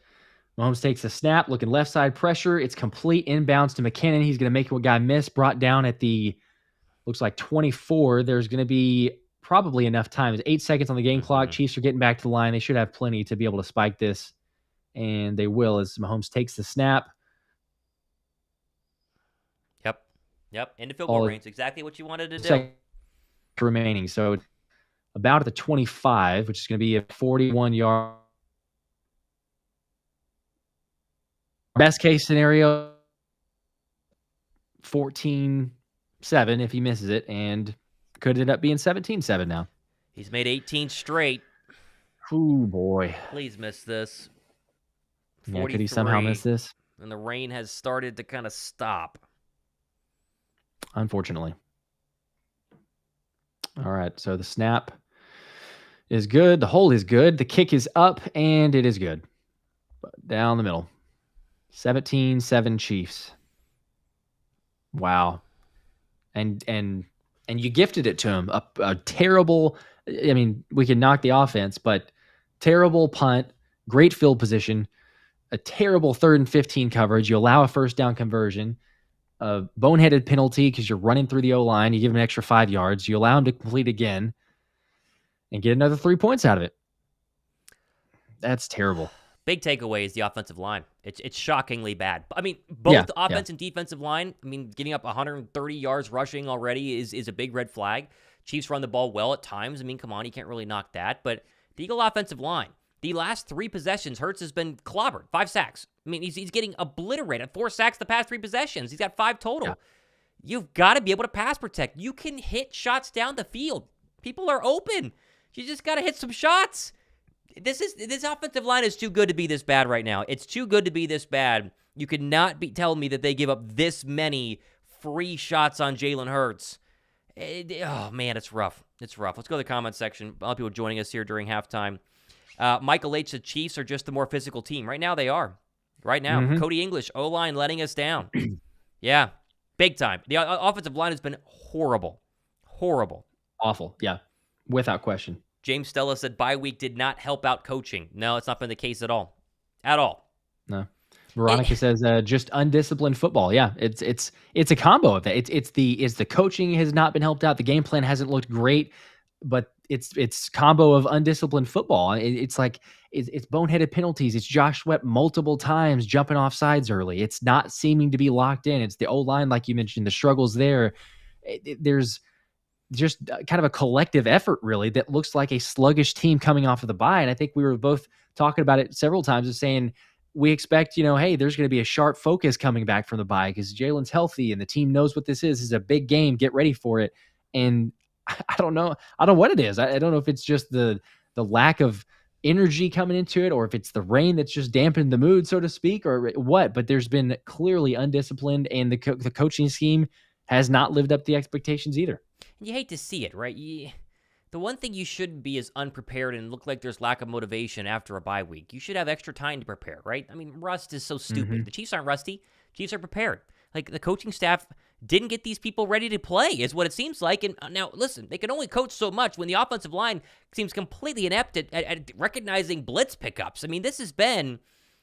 Mahomes takes a snap, looking left side pressure. It's complete inbounds to McKinnon. He's going to make a guy miss. Brought down at the, looks like 24. There's going to be probably enough time. There's 8 seconds on the game clock. Chiefs are getting back to the line. They should have plenty to be able to spike this. And they will as Mahomes takes the snap. Yep. Into field goal range. Exactly what you wanted to do. Remaining. So about at the 25, which is going to be a 41-yard. Best case scenario, 14-7 if he misses it, and could end up being 17-7 now. He's made 18 straight. Oh, boy. Please miss this. Yeah, could he somehow miss this? And the rain has started to kind of stop. Unfortunately. All right, so the snap is good. The hold is good. The kick is up, and it is good. Down the middle. 17-7 Chiefs. Wow. And you gifted it to him. A terrible, I mean, we can knock the offense, but terrible punt, great field position, a terrible 3rd and 15 coverage. You allow a 1st down conversion, a boneheaded penalty because you're running through the O-line. You give him an extra 5 yards. You allow him to complete again and get another 3 points out of it. That's terrible. Big takeaway is the offensive line. It's shockingly bad. I mean, both offense and defensive line, I mean, getting up 130 yards rushing already is a big red flag. Chiefs run the ball well at times. I mean, come on, you can't really knock that. But the Eagle offensive line, the last 3 possessions, Hurts has been clobbered. 5 sacks. I mean, he's getting obliterated. 4 sacks the past 3 possessions. He's got 5 total. Yeah. You've got to be able to pass protect. You can hit shots down the field. People are open. You just got to hit some shots. This offensive line is too good to be this bad right now. It's too good to be this bad. You could not be telling me that they give up this many free shots on Jalen Hurts. Oh, man, it's rough. It's rough. Let's go to the comment section. A lot of people joining us here during halftime. Michael H. The Chiefs are just the more physical team. Right now, they are. Right now. Mm-hmm. Cody English, O-line letting us down. Yeah, big time. The offensive line has been horrible. Horrible. Awful. Yeah, without question. James Stella said bye week did not help out coaching. No, it's not been the case at all. At all. No. Veronica says just undisciplined football. Yeah, it's a combo of that. It's the coaching has not been helped out. The game plan hasn't looked great, but it's combo of undisciplined football. It's like it's boneheaded penalties. It's Josh Sweat multiple times jumping off sides early. It's not seeming to be locked in. It's the O-line, like you mentioned, the struggles there. There's just kind of a collective effort, really, that looks like a sluggish team coming off of the bye. And I think we were both talking about it several times of saying we expect, hey, there's going to be a sharp focus coming back from the bye because Jalen's healthy and the team knows what this is. This is a big game. Get ready for it. And I don't know. I don't know what it is. I don't know if it's just the lack of energy coming into it or if it's the rain that's just dampened the mood, so to speak, or what. But there's been clearly undisciplined, and the coaching scheme has not lived up to the expectations either. You hate to see it, right? The one thing you shouldn't be is unprepared and look like there's lack of motivation after a bye week. You should have extra time to prepare, right? I mean, rust is so stupid. Mm-hmm. The Chiefs aren't rusty. Chiefs are prepared. Like, the coaching staff didn't get these people ready to play, is what it seems like. And now, listen, they can only coach so much when the offensive line seems completely inept at recognizing blitz pickups. I mean, this has been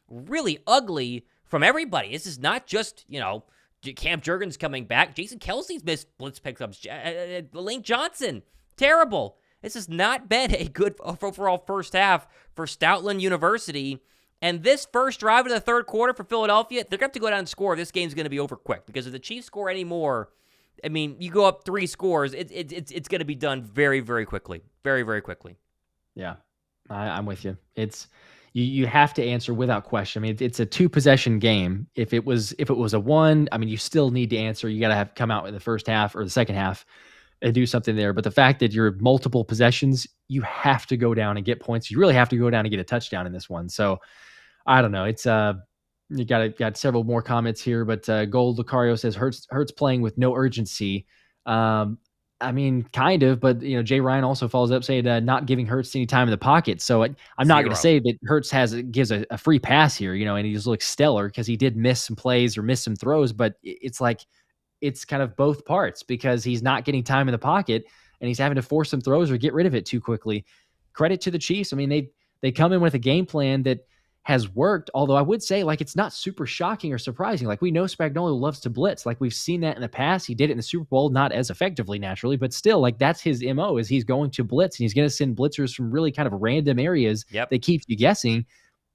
really ugly from everybody. This is not just, Cam Jurgens coming back. Jason Kelce's missed blitz pickups. Lane Johnson, terrible. This has not been a good overall first half for Stoutland University. And this first drive of the third quarter for Philadelphia, they're going to have to go down and score. This game's going to be over quick because if the Chiefs score any more, I mean, you go up 3 scores, it's going to be done very, very quickly. Very, very quickly. Yeah, I'm with you. It's you have to answer without question. I mean, it's a 2-possession game. If it was a 1, I mean, you still need to answer. You got to have come out in the first half or the second half and do something there. But the fact that you're multiple possessions, you have to go down and get points. You really have to go down and get a touchdown in this one. So I don't know. It's you got several more comments here, but Gold Lucario says Hurts playing with no urgency. I mean, kind of, but Jay Ryan also follows up saying not giving Hurts any time in the pocket. So I'm not going to say that Hurts gives a free pass here, and he just looks stellar because he did miss some plays or miss some throws, but it's like it's kind of both parts because he's not getting time in the pocket and he's having to force some throws or get rid of it too quickly. Credit to the Chiefs. I mean, they come in with a game plan that has worked, although I would say it's not super shocking or surprising. Like, we know Spagnuolo loves to blitz. Like, we've seen that in the past. He did it in the Super Bowl, not as effectively naturally, but still, that's his MO is he's going to blitz and he's going to send blitzers from really kind of random areas that keep you guessing.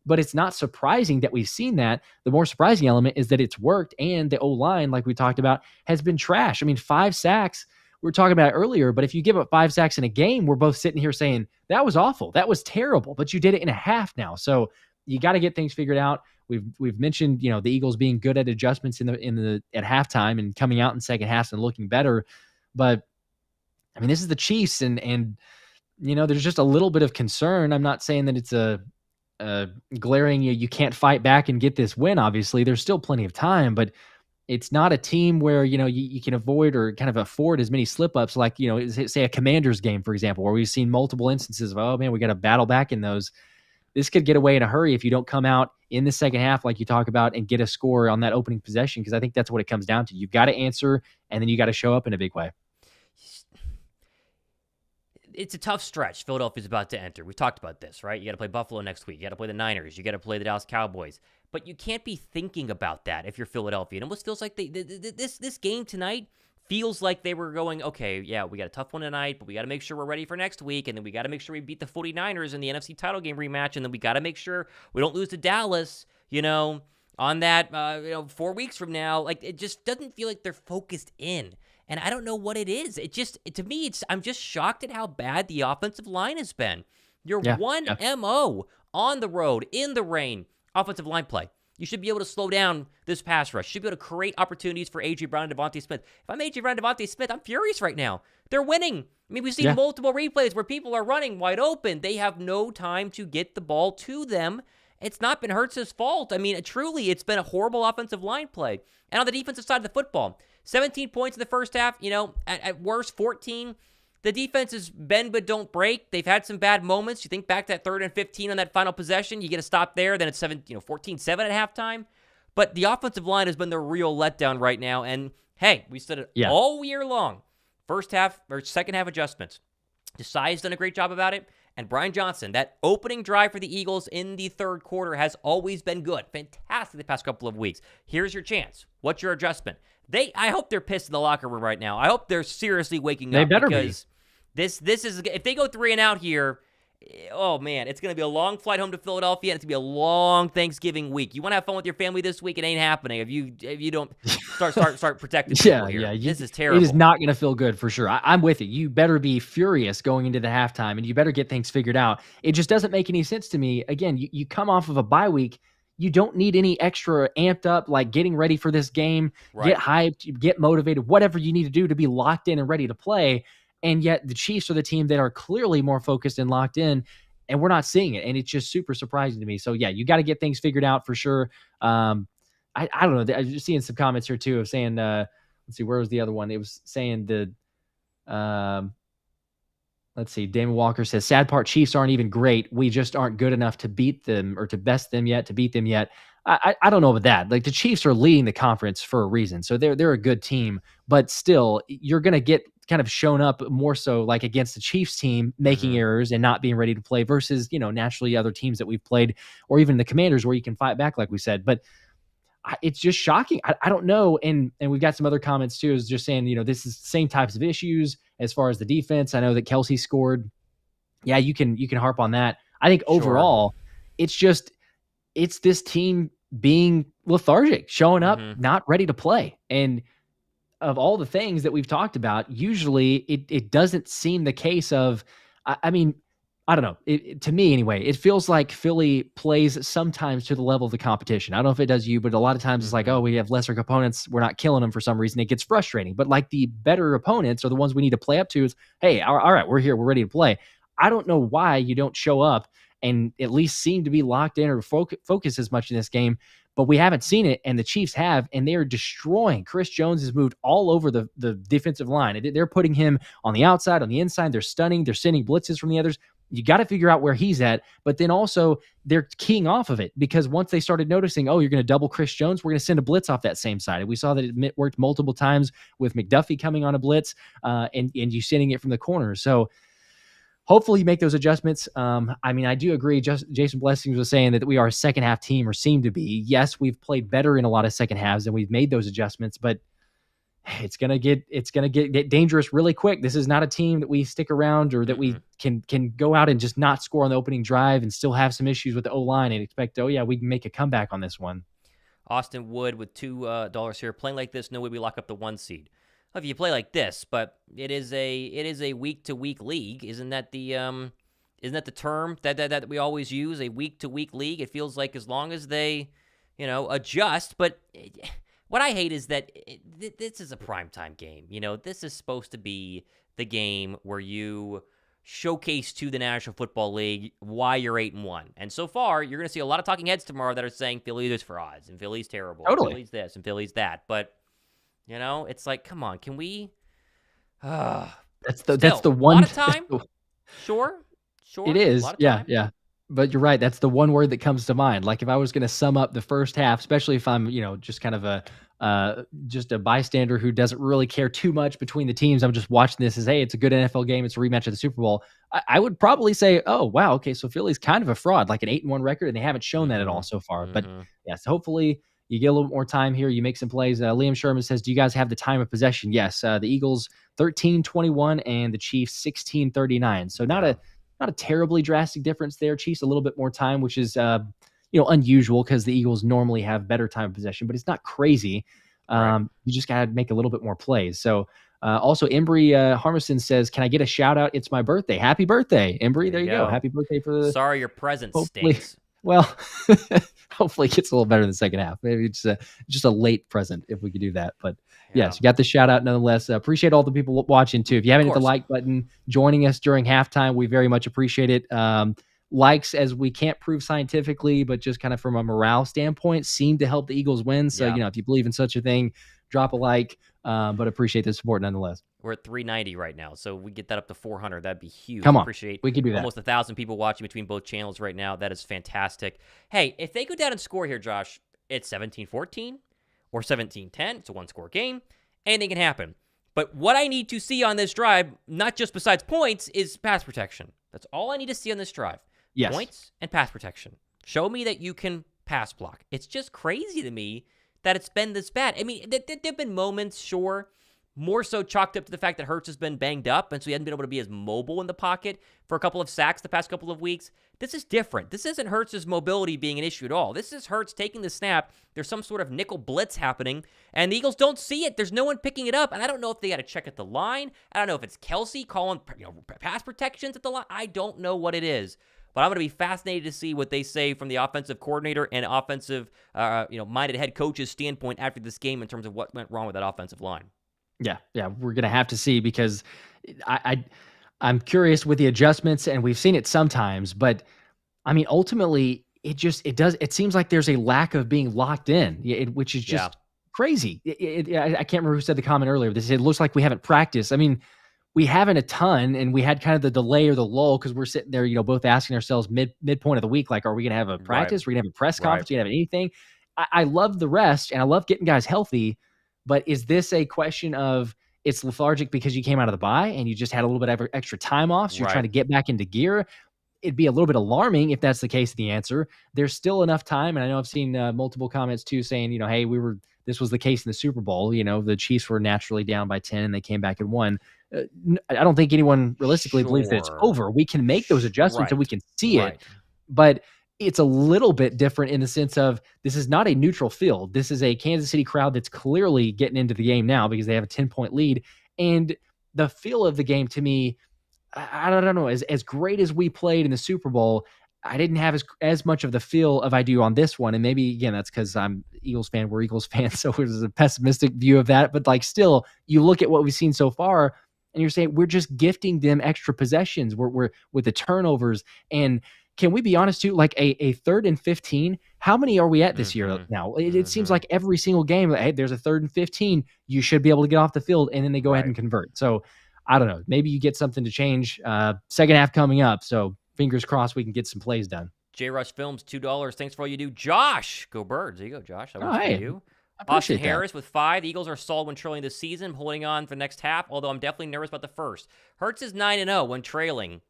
But it's not surprising that we've seen that. The more surprising element is that it's worked and the O-line, like we talked about, has been trash. I mean, 5 sacks, we were talking about it earlier, but if you give up 5 sacks in a game, we're both sitting here saying, that was awful. That was terrible, but you did it in a half now. So you got to get things figured out. We've mentioned, the Eagles being good at adjustments at halftime and coming out in second half and looking better. But I mean, this is the Chiefs and there's just a little bit of concern. I'm not saying that it's a glaring, you can't fight back and get this win. Obviously, there's still plenty of time, but it's not a team where, you can avoid or kind of afford as many slip-ups like, say a Commanders game, for example, where we've seen multiple instances of, oh man, we got to battle back in those. This could get away in a hurry if you don't come out in the second half, like you talk about, and get a score on that opening possession, because I think that's what it comes down to. You've got to answer, and then you got to show up in a big way. It's a tough stretch Philadelphia's about to enter. We've talked about this, right? You got to play Buffalo next week. You got to play the Niners. You got to play the Dallas Cowboys. But you can't be thinking about that if you're Philadelphia. It almost feels like this game tonight feels like they were going, okay, yeah, we got a tough one tonight, but we got to make sure we're ready for next week, and then we got to make sure we beat the 49ers in the NFC title game rematch, and then we got to make sure we don't lose to Dallas, on that, 4 weeks from now. Like, it just doesn't feel like they're focused in, and I don't know what it is. To me, I'm just shocked at how bad the offensive line has been. Your MO on the road, in the rain, offensive line play. You should be able to slow down this pass rush. You should be able to create opportunities for A.J. Brown and Devontae Smith. If I'm A.J. Brown and Devontae Smith, I'm furious right now. They're winning. I mean, we've seen multiple replays where people are running wide open. They have no time to get the ball to them. it's not been Hurts' fault. I mean, truly, it's been a horrible offensive line play. And on the defensive side of the football, 17 points in the first half, at worst, 14. The defense is bend but don't break. They've had some bad moments. You think back to that 3rd and 15 on that final possession, you get a stop there, then it's 14-7 at halftime. But the offensive line has been the real letdown right now. And hey, we said it all year long. First half or second half adjustments. Desai's done a great job about it. And Brian Johnson, that opening drive for the Eagles in the third quarter has always been good. Fantastic the past couple of weeks. Here's your chance. What's your adjustment? I hope they're pissed in the locker room right now. I hope they're seriously waking up. They better because this is, if they go 3-and-out here, oh man, it's going to be a long flight home to Philadelphia, and it's going to be a long Thanksgiving week. You want to have fun with your family this week? It ain't happening if you don't start protecting people here. This is terrible. It is not going to feel good for sure. I'm with you. You better be furious going into the halftime, and you better get things figured out. It just doesn't make any sense to me. Again, you come off of a bye week. You don't need any extra amped up, like getting ready for this game, get hyped, get motivated, whatever you need to do to be locked in and ready to play. And yet the Chiefs are the team that are clearly more focused and locked in, and we're not seeing it. And it's just super surprising to me. So yeah, you got to get things figured out for sure. I don't know. I'm just seeing some comments here too of saying, let's see, where was the other one? It was saying let's see. Damon Walker says, sad part, Chiefs aren't even great. We just aren't good enough to beat them or to best them yet, to beat them yet. I don't know about that. Like, the Chiefs are leading the conference for a reason. So they're a good team, but still you're going to get kind of shown up more so like against the Chiefs team, making errors and not being ready to play versus, naturally other teams that we've played, or even the Commanders where you can fight back, like we said. But it's just shocking. I don't know. And we've got some other comments too, is just saying, this is the same types of issues as far as the defense. I know that Kelce scored. Yeah, you can harp on that. I think overall, it's this team being lethargic, showing up, not ready to play. And of all the things that we've talked about, usually it doesn't seem the case of, I mean, I don't know. To me, anyway, it feels like Philly plays sometimes to the level of the competition. I don't know if it does you, but a lot of times it's like, oh, we have lesser opponents. We're not killing them for some reason. It gets frustrating. But like the better opponents are the ones we need to play up to is, hey, all right, we're here. We're ready to play. I don't know why you don't show up and at least seem to be locked in or focus as much in this game. But we haven't seen it, and the Chiefs have, and they are destroying. Chris Jones has moved all over the defensive line. They're putting him on the outside, on the inside. They're stunning. They're sending blitzes from the others. You got to figure out where he's at, but then also they're keying off of it, because once they started noticing, oh, you're going to double Chris Jones, we're going to send a blitz off that same side. And we saw that it worked multiple times with McDuffie coming on a blitz and you sending it from the corner. So hopefully you make those adjustments. I mean, I do agree. Jason Blessings was saying that we are a second half team, or seem to be. Yes, we've played better in a lot of second halves and we've made those adjustments, but it's gonna get dangerous really quick. This is not a team that we stick around, or that we can go out and just not score on the opening drive and still have some issues with the O-line and expect, oh yeah, we can make a comeback on this one. Austin Wood with $2 here. Playing like this, no way we lock up the 1 seed. Well, if you play like this, but it is a week to week league. Isn't that the term that we always use? A week to week league. It feels like as long as they, adjust, but. What I hate is that this is a primetime game. This is supposed to be the game where you showcase to the National Football League why you're 8-1. And so far, you're going to see a lot of talking heads tomorrow that are saying Philly is for odds, and Philly's terrible, totally. And Philly's this, and Philly's that. But, it's like, come on, can we... that's the one... A lot of time? Sure. It is, yeah. But you're right. That's the one word that comes to mind. Like, if I was going to sum up the first half, especially if I'm, just kind of just a bystander who doesn't really care too much between the teams, I'm just watching this as, hey, it's a good NFL game. It's a rematch of the Super Bowl. I would probably say, oh, wow, okay, so Philly's kind of a fraud, like an 8-1 record, and they haven't shown that at all so far. But yes, hopefully you get a little more time here. You make some plays. Liam Sherman says, do you guys have the time of possession? Yes. The Eagles 13-21 and the Chiefs 16-39. So not a terribly drastic difference there. Chiefs a little bit more time, which is unusual because the Eagles normally have better time of possession, but it's not crazy. Right. You just got to make a little bit more plays. So also Embry Harmison says, can I get a shout out? It's my birthday. Happy birthday, Embry. There you go. Happy birthday for the... Sorry, your present stinks. Well, hopefully it gets a little better in the second half. Maybe it's just a late present if we could do that. But yes, you got the shout out nonetheless. Appreciate all the people watching too. If you haven't hit the like button, joining us during halftime, we very much appreciate it. likes, as we can't prove scientifically, but just kind of from a morale standpoint, seem to help the Eagles win. So, Yeah. if you believe in such a thing, drop a like, but appreciate the support nonetheless. We're at 390 right now, so we get that up to 400. That'd be huge. Come on. Appreciate We can do that. Almost 1,000 people watching between both channels right now. That is fantastic. Hey, if they go down and score here, Josh, it's 17-14 or 17-10. It's a one-score game. Anything can happen. But what I need to see on this drive, not just besides points, is pass protection. That's all I need to see on this drive. Yes. Points and pass protection. Show me that you can pass block. It's just crazy to me that it's been this bad. I mean, there have been moments, sure, more so chalked up to the fact that Hurts has been banged up, and so he hasn't been able to be as mobile in the pocket for a couple of sacks the past couple of weeks. This is different. This isn't Hurts' mobility being an issue at all. This is Hurts taking the snap. There's some sort of nickel blitz happening, and the Eagles don't see it. There's no one picking it up, and I don't know if they got to check at the line. I don't know if it's Kelce calling pass protections at the line. I don't know what it is. But I'm going to be fascinated to see what they say from the offensive coordinator and offensive, minded head coach's standpoint after this game in terms of what went wrong with that offensive line. Yeah, we're gonna have to see, because I'm curious with the adjustments, and we've seen it sometimes, but I mean, ultimately, it seems like there's a lack of being locked in, which is just crazy. I can't remember who said the comment earlier. They said it looks like we haven't practiced. I mean, we haven't a ton, and we had kind of the delay or the lull because we're sitting there, both asking ourselves midpoint of the week, like, are we gonna have a practice? Are we gonna have a press conference? Are we gonna have anything? I love the rest, and I love getting guys healthy. But is this a question of it's lethargic because you came out of the bye and you just had a little bit of extra time off, so you're trying to get back into gear? It'd be a little bit alarming if that's the case. The answer, there's still enough time, and I know I've seen multiple comments too saying, hey, this was the case in the Super Bowl. The Chiefs were naturally down by 10 and they came back and won. I don't think anyone realistically believes that it's over. We can make those adjustments and we can see it, but it's a little bit different in the sense of this is not a neutral field. This is a Kansas City crowd that's clearly getting into the game now because they have a 10-point lead. And the feel of the game, to me, I don't know, as great as we played in the Super Bowl, I didn't have as much of the feel of I do on this one. And maybe, again, that's because I'm Eagles fan. We're Eagles fans, so there's a pessimistic view of that. But still, you look at what we've seen so far, and you're saying we're just gifting them extra possessions. We're with the turnovers. And can we be honest too? Like a 3rd and 15, how many are we at this year now? It seems like every single game, hey, there's a 3rd and 15, you should be able to get off the field, and then they go ahead and convert. So I don't know. Maybe you get something to change. Second half coming up, so fingers crossed we can get some plays done. J Rush Films, $2. Thanks for all you do. Josh, go Birds. There you go, Josh. That was for you. Austin Harris with 5. The Eagles are solid when trailing this season, holding on for the next half, although I'm definitely nervous about the first. Hurts is 9-0 when trailing.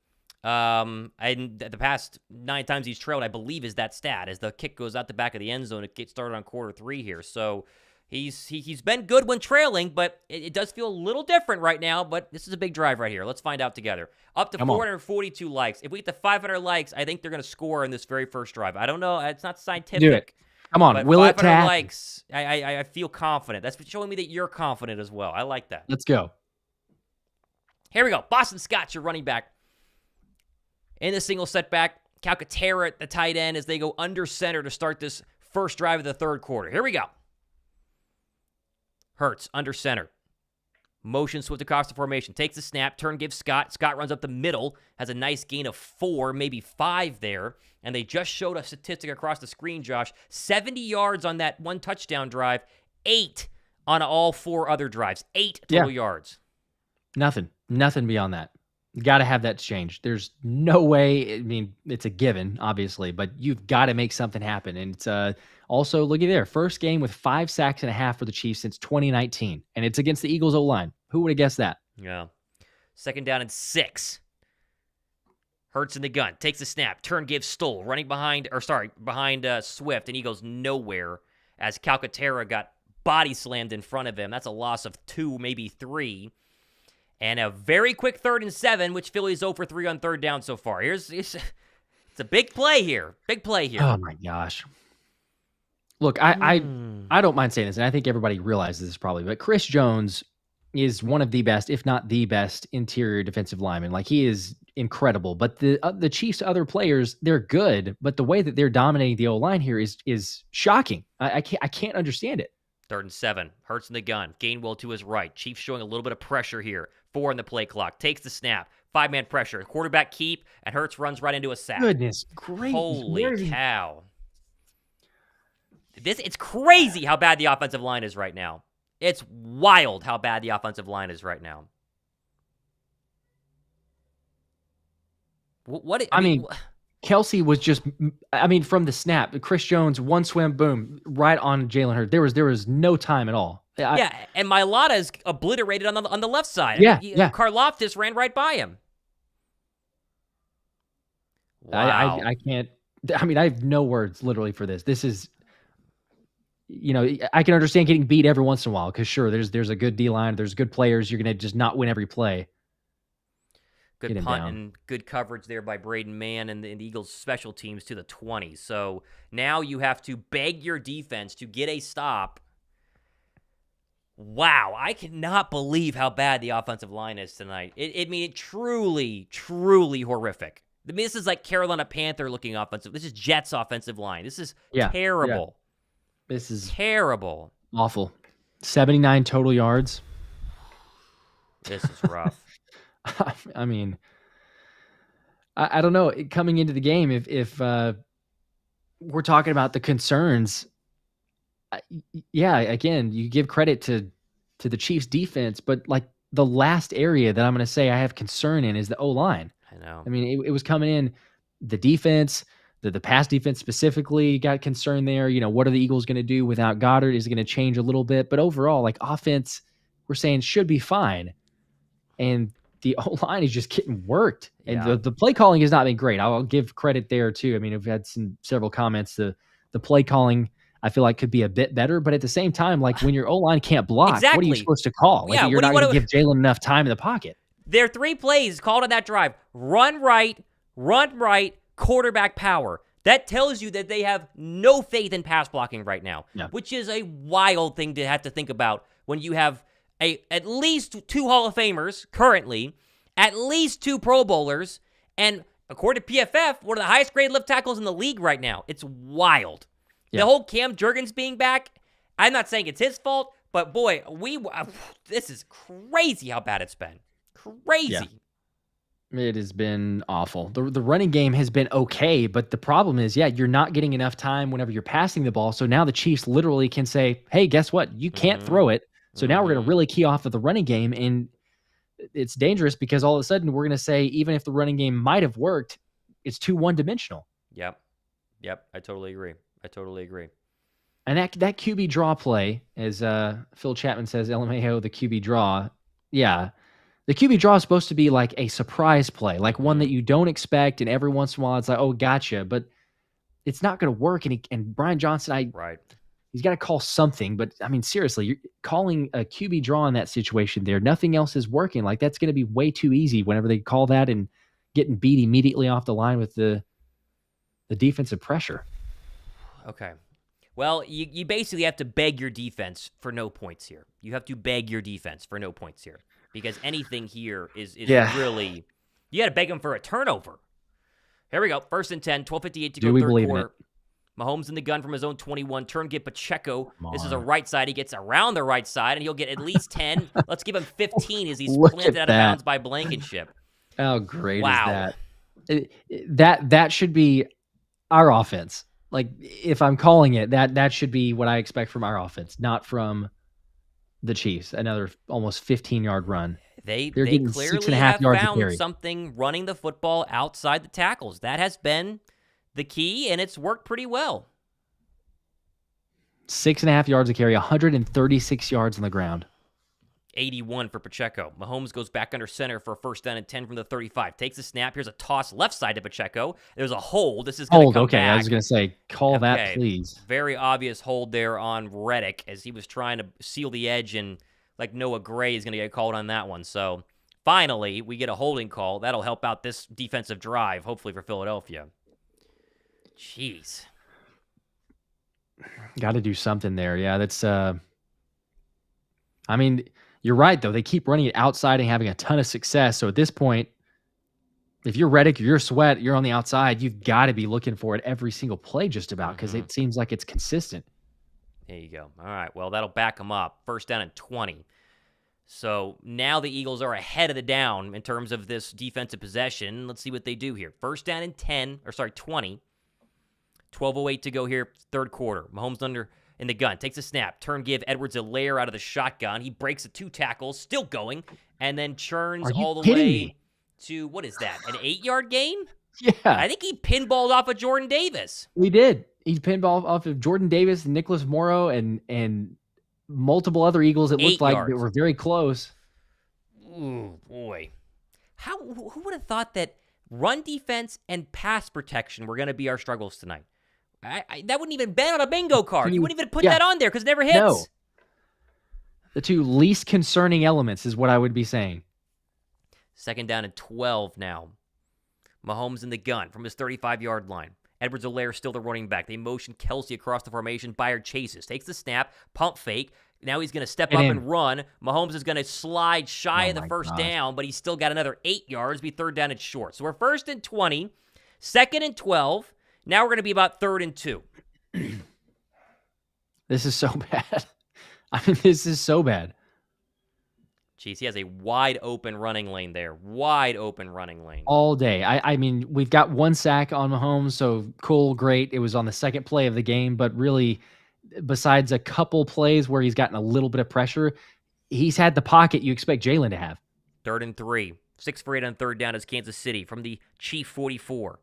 And the past 9 times he's trailed, I believe, is that stat. As the kick goes out the back of the end zone, it gets started on quarter 3 here. So he's been good when trailing, but it does feel a little different right now. But this is a big drive right here. Let's find out together. Up to 442 likes. If we get to 500 likes, I think they're going to score in this very first drive. I don't know. It's not scientific. Do it. Come on. Will it tap? 500 likes. I feel confident. That's showing me that you're confident as well. I like that. Let's go. Here we go. Boston Scott's your running back. In the single setback, Calcaterra at the tight end as they go under center to start this first drive of the third quarter. Here we go. Hurts under center. Motion swift across the formation. Takes the snap. Turn gives Scott. Scott runs up the middle. Has a nice gain of 4, maybe 5 there. And they just showed a statistic across the screen, Josh. 70 yards on that one touchdown drive. 8 on all 4 other drives. 8 total yards. Nothing beyond that. Got to have that change. There's no way. I mean, it's a given, obviously, but you've got to make something happen. And it's also, looky there, first game with 5 sacks and a half for the Chiefs since 2019, and it's against the Eagles O-line. Who would have guessed that? Yeah. 2nd down and 6. Hurts in the gun, takes the snap, turn gives Stoll, running behind Swift, and he goes nowhere as Calcaterra got body slammed in front of him. That's a loss of 2, maybe 3. And a very quick 3rd and 7, which Philly's 0 for 3 on 3rd down so far. It's a big play here. Big play here. Oh, my gosh. Look, I don't mind saying this, and I think everybody realizes this probably, but Chris Jones is one of the best, if not the best, interior defensive lineman. Like, he is incredible. But the Chiefs' other players, they're good, but the way that they're dominating the O-line here is shocking. I can't understand it. 3rd and 7. Hurts in the gun. Gainwell to his right. Chiefs showing a little bit of pressure here. 4 on the play clock. Takes the snap. 5-man pressure. Quarterback keep, and Hurts runs right into a sack. Goodness gracious. Holy cow. It's crazy how bad the offensive line is right now. It's wild how bad the offensive line is right now. I mean, Kelce was just, from the snap, Chris Jones, one swim, boom, right on Jalen Hurts. There was no time at all. And Mailata is obliterated on the left side. Yeah, Karlaftis ran right by him. Wow. I can't. I have no words literally for this. This is, I can understand getting beat every once in a while because sure, there's a good D-line, there's good players. You're gonna just not win every play. Good punt and good coverage there by Braden Mann and the Eagles special teams to the 20. So now you have to beg your defense to get a stop. Wow, I cannot believe how bad the offensive line is tonight. It truly, truly horrific. This is like Carolina Panther looking offensive. This is Jets offensive line. This is terrible. Yeah. This is terrible. Awful. 79 total yards. This is rough. I don't know. Coming into the game, if we're talking about the concerns, again, you give credit to the Chiefs defense, but like the last area that I'm going to say I have concern in is the O-line. I know. It was coming in, the defense, the pass defense specifically got concerned there. What are the Eagles going to do without Goddard? Is it going to change a little bit? But overall, like offense, we're saying should be fine. And the O-line is just getting worked. And the play calling has not been great. I'll give credit there too. We've had several comments. The play calling, I feel like, could be a bit better. But at the same time, like when your O-line can't block, what are you supposed to call? Like you're not going to give Jalen enough time in the pocket. There are 3 plays called on that drive. Run right, quarterback power. That tells you that they have no faith in pass blocking right now, which is a wild thing to have to think about when you have at least 2 Hall of Famers currently, at least 2 Pro Bowlers, and according to PFF, one of the highest grade left tackles in the league right now. It's wild. The whole Cam Jurgens being back, I'm not saying it's his fault, but boy, this is crazy how bad it's been. Crazy. Yeah. It has been awful. The running game has been okay, but the problem is, you're not getting enough time whenever you're passing the ball. So now the Chiefs literally can say, hey, guess what? You can't throw it. So now we're going to really key off of the running game, and it's dangerous because all of a sudden we're going to say, even if the running game might have worked, it's too one-dimensional. Yep. I totally agree. And that QB draw play, as Phil Chapman says, LMAO, the QB draw. Yeah. The QB draw is supposed to be like a surprise play, like one that you don't expect, and every once in a while it's like, oh, gotcha. But it's not going to work. And Brian Johnson, he's got to call something. But, seriously, you're calling a QB draw in that situation there. Nothing else is working. Like, that's going to be way too easy whenever they call that and getting beat immediately off the line with the defensive pressure. Okay. Well, you basically have to beg your defense for no points here. You have to beg your defense for no points here. Because anything here is really, you got to beg them for a turnover. Here we go. 1st and 10, 12:58 to go, third quarter. Mahomes in the gun from his own 21. Turn, get Pacheco. This is a right side. He gets around the right side, and he'll get at least 10. Let's give him 15 as he's planted out of bounds by Blankenship. How great is that? That should be our offense. Like, if I'm calling it, that should be what I expect from our offense, not from the Chiefs. Another almost 15-yard run. They're getting clearly 6.5 have yards found something running the football outside the tackles. That has been the key, and it's worked pretty well. 6.5 yards a carry, 136 yards on the ground. 81 for Pacheco. Mahomes goes back under center for a 1st down and 10 from the 35. Takes a snap. Here's a toss left side to Pacheco. There's a hold. This is going to come back. I was going to say, call that, please. Very obvious hold there on Reddick as he was trying to seal the edge, and like Noah Gray is going to get called on that one. So finally, we get a holding call. That'll help out this defensive drive, hopefully for Philadelphia. Jeez. Got to do something there. Yeah, that's you're right, though. They keep running it outside and having a ton of success. So at this point, if you're Reddick, you're Sweat, you're on the outside, you've got to be looking for it every single play just about, because it seems like it's consistent. There you go. All right, well, that'll back them up. 1st down and 20. So now the Eagles are ahead of the down in terms of this defensive possession. Let's see what they do here. First down and 20. 12:08 to go here, third quarter. Mahomes under in the gun, takes a snap, turn give Edwards-Helaire out of the shotgun. He breaks the 2 tackles, still going, and then churns all the way to, what is that, an 8-yard gain? Yeah. I think he pinballed off of Jordan Davis. He did. He pinballed off of Jordan Davis, Nicholas Morrow, and multiple other Eagles that looked like they were very close. Ooh, boy. Who would have thought that run defense and pass protection were going to be our struggles tonight? That wouldn't even been on a bingo card. You wouldn't even put that on there because it never hits. No. The 2 least concerning elements is what I would be saying. Second down and 12 now. Mahomes in the gun from his 35-yard line. Edwards-Helaire still the running back. They motion Kelce across the formation. Byard chases. Takes the snap. Pump fake. Now he's going to step up and run. Mahomes is going to slide shy of the first down, but he's still got another 8 yards. Be third down and short. So we're first and 20. Second and 12. Now we're going to be about 3rd and 2. This is so bad. I mean, this is so bad. Jeez, he has a wide open running lane there. Wide open running lane. All day. I mean, we've got 1 sack on Mahomes, so cool, great. It was on the second play of the game, but really, besides a couple plays where he's gotten a little bit of pressure, he's had the pocket you expect Jalen to have. 3rd and 3. 6 for 8 on third down is Kansas City from the Chief 44.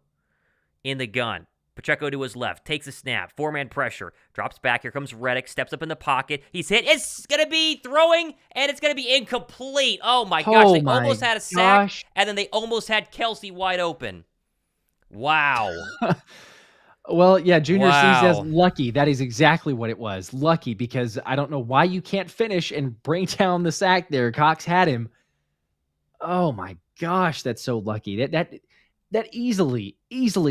In the gun. Pacheco to his left, takes a snap, 4-man pressure, drops back, here comes Reddick, steps up in the pocket, he's hit, it's going to be throwing, and it's going to be incomplete. Oh my gosh, they almost had a sack, and then they almost had Kelce wide open. Wow. Well, yeah, Junior C says lucky. That is exactly what it was. Lucky, because I don't know why you can't finish and bring down the sack there. Cox had him. Oh my gosh, that's so lucky. That easily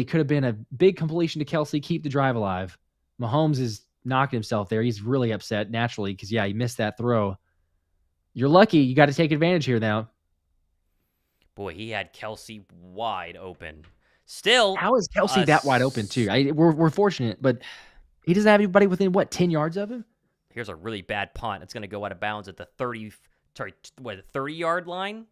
could have been a big completion to Kelce, keep the drive alive. Mahomes is knocking himself there. He's really upset naturally because, he missed that throw. You're lucky. You got to take advantage here now. Boy, he had Kelce wide open. Still, how is Kelce that wide open too? We're fortunate, but he doesn't have anybody within 10 yards of him. Here's a really bad punt. It's going to go out of bounds at the 30-yard line.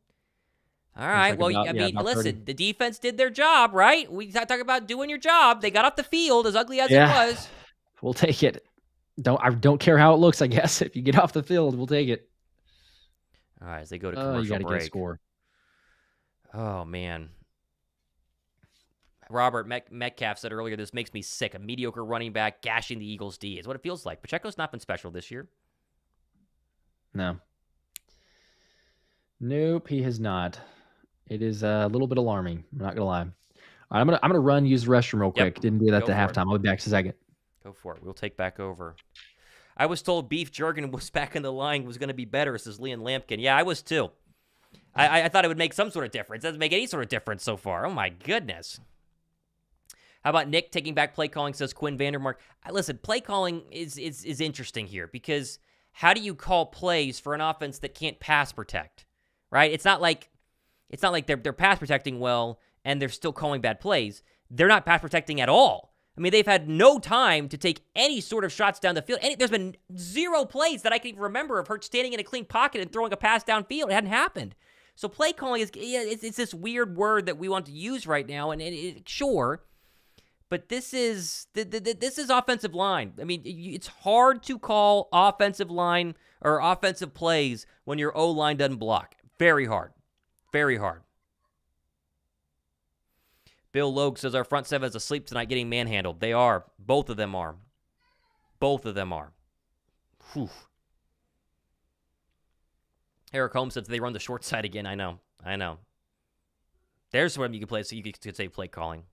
All right. Listen, the defense did their job, right? We talk about doing your job. They got off the field, as ugly as it was. We'll take it. I don't care how it looks, I guess. If you get off the field, we'll take it. All right, as they go to commercial you gotta break. Get a score. Oh, man. Robert Metcalf said earlier, this makes me sick. A mediocre running back gashing the Eagles' D. It's what it feels like. Pacheco's not been special this year. No. Nope, he has not. It is a little bit alarming. I'm not gonna lie. All right, I'm gonna run, use the restroom real quick. Didn't do that to halftime. I'll be back in a second. Go for it. We'll take back over. I was told beef jerky was back in the line was going to be better, says Leon Lampkin. Yeah, I was too. I thought it would make some sort of difference. It doesn't make any sort of difference so far. Oh my goodness. How about Nick taking back play calling, says Quinn Vandermark. Listen, play calling is interesting here because how do you call plays for an offense that can't pass protect? Right? It's not like they're pass protecting well and they're still calling bad plays. They're not pass protecting at all. I mean, they've had no time to take any sort of shots down the field. There's been 0 plays that I can even remember of Hurts standing in a clean pocket and throwing a pass downfield. It hadn't happened. So play calling it's this weird word that we want to use right now, and sure, but this is offensive line. I mean, it's hard to call offensive line or offensive plays when your O-line doesn't block. Very hard. Very hard. Bill Logue says our front seven is asleep tonight getting manhandled. They are. Both of them are. Both of them are. Whew. Eric Holmes says they run the short side again. I know. There's one you could play, so you could say play calling.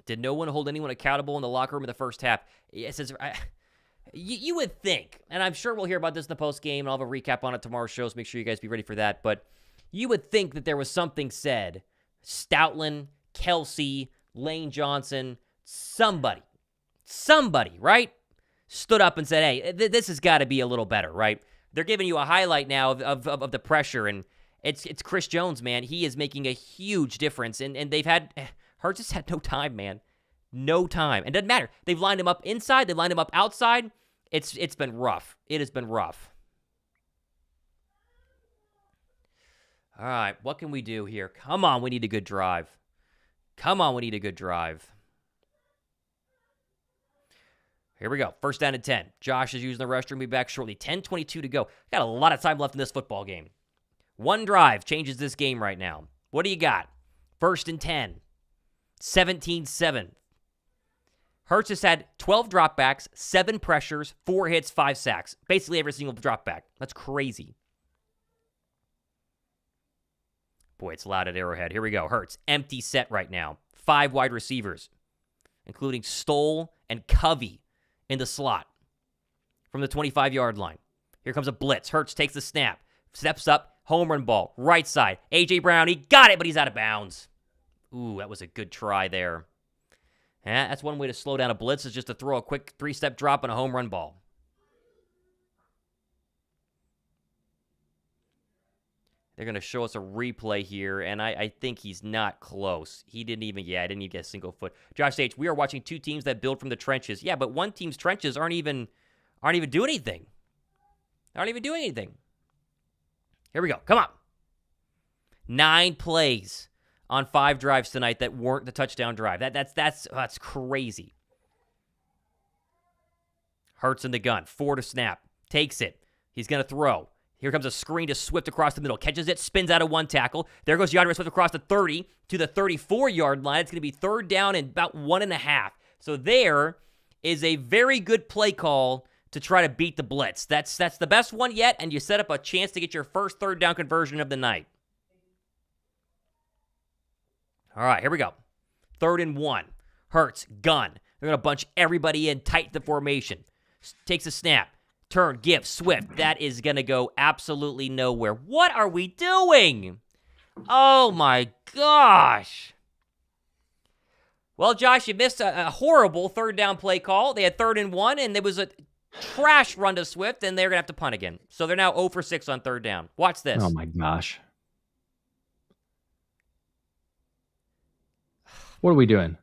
Did no one hold anyone accountable in the locker room in the first half? It says... You would think, and I'm sure we'll hear about this in the post game, and I'll have a recap on it tomorrow's show, so make sure you guys be ready for that. But you would think that there was something said. Stoutland, Kelce, Lane Johnson, somebody, right, stood up and said, hey, this has got to be a little better, right? They're giving you a highlight now of the pressure, and it's Chris Jones, man. He is making a huge difference, and they've had Hurts has had no time, man. No time. And it doesn't matter. They've lined him up inside. They lined him up outside. It's been rough. It has been rough. All right, what can we do here? Come on, we need a good drive. Come on, we need a good drive. Here we go. First down and 10. Josh is using the restroom. Be back shortly. 10:22 to go. Got a lot of time left in this football game. One drive changes this game right now. What do you got? First and 10. 17-7. Hurts has had 12 dropbacks, 7 pressures, 4 hits, 5 sacks. Basically every single dropback. That's crazy. Boy, it's loud at Arrowhead. Here we go. Hurts. Empty set right now. 5 wide receivers, including Stoll and Covey in the slot from the 25-yard line. Here comes a blitz. Hurts takes the snap. Steps up. Home run ball. Right side. A.J. Brown. He got it, but he's out of bounds. Ooh, that was a good try there. Yeah, that's one way to slow down a blitz is just to throw a quick 3-step drop and a home run ball. They're going to show us a replay here, and I think he's not close. He didn't even get a single foot. Josh H, we are watching two teams that build from the trenches. Yeah, but one team's trenches aren't even doing anything. Aren't even doing anything. Here we go. Come on. 9 plays on 5 drives tonight that weren't the touchdown drive. That's crazy. Hurts in the gun. 4 to snap. Takes it. He's going to throw. Here comes a screen to Swift across the middle. Catches it, spins out of 1 tackle. There goes DeAndre Swift across the 30 to the 34-yard line. It's going to be 3rd down and about 1.5. So there is a very good play call to try to beat the blitz. That's the best one yet, and you set up a chance to get your first 3rd down conversion of the night. All right, here we go. 3rd and 1. Hurts, gun. They're going to bunch everybody in, tight the formation. Takes a snap. Turn, give, Swift. That is going to go absolutely nowhere. What are we doing? Oh, my gosh. Well, Josh, you missed a horrible 3rd down play call. They had 3rd and 1, and there was a trash run to Swift, and they're going to have to punt again. So they're now 0 for 6 on 3rd down. Watch this. Oh, my gosh. What are we doing?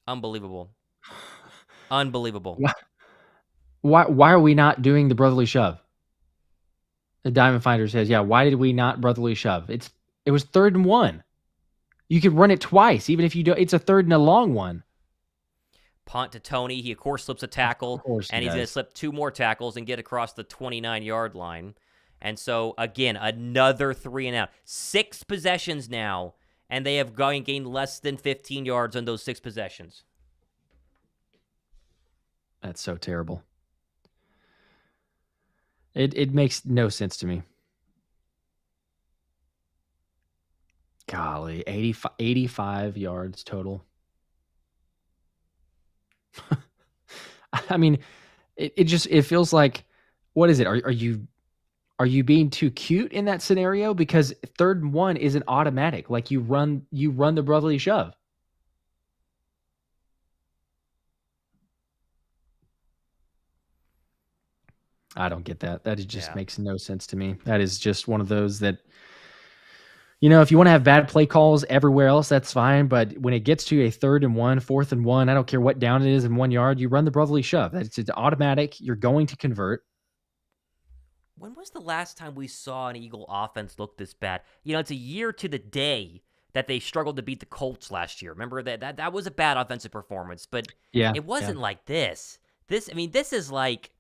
Unbelievable. Unbelievable. Why are we not doing the brotherly shove? The Diamond Finder says, yeah, why did we not brotherly shove? It was 3rd and 1. You could run it twice, even if you don't. It's a 3rd and a long one. Punt to Tony. He, of course, slips a tackle, and he's going to slip 2 more tackles and get across the 29-yard line. And so, again, another 3 and out. 6 possessions now, and they have gained less than 15 yards on those 6 possessions. That's so terrible. It makes no sense to me. Golly, 85 yards total. I mean, it feels like, what is it? Are you being too cute in that scenario? Because 3rd and 1 isn't automatic. Like you run the brotherly shove. I don't get that. That just makes no sense to me. That is just one of those that, if you want to have bad play calls everywhere else, that's fine. But when it gets to a 3rd and 1, 4th and 1, I don't care what down it is in 1 yard, you run the brotherly shove. That's automatic. You're going to convert. When was the last time we saw an Eagle offense look this bad? It's a year to the day that they struggled to beat the Colts last year. Remember that was a bad offensive performance, but it wasn't like this. This is like,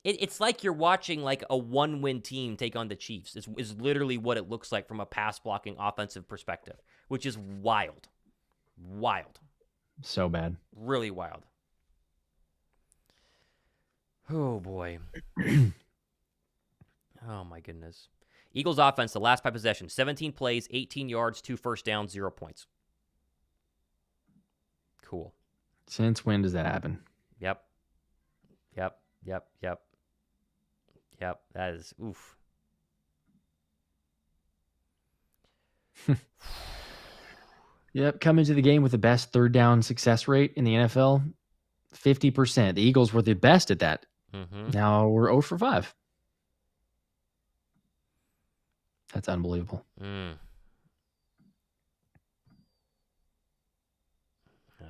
it's like you're watching like a 1-win team take on the Chiefs. Is literally what it looks like from a pass blocking offensive perspective, which is wild. Wild. So bad. Really wild. Oh, boy. Oh, my goodness. Eagles offense, the last 5 possessions, 17 plays, 18 yards, 2 first downs, 0 points. Cool. Since when does that happen? Yep. That is, oof. Yep. Come into the game with the best 3rd down success rate in the NFL, 50%. The Eagles were the best at that. Mm-hmm. Now we're 0 for 5. That's unbelievable.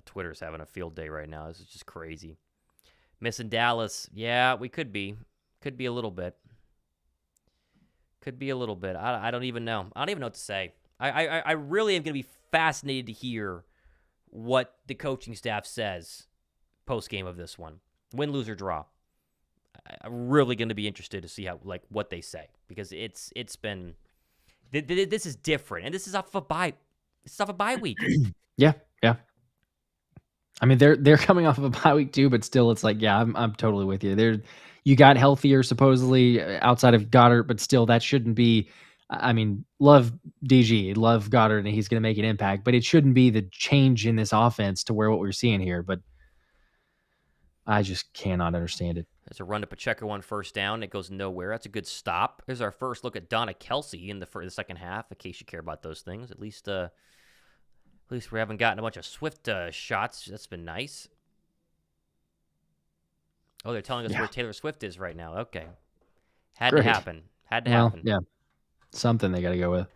Twitter's having a field day right now. This is just crazy. Missing Dallas. Yeah, we could be. Could be a little bit. Could be a little bit. I don't even know. I don't even know what to say. I really am going to be fascinated to hear what the coaching staff says post-game of this one. Win, lose, or draw. I'm really going to be interested to see what they say, because it's been this is different, and this is off of a bye. This is off a bye week. Yeah. I mean, they're coming off of a bye week too, but still, it's like, yeah, I'm totally with you. You got healthier supposedly outside of Goddard, but still, that shouldn't be. I mean, love DG, love Goddard, and he's going to make an impact, but it shouldn't be the change in this offense to where what we're seeing here. But I just cannot understand it. There's a run to Pacheco on first down. It goes nowhere. That's a good stop. Here's our first look at Donna Kelce in the second half, in case you care about those things. At least we haven't gotten a bunch of Swift shots. That's been nice. Oh, they're telling us where Taylor Swift is right now. Okay. Had to happen. Yeah. Something they got to go with.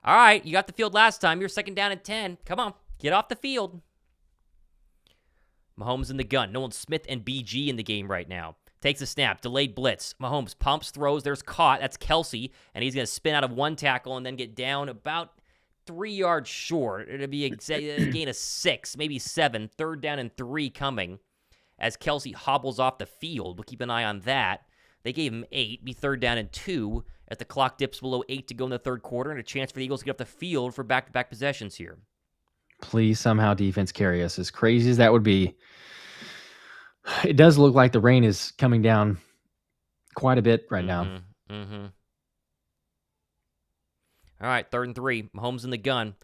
All right. You got the field last time. You're second down and 10. Come on. Get off the field. Mahomes in the gun. Nolan Smith and BG in the game right now. Takes a snap. Delayed blitz. Mahomes pumps, throws. There's caught. That's Kelce. And he's going to spin out of one tackle and then get down about 3 yards short. It'll be a gain of 6, maybe 7. Third down and 3 coming as Kelce hobbles off the field. We'll keep an eye on that. They gave him 8. Be third down and 2 as the clock dips below 8 to go in the third quarter, and a chance for the Eagles to get off the field for back-to-back possessions here. Please somehow defense carry us. As crazy as that would be, it does look like the rain is coming down quite a bit right now. Mm-hmm. All right, third and 3. Mahomes in the gun.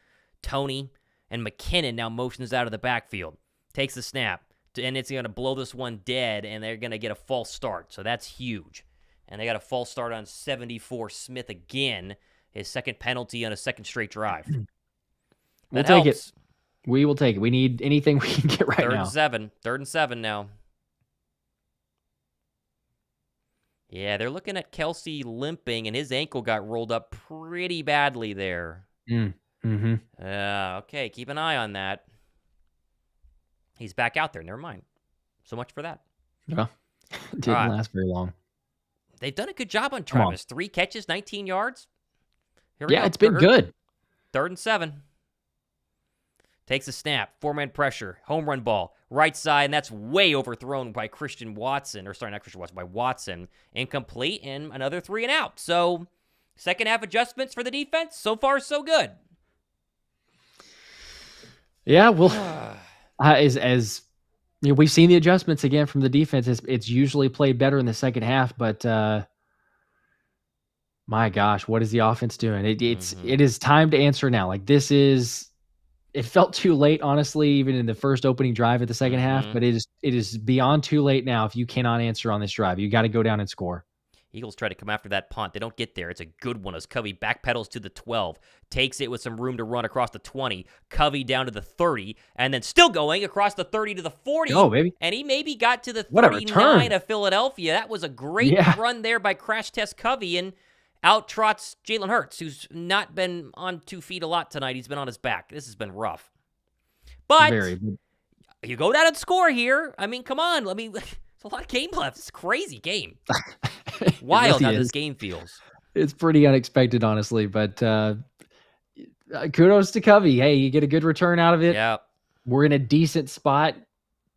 Tony and McKinnon now motions out of the backfield. Takes the snap. And it's going to blow this one dead, and they're going to get a false start. So that's huge. And they got a false start on 74 Smith again. His second penalty on a second straight drive. We'll take it. We will take it. We need anything we can get right now. Third and 7 now. Yeah, they're looking at Kelce limping, and his ankle got rolled up pretty badly there. Mm-hmm. Okay, keep an eye on that. He's back out there. Never mind. So much for that. Well, it didn't last very long. They've done a good job on Travis. 3 catches, 19 yards. Yeah, it's been good. Third and 7. Takes a snap. 4-man pressure. Home run ball. Right side, and that's way overthrown by Christian Watson. Or sorry, not Christian Watson, by Watson. Incomplete, and another 3 and out. So, second half adjustments for the defense. So far, so good. Yeah, well, as you know, we've seen the adjustments again from the defense. It's usually played better in the second half, but my gosh, what is the offense doing? It is time to answer now. Like, this is. It felt too late, honestly, even in the first opening drive of the second half, but it is beyond too late now if you cannot answer on this drive. You got to go down and score. Eagles try to come after that punt. They don't get there. It's a good one as Covey backpedals to the 12, takes it with some room to run across the 20, Covey down to the 30, and then still going across the 30 to the 40. Oh, baby. And he maybe got to the 39 of Philadelphia. That was a great run there by Crash Test Covey, and out trots Jalen Hurts, who's not been on 2 feet a lot tonight. He's been on his back. This has been rough. But you go down and score here. I mean, come on. There's a lot of game left. It's a crazy game. Wild how this game feels. It's pretty unexpected, honestly, but kudos to Covey. Hey, you get a good return out of it. Yeah. We're in a decent spot.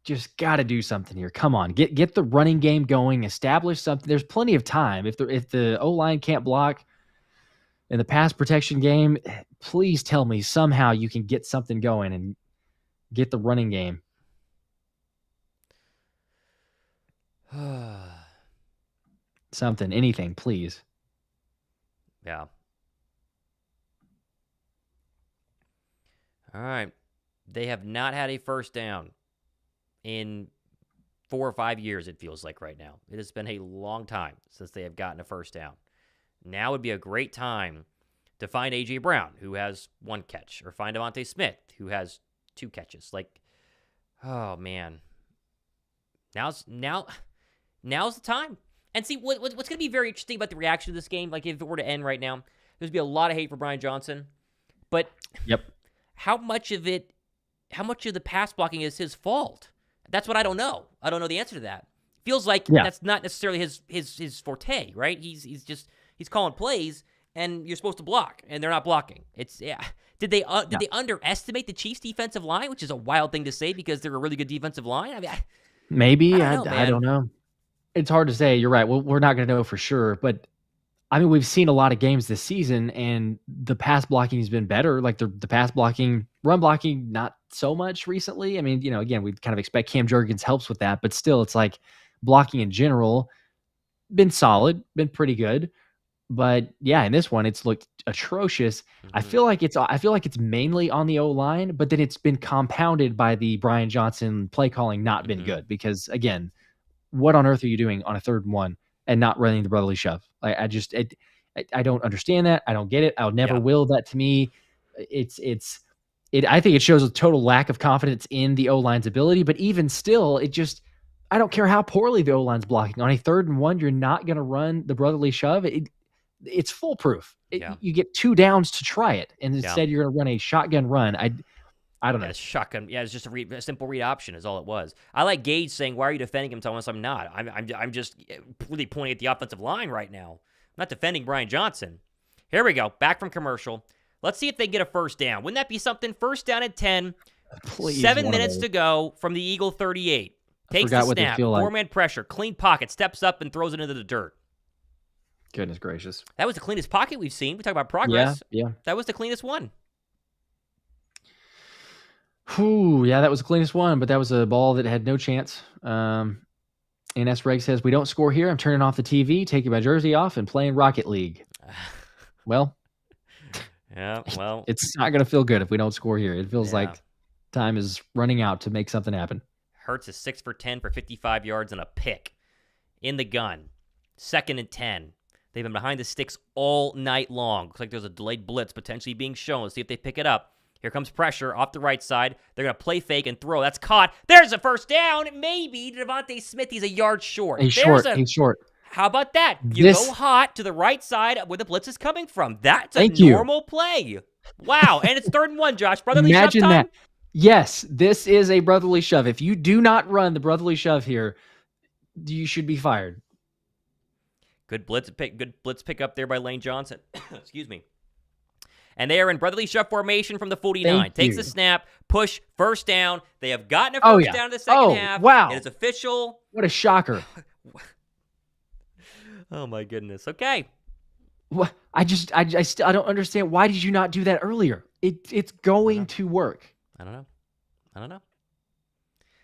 Just got to do something here. Come on, get the running game going. Establish something. There's plenty of time. If the O-line can't block in the pass protection game, please tell me somehow you can get something going and get the running game. Something, anything, please. Yeah. All right. They have not had a first down in 4 or 5 years, it feels like right now. It has been a long time since they have gotten a first down. Now would be a great time to find A.J. Brown, who has 1 catch, or find Devontae Smith, who has 2 catches. Like, oh, man. Now's the time. And see, what's going to be very interesting about the reaction to this game, like if it were to end right now, there's going to be a lot of hate for Brian Johnson. But how much of it how much of the pass blocking is his fault? That's what I don't know. I don't know the answer to that. Feels like that's not necessarily his forte, right? He's calling plays, and you're supposed to block, and they're not blocking. Did they underestimate the Chiefs' defensive line, which is a wild thing to say because they're a really good defensive line? I mean, maybe I don't know. It's hard to say. You're right. Well, we're not going to know for sure, but I mean, we've seen a lot of games this season, and the pass blocking has been better. Like the pass blocking, run blocking, not so much recently. I mean, again, we kind of expect Cam Jurgens helps with that, but still, it's like blocking in general been solid, been pretty good. But yeah, in this one, it's looked atrocious. Mm-hmm. I feel like it's mainly on the O-line, but then it's been compounded by the Brian Johnson play calling not been good. Because again, what on earth are you doing on a 3rd and 1 and not running the brotherly shove? Like I don't understand that. I don't get it. I'll never will. That to me, I think it shows a total lack of confidence in the O-line's ability. But even still, I don't care how poorly the O-line's blocking. On a 3rd and 1, you're not going to run the brotherly shove. It's foolproof. You get 2 downs to try it, and instead you're going to run a shotgun run. I don't know. Shotgun. Yeah, it's just a simple read option is all it was. I like Gage saying, "Why are you defending him?" Telling us I'm not. I'm just really pointing at the offensive line right now. I'm not defending Brian Johnson. Here we go. Back from commercial. Let's see if they get a first down. Wouldn't that be something? First down at 10. Please, 7 minutes to go from the Eagle 38. Takes the snap. 4-man pressure. Clean pocket. Steps up and throws it into the dirt. Goodness gracious. That was the cleanest pocket we've seen. We talk about progress. Yeah. That was the cleanest one. Whew, yeah, that was the cleanest one, but that was a ball that had no chance. NS Reg says, we don't score here. I'm turning off the TV, taking my jersey off, and playing Rocket League. Well. Yeah, well. It's not going to feel good if we don't score here. It feels like time is running out to make something happen. Hurts is 6 for 10 for 55 yards and a pick. In the gun. 2nd and 10. They've been behind the sticks all night long. Looks like there's a delayed blitz potentially being shown. Let's see if they pick it up. Here comes pressure off the right side. They're going to play fake and throw. That's caught. There's a first down. Maybe Devontae Smith, he's a yard short. He's short. How about that? You go hot to the right side where the blitz is coming from. That's a normal play. Wow. And it's 3rd and 1, Josh. Brotherly shove time? Imagine that. Yes, this is a brotherly shove. If you do not run the brotherly shove here, you should be fired. Good blitz pick up there by Lane Johnson. Excuse me. And they are in brotherly shove formation from the 49. Takes the snap, push, first down. They have gotten a first down in the second half. Wow. It is official. What a shocker. Oh, my goodness. Okay. What? I don't understand. Why did you not do that earlier? It's going to work. I don't know.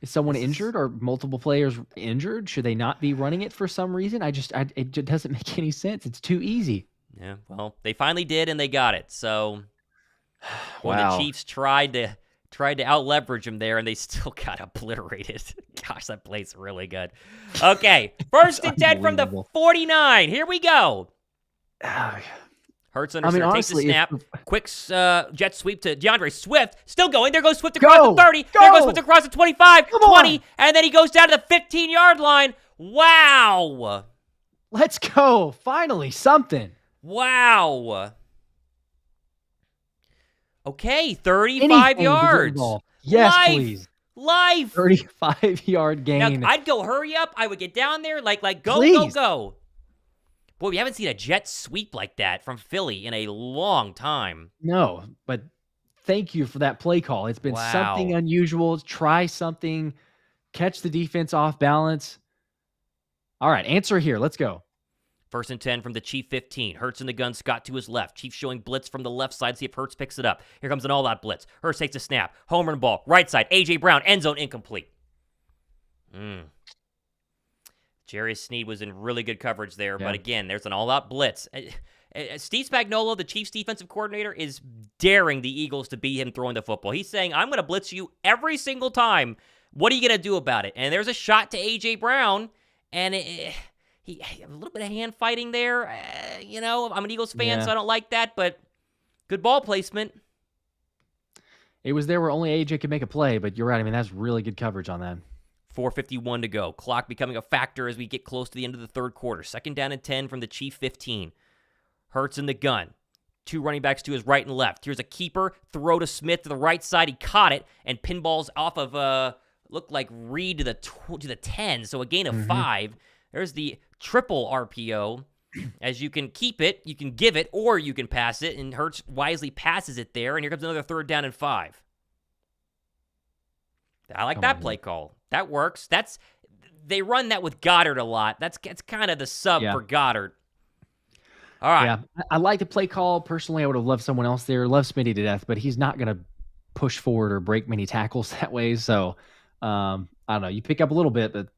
Is someone injured or multiple players injured? Should they not be running it for some reason? It just doesn't make any sense. It's too easy. Yeah, well, they finally did, and they got it. So, the Chiefs tried to out-leverage him there, and they still got obliterated. Gosh, that play's really good. Okay, 1st and 10 from the 49. Here we go. Hurts under center, takes the snap. Quick jet sweep to DeAndre Swift. Still going. There goes Swift across the 30. There goes Swift across the 25, 20, and then he goes down to the 15-yard line. Wow. Let's go. Finally, something. Wow. Okay, 35 yards. Yes, please. Life. 35-yard gain. Now, I'd go hurry up. I would get down there like go, please. go. Boy, we haven't seen a jet sweep like that from Philly in a long time. No, but thank you for that play call. It's been something unusual. Try something. Catch the defense off balance. All right, answer here. Let's go. 1st and 10 from the Chief 15. Hurts in the gun. Scott to his left. Chief showing blitz from the left side. See if Hurts picks it up. Here comes an all-out blitz. Hurts takes a snap. Home run ball. Right side. A.J. Brown. End zone incomplete. Jarius Sneed was in really good coverage there. But again, there's an all-out blitz. Steve Spagnuolo, the Chiefs defensive coordinator, is daring the Eagles to beat him throwing the football. He's saying, I'm going to blitz you every single time. What are you going to do about it? And there's a shot to A.J. Brown. And a little bit of hand fighting there. I'm an Eagles fan, so I don't like that, but good ball placement. It was there where only AJ could make a play, but you're right. I mean, that's really good coverage on that. 4:51 to go. Clock becoming a factor as we get close to the end of the 3rd quarter. 2nd down and 10 from the Chief 15. Hurts in the gun. two running backs to his right and left. Here's a keeper, throw to Smith to the right side. He caught it, and pinballs off of, looked like Reid to the 10, so a gain of 5. There's the triple RPO. As you can keep it, you can give it, or you can pass it, and Hurts wisely passes it there, and here comes another 3rd down and 5. I like that play call. That works. They run that with Goddard a lot. That's kind of the sub for Goddard. All right. Yeah, I like the play call. Personally, I would have loved someone else there. Love Smitty to death, but he's not going to push forward or break many tackles that way. So, I don't know. You pick up a little bit, but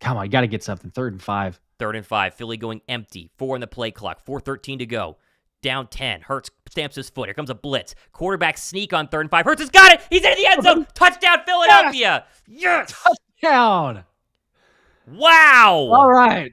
come on, you got to get something. 3rd and 5. 3rd and 5. Philly going empty. 4 in the play clock. 4:13 to go. Down 10. Hurts stamps his foot. Here comes a blitz. Quarterback sneak on 3rd and 5. Hurts has got it. He's in the end zone. Touchdown, Philadelphia. Yes. Touchdown. Wow. All right.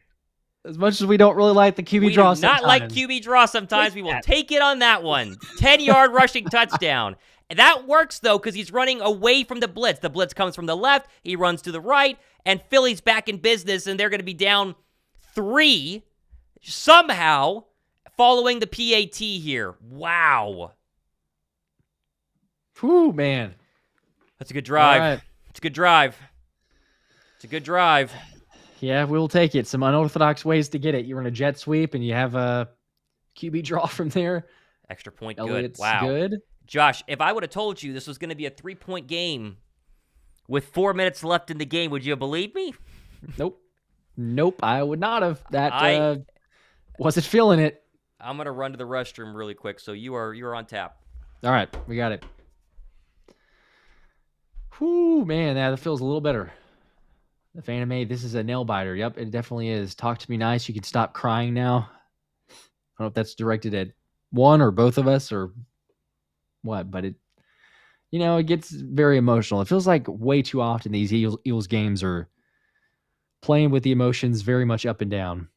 As much as we don't really like the QB draw sometimes. We do not like QB draw sometimes. We will take it on that one. 10-yard rushing touchdown. That works, though, because he's running away from the blitz. The blitz comes from the left. He runs to the right, and Philly's back in business, and they're going to be down 3 somehow following the PAT here. Wow. Whew, man. That's a good drive. Right. It's a good drive. It's a good drive. Yeah, we'll take it. Some unorthodox ways to get it. You run a jet sweep, and you have a QB draw from there. Extra point Elliott's good. Wow. Good. Josh, if I would have told you this was going to be a 3-point game with 4 minutes left in the game, would you have believed me? Nope, I would not have. That wasn't feeling it. I'm going to run to the restroom really quick, so you are on tap. All right, we got it. Whew, man, that feels a little better. The Phantom A, this is a nail biter. Yep, it definitely is. Talk to me nice. You can stop crying now. I don't know if that's directed at one or both of us or what, but it gets very emotional. It feels like way too often these Eagles games are playing with the emotions very much up and down.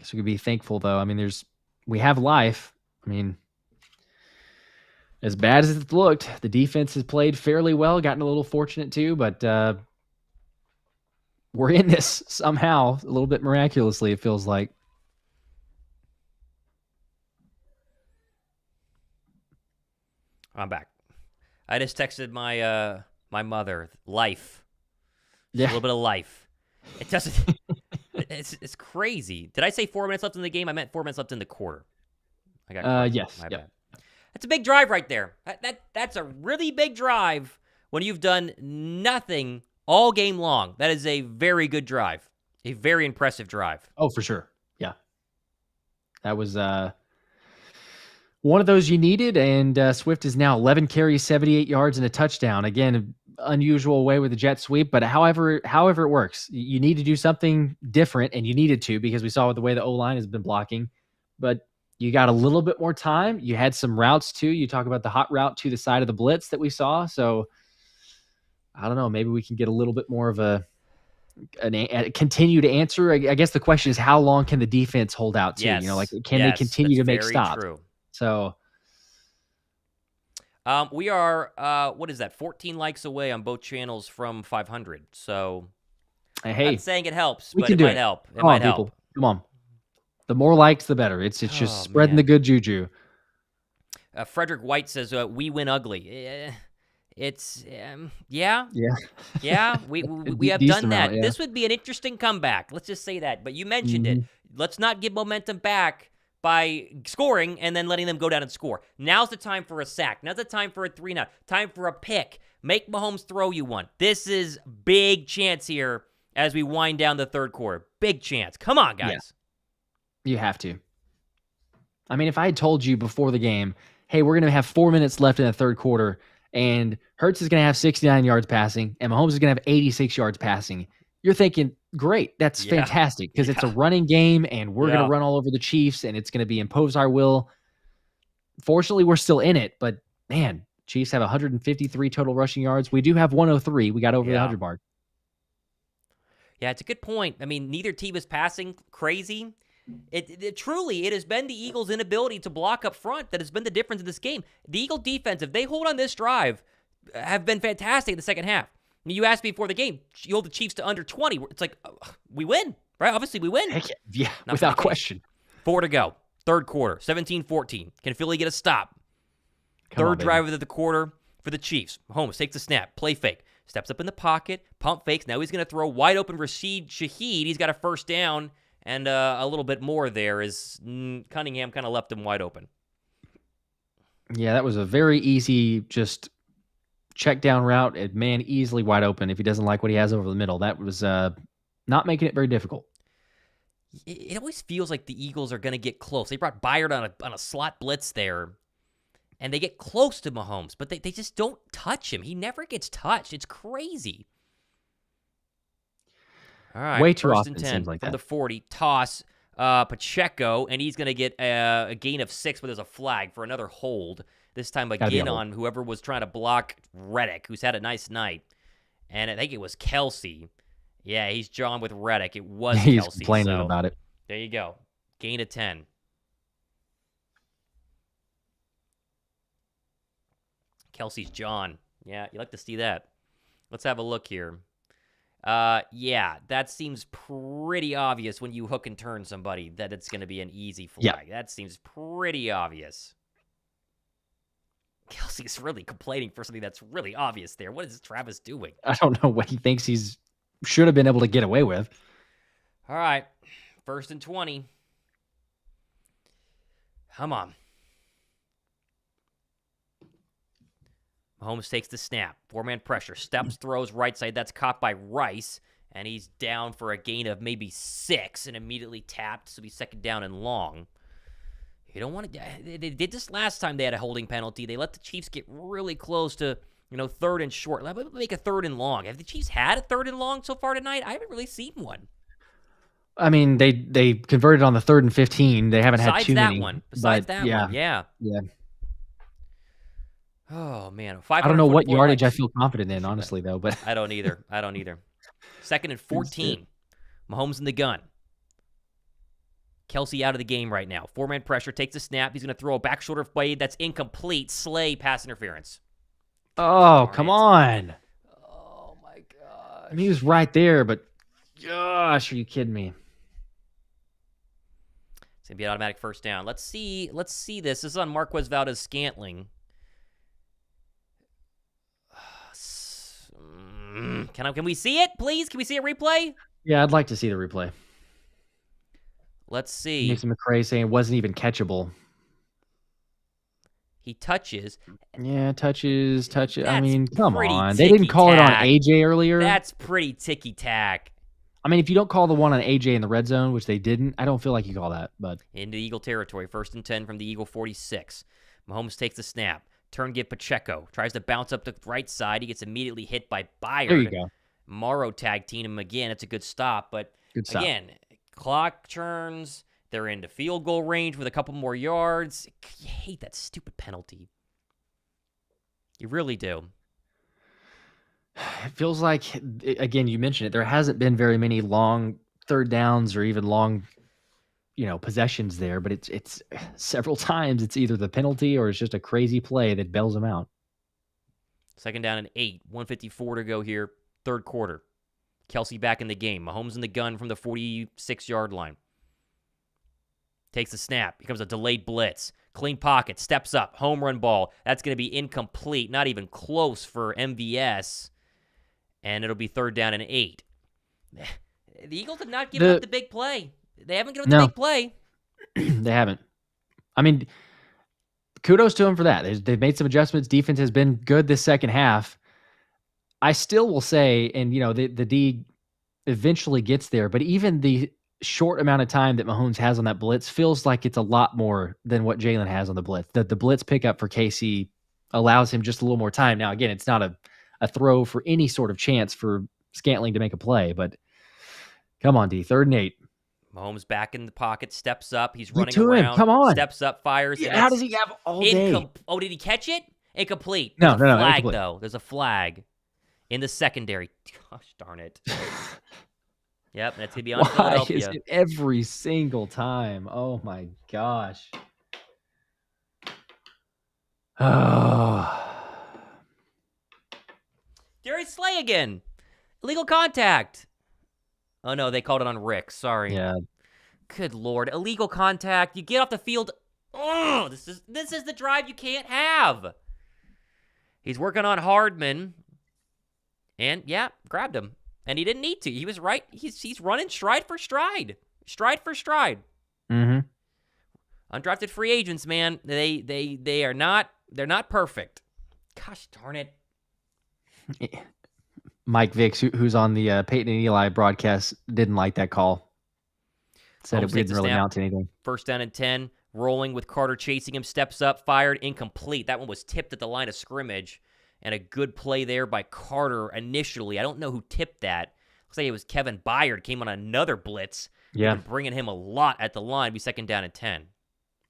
So we could be thankful, though. I mean, we have life. I mean, as bad as it looked, the defense has played fairly well, gotten a little fortunate too, but we're in this somehow, a little bit miraculously, it feels like. I'm back. I just texted my my mother, life. Just a little bit of life. It doesn't... It's crazy. Did I say 4 minutes left in the game? I meant 4 minutes left in the quarter. I got yes. My bad. That's a big drive right there. That's a really big drive when you've done nothing all game long. That is a very good drive. A very impressive drive. Oh, for sure. Yeah. That was one of those you needed, and Swift is now 11 carries, 78 yards, and a touchdown. Again, unusual way with the jet sweep, but however it works, you need to do something different, and you needed to because we saw the way the O-line has been blocking, but you got a little bit more time. You had some routes too. You talk about the hot route to the side of the blitz that we saw. So I don't know, maybe we can get a little bit more of a continue to answer. I guess the question is, how long can the defense hold out too? Yes. Can they continue to make stops? True. So we are, what is that, 14 likes away on both channels from 500. So hey, I'm not saying it helps, but it might help. It might help. People. Come on. The more likes, the better. It's just spreading the good juju. Frederick White says, we win ugly. It's, yeah. We have done that. Yeah. This would be an interesting comeback. Let's just say that. But you mentioned it. Let's not give momentum back by scoring and then letting them go down and score. Now's the time for a sack. Now's the time for a 3-and-out. Time for a pick. Make Mahomes throw you one. This is big chance here as we wind down the third quarter. Big chance. Come on, guys. Yeah. You have to. I mean, if I had told you before the game, hey, we're going to have 4 minutes left in the third quarter, and Hurts is going to have 69 yards passing, and Mahomes is going to have 86 yards passing, you're thinking, great, that's fantastic, because it's a running game, and we're going to run all over the Chiefs, and it's going to be impose our will. Fortunately, we're still in it, but man, Chiefs have 153 total rushing yards. We do have 103. We got over the 100 mark. Yeah, it's a good point. I mean, neither team is passing crazy. It truly has been the Eagles' inability to block up front that has been the difference in this game. The Eagle defense, if they hold on this drive, have been fantastic in the second half. I mean, you asked me before the game, you hold the Chiefs to under 20. It's like, we win. right? Obviously, we win. Heck yeah, Not without question. 4 to go. Third quarter, 17-14. Can Philly get a stop? Third drive of the quarter for the Chiefs. Mahomes takes the snap, play fake, steps up in the pocket, pump fakes. Now he's going to throw wide open Rashid Shaheed. He's got a first down and a little bit more there as Cunningham kind of left him wide open. Yeah, that was a very easy just check down route. And man, easily wide open if he doesn't like what he has over the middle. That was not making it very difficult. It always feels like the Eagles are going to get close. They brought Byard on a slot blitz there, and they get close to Mahomes, but they just don't touch him. He never gets touched. It's crazy. All right, way too first often and 10 seems like from that. the 40. Toss Pacheco, and he's going to get a gain of 6, but there's a flag for another hold. This time again on whoever was trying to block Reddick, who's had a nice night. And I think it was Kelce. Yeah, he's drawn with Reddick. It was He's Kelce. complaining about it. There you go. Gain of 10. Kelce's John. Yeah, you like to see that. Let's have a look here. Yeah, that seems pretty obvious when you hook and turn somebody that it's going to be an easy flag. That seems pretty obvious. Kelce's really complaining for something that's really obvious there. What is Travis doing? I don't know what he thinks he's should have been able to get away with. All right, 1st and 20. Come on. Mahomes takes the snap. 4-man pressure. Steps, throws right side. That's caught by Rice. And he's down for a gain of maybe 6 and immediately tapped. So he's second down and long. You don't want to... They did this last time they had a holding penalty. They let the Chiefs get really close to, 3rd and short. Let me make a 3rd and long. Have the Chiefs had a 3rd and long so far tonight? I haven't really seen one. I mean, they converted on the 3rd and 15. They haven't had too many. Besides that one. Yeah. Oh, man. I don't know what yardage I feel confident in, honestly, though. But I don't either. 2nd and 14. Mahomes in the gun. Kelce out of the game right now. 4-man pressure. Takes the snap. He's going to throw a back shoulder blade that's incomplete. Slay pass interference. Oh, come on. Oh, my gosh. I mean, he was right there, but gosh, are you kidding me? It's going to be an automatic first down. Let's see this. This is on Marquez Valdez-Scantling. Can we see it, please? Can we see a replay? Yeah, I'd like to see the replay. Let's see. Mason McRae saying it wasn't even catchable. He touches. Yeah, touches. That's I mean, come on. ticky-tack. They didn't call it on AJ earlier. That's pretty ticky-tack. I mean, if you don't call the one on AJ in the red zone, which they didn't, I don't feel like you call that. But into Eagle territory, 1st and 10 from the Eagle 46. Mahomes takes the snap. Turn give Pacheco. Tries to bounce up the right side. He gets immediately hit by Byard. There you go. Morrow tag team him again. It's a good stop. But again, clock churns. They're into field goal range with a couple more yards. You hate that stupid penalty. You really do. It feels like, again, you mentioned it, there hasn't been very many long 3rd downs or even long, possessions there, but it's several times it's either the penalty or it's just a crazy play that bails them out. 2nd down and 8, 1:54 to go here, 3rd quarter. Kelce back in the game. Mahomes in the gun from the 46-yard line. Takes the snap. Becomes a delayed blitz. Clean pocket. Steps up. Home run ball. That's going to be incomplete. Not even close for MVS. And it'll be 3rd down and 8. The Eagles have not given up the big play. They haven't given up the big play. They haven't. I mean, kudos to them for that. They've made some adjustments. Defense has been good this second half. I still will say, and the D eventually gets there, but even the short amount of time that Mahomes has on that blitz feels like it's a lot more than what Jalen has on the blitz. The blitz pickup for KC allows him just a little more time. Now, again, it's not a throw for any sort of chance for Scantling to make a play, but come on, D, 3rd and 8. Mahomes back in the pocket, steps up. He's running to around. Him. Come on. Steps up, fires. Yeah, how does he have all day? Oh, did he catch it? Incomplete. No, flag, incomplete. Though. There's a flag in the secondary. Gosh darn it. Yep, that's going to be on Philadelphia. Why is it every single time? Oh, my gosh. Oh. Darius Slay again. Illegal contact. Oh, no, they called it on Rick. Sorry. Yeah. Good Lord. Illegal contact. You get off the field. Oh, this is the drive you can't have. He's working on Hardman. And, yeah, grabbed him. And he didn't need to. He was right. He's running stride for stride. Stride for stride. Mm-hmm. Undrafted free agents, man. They are not, they're not perfect. Gosh darn it. Mike Vicks, who's on the Peyton and Eli broadcast, didn't like that call. Said it didn't really amount to anything. First down and 10. Rolling with Carter chasing him. Steps up. Fired. Incomplete. That one was tipped at the line of scrimmage. And a good play there by Carter initially. I don't know who tipped that. Looks like it was Kevin Byard. Came on another blitz. Yeah. And bringing him a lot at the line. Be second down and 10.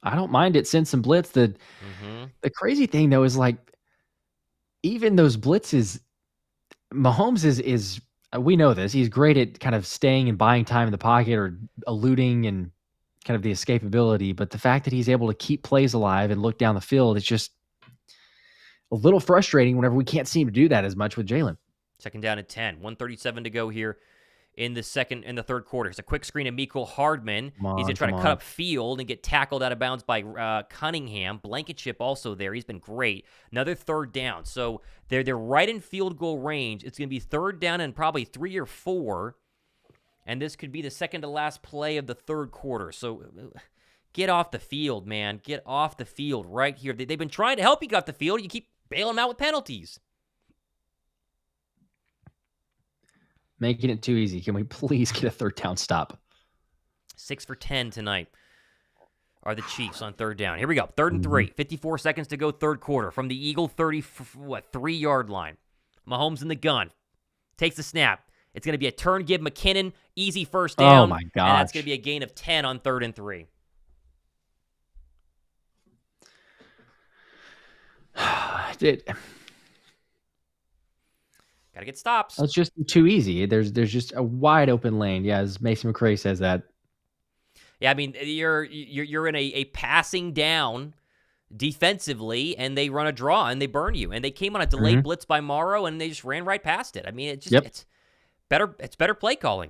I don't mind it. Send some blitz. The crazy thing, though, is like even those blitzes, Mahomes is we know this. He's great at kind of staying and buying time in the pocket or eluding and kind of the escapability. But the fact that he's able to keep plays alive and look down the field, it's just a little frustrating whenever we can't seem to do that as much with Jalen. Second down and 10. 1:37 to go here in the third quarter. It's a quick screen to Mecole Hardman. He's going to try to cut up field and get tackled out of bounds by Cunningham. Blankenship also there. He's been great. Another third down. So they're right in field goal range. It's going to be third down and probably 3 or 4. And this could be the second to last play of the third quarter. So get off the field, man. Get off the field right here. They've been trying to help you get off the field. You keep bailing them out with penalties. Making it too easy. Can we please get a third down stop? 6 for 10 tonight are the Chiefs on third down. Here we go. Third and 3. 54 seconds to go third quarter. From the Eagle 3-yard line. Mahomes in the gun. Takes the snap. It's going to be a turn give McKinnon. Easy first down. Oh, my gosh. And that's going to be a gain of 10 on third and 3. Got to get stops. It's just too easy. There's just a wide open lane. Yeah, as Mason McRae says that. Yeah, I mean, you're in a passing down defensively, and they run a draw, and they burn you. And they came on a delayed blitz by Morrow, and they just ran right past it. I mean, it's better play calling.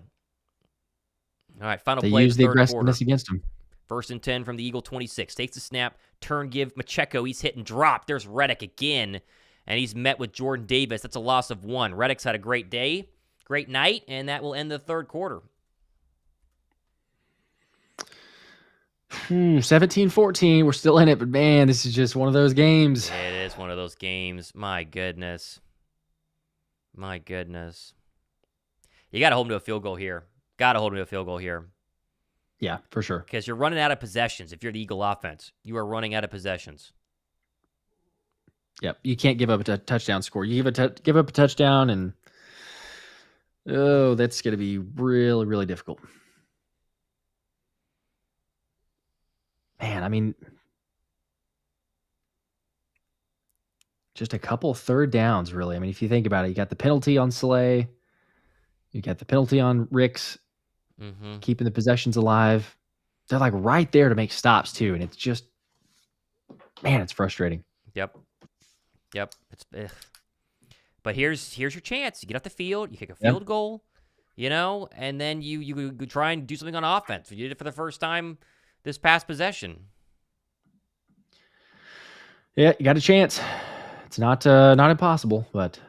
All right, final play of the third quarter. They use the aggressiveness against them. First and 10 from the Eagle 26. Takes the snap, turn give, Macheco. He's hit and dropped. There's Reddick again. And he's met with Jordan Davis. That's a loss of 1. Reddick's had a great day, great night, and that will end the third quarter. 17-14. We're still in it, but man, this is just one of those games. It is one of those games. My goodness. My goodness. You got to hold him to a field goal here. Yeah, for sure. Because you're running out of possessions. If you're the Eagle offense, you are running out of possessions. Yep, you can't give up a touchdown score. You give up a touchdown, and that's going to be really, really difficult. Man, I mean, just a couple third downs, really. I mean, if you think about it, you got the penalty on Slay, you got the penalty on Ricks, keeping the possessions alive. They're like right there to make stops too, and it's just, man, it's frustrating. Yep. But here's your chance. You get off the field, you kick a field goal, and then you try and do something on offense. You did it for the first time this past possession. Yeah, you got a chance. It's not impossible, but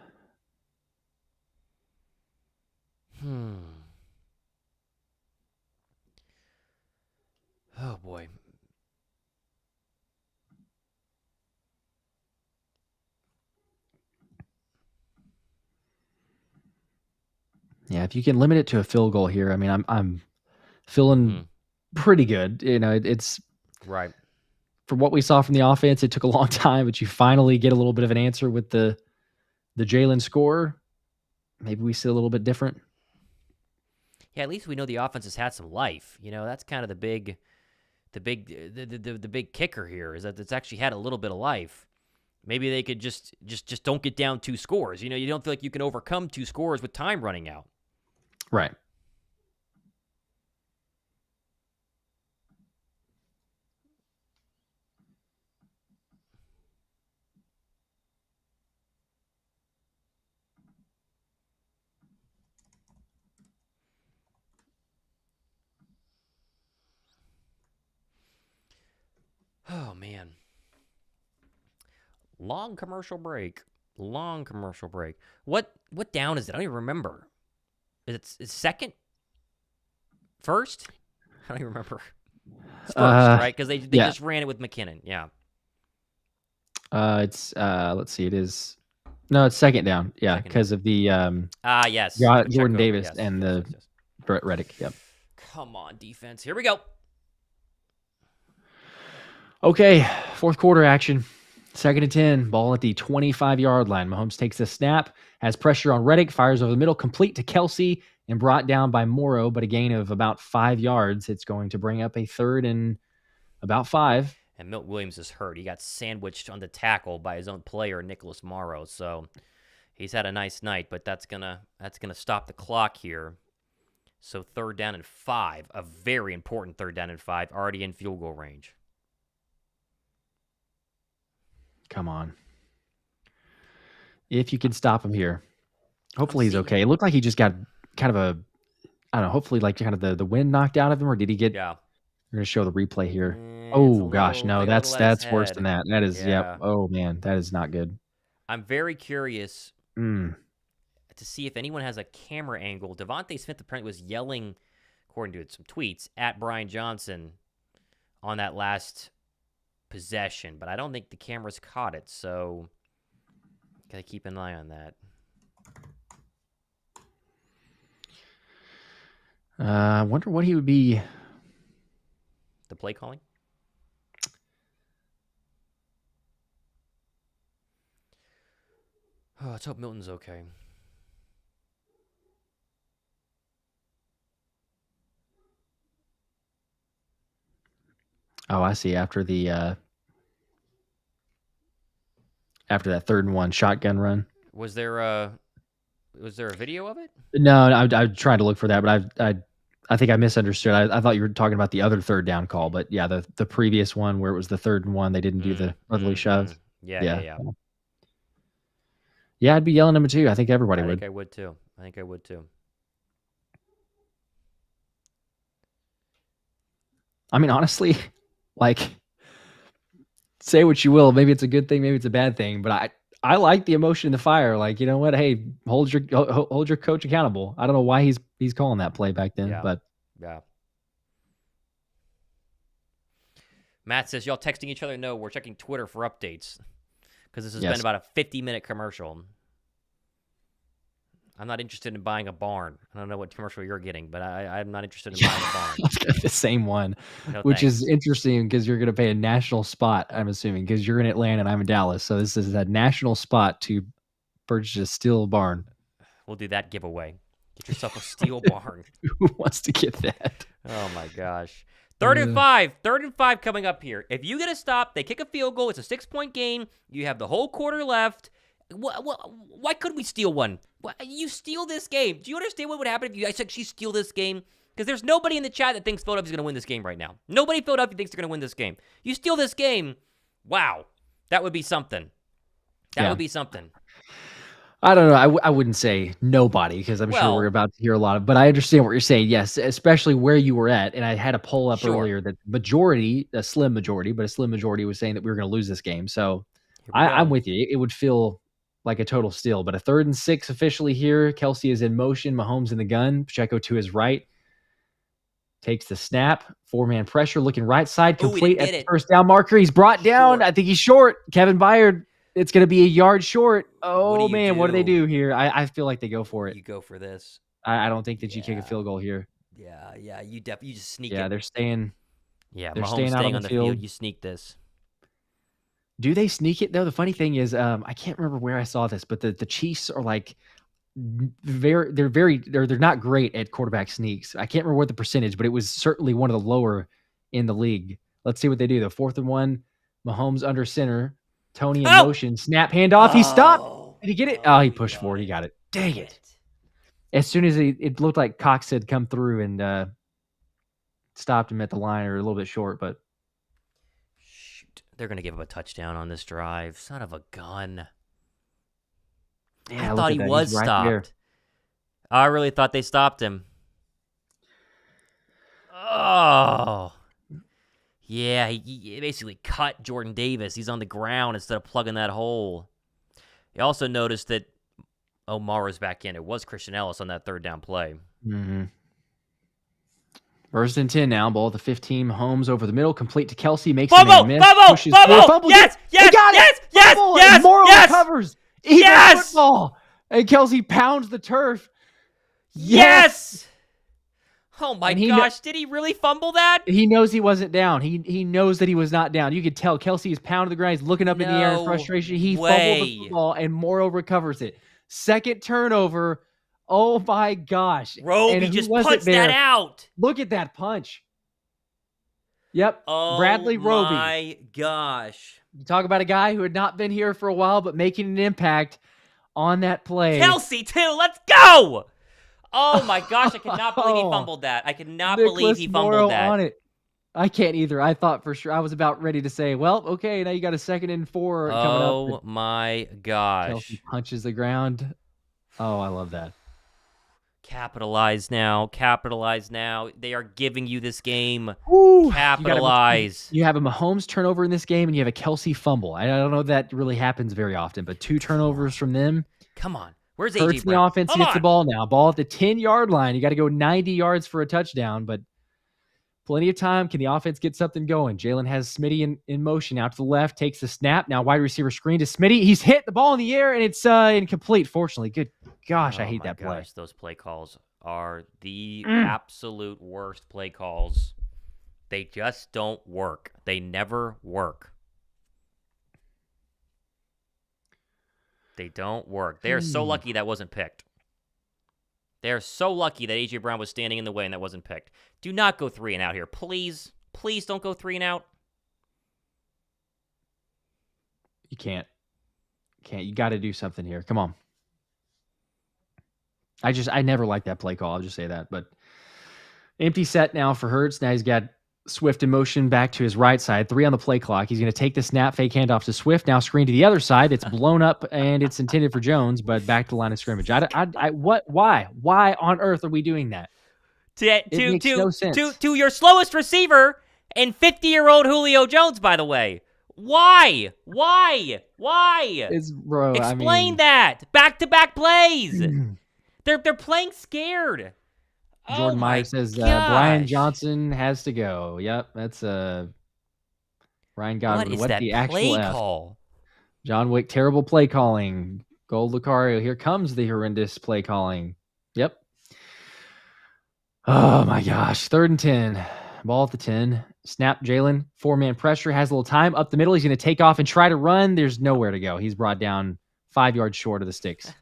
Oh boy. Yeah, if you can limit it to a field goal here, I mean, I'm feeling pretty good. It's right. For what we saw from the offense, it took a long time, but you finally get a little bit of an answer with the Jalen score. Maybe we see a little bit different. Yeah, at least we know the offense has had some life. That's kind of the big kicker here is that it's actually had a little bit of life. Maybe they could just don't get down 2 scores. You don't feel like you can overcome 2 scores with time running out. Right. Oh, man. Long commercial break. What down is it? I don't even remember. Is it second? First? I don't even remember. It's first, right? Because they just ran it with McKinnon. Yeah. It's let's see, it is it's second down. Yeah, because of the yes. Jordan Davis and the Brett Reddick. Yep. Come on, defense. Here we go. Okay, fourth quarter action. 2nd and 10, ball at the 25-yard line. Mahomes takes the snap, has pressure on Reddick, fires over the middle, complete to Kelce, and brought down by Morrow, but a gain of about 5 yards. It's going to bring up a 3rd and about 5. And Milt Williams is hurt. He got sandwiched on the tackle by his own player, Nicholas Morrow. So he's had a nice night, but that's gonna stop the clock here. So 3rd down and 5, a very important 3rd down and 5, already in field goal range. Come on. If you can stop him here. Hopefully he's okay. It looked like he just got kind of I don't know, hopefully like kind of the wind knocked out of him, or did he get... Yeah. We're going to show the replay here. Oh, gosh, no, that's worse than that. That is, oh, man, that is not good. I'm very curious to see if anyone has a camera angle. Devontae Smith apparently was yelling, according to some tweets, at Brian Johnson on that last possession, but I don't think the cameras caught it, so gotta keep an eye on that. I wonder what he would be. The play calling? Oh, let's hope Milton's okay. Oh, I see. After that 3rd and 1 shotgun run. Was there a video of it? No, I tried to look for that, but I think I misunderstood. I thought you were talking about the other 3rd down call, but yeah, the previous one where it was the 3rd and 1, they didn't do the brotherly shove. Yeah. Yeah, I'd be yelling at him too. I think everybody would. I think I would too. I mean, honestly, like, say what you will. Maybe it's a good thing, maybe it's a bad thing, but I like the emotion in the fire. Like, you know what? Hey, hold your coach accountable. I don't know why he's calling that play back then, but yeah. Matt says, y'all texting each other? No, we're checking Twitter for updates because this has been about a 50-minute commercial. I'm not interested in buying a barn. I don't know what commercial you're getting, but I'm not interested in buying a barn. The same one, which is interesting because you're going to pay a national spot, I'm assuming, because you're in Atlanta and I'm in Dallas. So this is a national spot to purchase a steel barn. We'll do that giveaway. Get yourself a steel barn. Who wants to get that? Oh, my gosh. 3rd and 5. 3rd and 5 coming up here. If you get a stop, they kick a field goal. It's a 6-point game. You have the whole quarter left. Why couldn't we steal one? You steal this game. Do you understand what would happen if you actually steal this game? Because there's nobody in the chat that thinks Philadelphia's going to win this game right now. Nobody in Philadelphia thinks they're going to win this game. You steal this game, wow, that would be something. That would be something. I don't know. I wouldn't say nobody because I'm sure we're about to hear a lot of, but I understand what you're saying. Yes, especially where you were at. And I had a poll up earlier that a slim majority was saying that we were going to lose this game. So I'm with you. It would feel like a total steal, but a 3rd and 6 officially here. Kelce is in motion. Mahomes in the gun. Pacheco to his right. Takes the snap. 4-man pressure. Looking right side. Complete at the 1st down marker. He's brought down. I think he's short. Kevin Byard. It's going to be a yard short. Oh, man. What do they do here? I feel like they go for it. You go for this. I don't think that you kick a field goal here. Yeah. You just sneak it. Yeah, they're staying. Yeah, they're staying out on the field. You sneak this. Do they sneak it though? The funny thing is, I can't remember where I saw this, but the Chiefs are like they're not great at quarterback sneaks. I can't remember what the percentage, but it was certainly one of the lower in the league. Let's see what they do. The 4th and 1, Mahomes under center, Tony in motion, snap handoff. He stopped. Did he get it? Oh, he pushed forward. He got it. Dang it! As soon as it looked like Cox had come through and stopped him at the line or a little bit short, but. They're going to give up a touchdown on this drive. Son of a gun. Yeah, I thought he was stopped. I really thought they stopped him. Oh. Yeah, he basically cut Jordan Davis. He's on the ground instead of plugging that hole. You also noticed that O'Mara's back in. It was Christian Ellis on that third down play. Mm-hmm. 1st and 10 now. Ball at the 15. Mahomes over the middle. Complete to Kelce. Makes a man miss. Pushes forward. Fumbles yes, it. yes, He got yes, it. yes, Fumble, yes, and Morrow yes, recovers. Eagles yes. football. And Kelce pounds the turf. Yes. Oh my gosh, did he really fumble that? He knows he wasn't down. He knows that he was not down. You could tell Kelce is pounding the ground. He's looking up in the air in frustration. He fumbled the football, and Morrow recovers it. Second turnover. Oh my gosh. Roby just punched that out. Look at that punch. Yep. Oh, Bradley Roby. Oh my gosh. You talk about a guy who had not been here for a while, but making an impact on that play. Kelce, too. Let's go. Oh my gosh, I cannot believe he fumbled that. I cannot believe he fumbled that. On it. I can't either. I thought for sure. I was about ready to say, well, okay, now you got a 2nd and 4 coming up. Oh my gosh. Kelce punches the ground. Oh, I love that. Capitalize now. Capitalize now. They are giving you this game. Ooh, capitalize. You have a Mahomes turnover in this game, and you have a Kelce fumble. I don't know if that really happens very often, but 2 turnovers from them. Come on. Where's AJ Hurts Brown? The offense gets the ball now. Ball at the 10-yard line. You got to go 90 yards for a touchdown, but plenty of time. Can the offense get something going? Jalen has Smitty in motion out to the left, takes the snap. Now wide receiver screen to Smitty. He's hit the ball in the air, and it's incomplete, fortunately. Good gosh, I hate that play. Those play calls are the absolute worst play calls. They just don't work. They never work. They don't work. They are so lucky that wasn't picked. They're so lucky that AJ Brown was standing in the way and that wasn't picked. Do not go 3 and out here. Please. Please don't go 3 and out. You can't. You got to do something here. Come on. I never liked that play call. I'll just say that. But empty set now for Hurts. Now he's got Swift in motion back to his right side. 3 on the play clock. He's going to take the snap, fake handoff to Swift. Now screen to the other side. It's blown up and it's intended for Jones, but back to the line of scrimmage. Why on earth are we doing that? Makes no sense. To your slowest receiver and 50-year-old Julio Jones, by the way. Why? Explain that. Back-to-back plays. They're playing scared. Jordan Meyer says Brian Johnson has to go. Yep, that's Ryan Godwin. What is what that the actual play F? call? John Wick, terrible play calling. Gold Lucario, here comes the horrendous play calling. Yep. Oh my gosh. 3rd and 10. Ball at the 10. Snap Jalen. 4-man pressure. Has a little time. Up the middle. He's going to take off and try to run. There's nowhere to go. He's brought down 5 yards short of the sticks.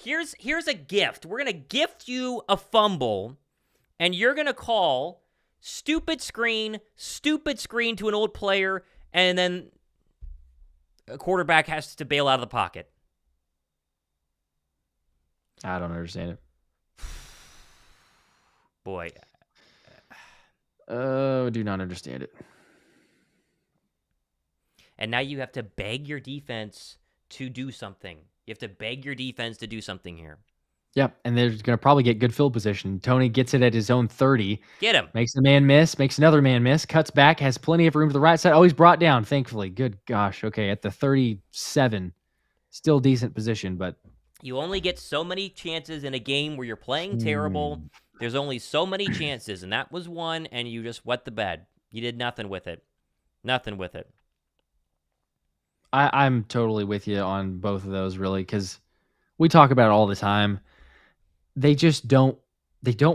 Here's a gift. We're going to gift you a fumble, and you're going to call stupid screen to an old player, and then a quarterback has to bail out of the pocket. I don't understand it. Boy. Do not understand it. And now you have to beg your defense to do something. You have to beg your defense to do something here. Yep, and they're going to probably get good field position. Tony gets it at his own 30. Get him. Makes a man miss, makes another man miss, cuts back, has plenty of room to the right side. Oh, he's brought down, thankfully. Good gosh. Okay, at the 37. Still decent position, but... You only get so many chances in a game where you're playing terrible. There's only so many chances, and that was one, and you just wet the bed. You did nothing with it. Nothing with it. I'm totally with you on both of those, really, because we talk about it all the time. They just don't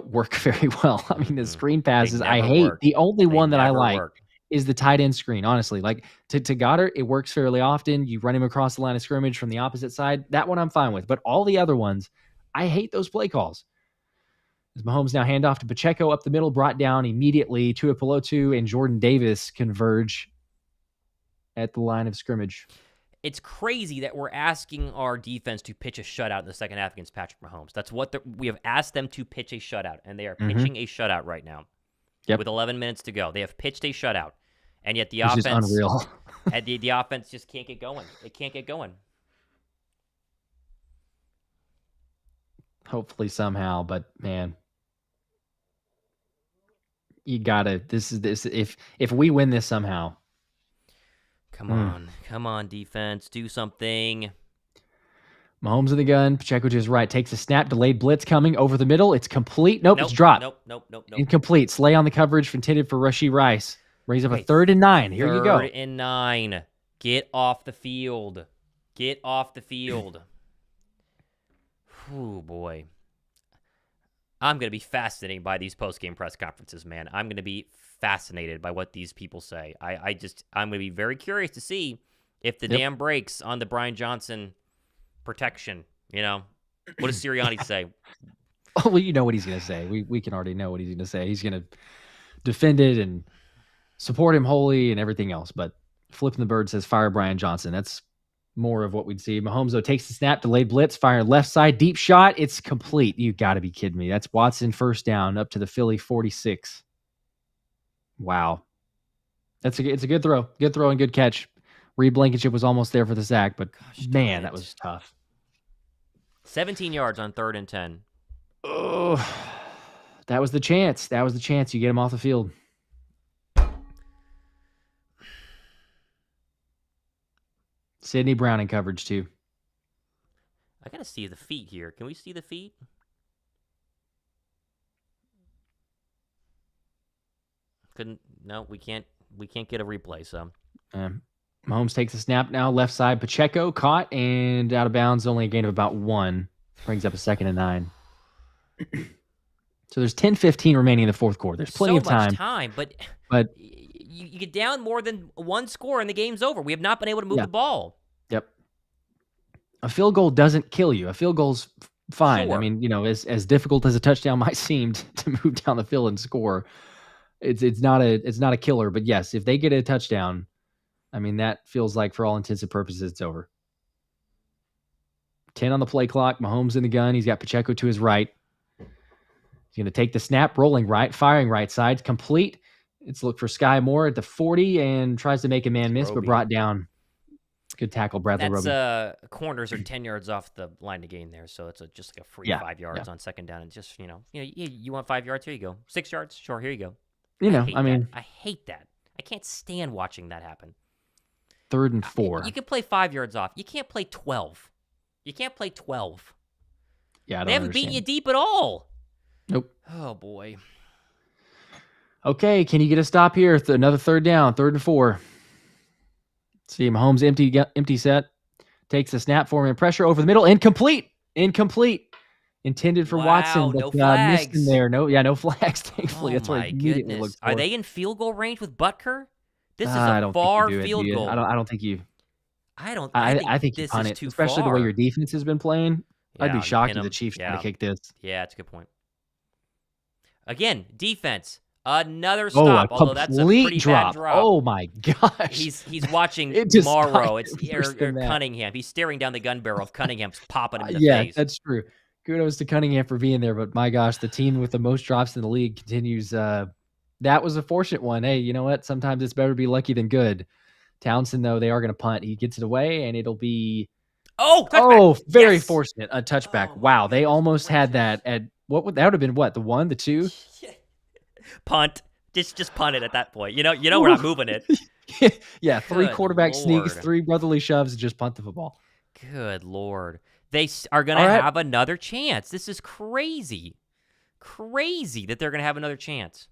work very well. I mean, the screen passes, I hate. Work. The only one that I like work. Is the tight end screen, honestly. Like, to Goddard, it works fairly often. You run him across the line of scrimmage from the opposite side. That one I'm fine with. But all the other ones, I hate those play calls. As Mahomes now hand off to Pacheco up the middle, brought down immediately. Tua Pelotu and Jordan Davis converge at the line of scrimmage. It's crazy that we're asking our defense to pitch a shutout in the second half against Patrick Mahomes. That's what we have asked them to pitch a shutout, and they are pitching a shutout right now. Yep. With 11 minutes to go. They have pitched a shutout, and yet the Which offense is unreal. the offense just can't get going. It can't get going. Hopefully somehow, but man. You gotta. This is this. If we win this somehow, Come on, defense, do something. Mahomes in the gun. Pacheco to his right takes a snap. Delayed blitz coming over the middle. It's complete. Nope, it's dropped. Nope. Incomplete. Slay on the coverage intended for Rashee Rice. Raise up a 3rd and 9. Here you go. 3rd and 9. Get off the field. Get off the field. Oh, boy. I'm going to be fascinated by these post-game press conferences, man. I'm going to be fascinated by what these people say. I'm going to be very curious to see if the dam breaks on the Brian Johnson protection. You know, what does Sirianni say? Well, you know what he's going to say. We can already know what he's going to say. He's going to defend it and support him wholly and everything else. But Flipping the Bird says fire Brian Johnson. That's more of what we'd see. Mahomes, though, takes the snap, delayed blitz, fire left side, deep shot. It's complete. You got to be kidding me. That's Watson first down up to the Philly 46. Wow. It's a good throw. Good throw and good catch. Reid Blankenship was almost there for the sack, but man, that was tough. 17 yards on 3rd and 10. Oh, that was the chance. That was the chance. You get him off the field. Sidney Brown in coverage too. I gotta see the feet here. Can we see the feet? No, we can't. We can't get a replay. So, Mahomes takes a snap now, left side. Pacheco caught and out of bounds. Only a gain of about 1. Brings up a 2nd and 9. So there's 10-15 remaining in the fourth quarter. There's plenty of time. So much time, but you get down more than 1 score and the game's over. We have not been able to move the ball. Yep. A field goal doesn't kill you. A field goal's fine. Sure. I mean, as difficult as a touchdown might seem to move down the field and score, it's not a killer. But yes, if they get a touchdown, I mean, that feels like for all intents and purposes it's over. 10 on the play clock. Mahomes in the gun. He's got Pacheco to his right. He's going to take the snap, rolling right, firing right side, complete. It's look for Sky Moore at the 40 and tries to make a man miss, but brought down. Good tackle, Bradley Roby. Corners are 10 yards off the line to gain there, so it's just like a free 5 yards on 2nd down. And just, you want 5 yards? Here you go. 6 yards? Sure, here you go. I hate that. I can't stand watching that happen. 3rd and 4. You can play 5 yards off. You can't play 12. You can't play 12. Yeah, they haven't beaten you deep at all. Nope. Oh, boy. Okay, can you get a stop here? Another 3rd down, 3rd and 4. See, Mahomes empty set. Takes a snap for him and pressure over the middle. Incomplete. Intended for Watson, but no flags. missed him there. No flags, thankfully. That's what I immediately looked for. Are they in field goal range with Butker? This is a far field goal. I don't think you. I think you this punt is it, too especially far. the way your defense has been playing. I'd be shocked if the Chiefs try to kick this. Yeah, that's a good point. Again, defense. Another stop, although that's a pretty bad drop. Oh my gosh. He's watching Morrow. It's Cunningham. He's staring down the gun barrel of Cunningham's popping him in the face. Yeah, that's true. Kudos to Cunningham for being there, but my gosh, the team with the most drops in the league continues. That was a fortunate one. Hey, you know what? Sometimes it's better to be lucky than good. Townsend, though, they are going to punt. He gets it away, and it'll be very fortunate. A touchback. Wow, they almost had that at that would have been what, the 1, the 2? Punt. Just punt it at that point. You know we're not moving it. Yeah, 3 quarterback sneaks, 3 brotherly shoves, and just punt the football. Good Lord. They are going to have another chance. This is crazy. Crazy that they're going to have another chance.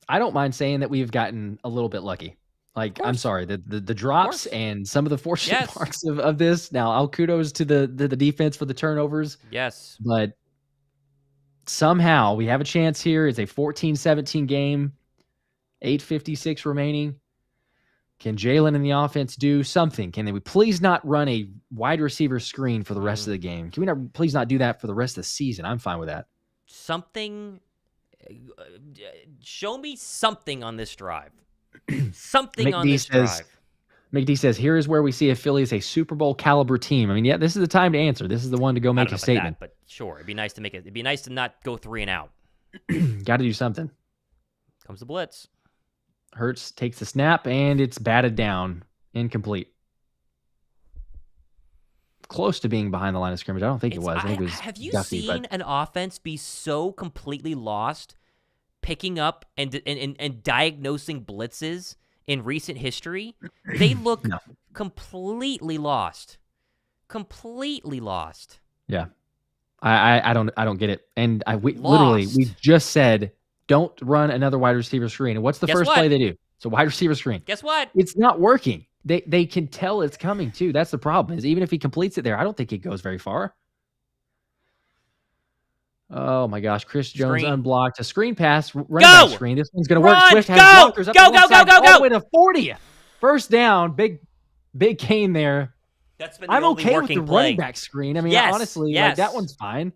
I don't mind saying that we've gotten a little bit lucky. Like, I'm sorry, the drops and some of the fortunate parts of this. Now, I'll kudos to the defense for the turnovers. Yes. But somehow we have a chance here. It's a 14-17 game, 8:56 remaining. Can Jalen and the offense do something? Can we please not run a wide receiver screen for the rest of the game? Can we please not do that for the rest of the season? I'm fine with that. Something. Show me something on this drive. Something on this drive. McD says, here is where we see if Philly is a Super Bowl caliber team. I mean, yeah, this is the time to answer. This is the one to go make a statement. But sure, it'd be nice to make it. It'd be nice to not go 3 and out. Got to do something. Comes the blitz. Hurts takes the snap, and it's batted down. Incomplete. Close to being behind the line of scrimmage. I don't think it was. I think it was Have you Gussy, seen an offense be so completely lost picking up and diagnosing blitzes in recent history, they look completely lost. Completely lost. Yeah. I don't get it. And literally, we just said, don't run another wide receiver screen. And what's the first play they do? It's a wide receiver screen. Guess what? It's not working. They can tell it's coming too. That's the problem. Is even if he completes it there, I don't think it goes very far. Oh my gosh, Chris Jones unblocked a screen pass, running back screen. This one's gonna work. Swift has blockers up all the way to 40. First down, big game there. That's been the only working with the play. Running back screen. I mean, honestly, like, that one's fine.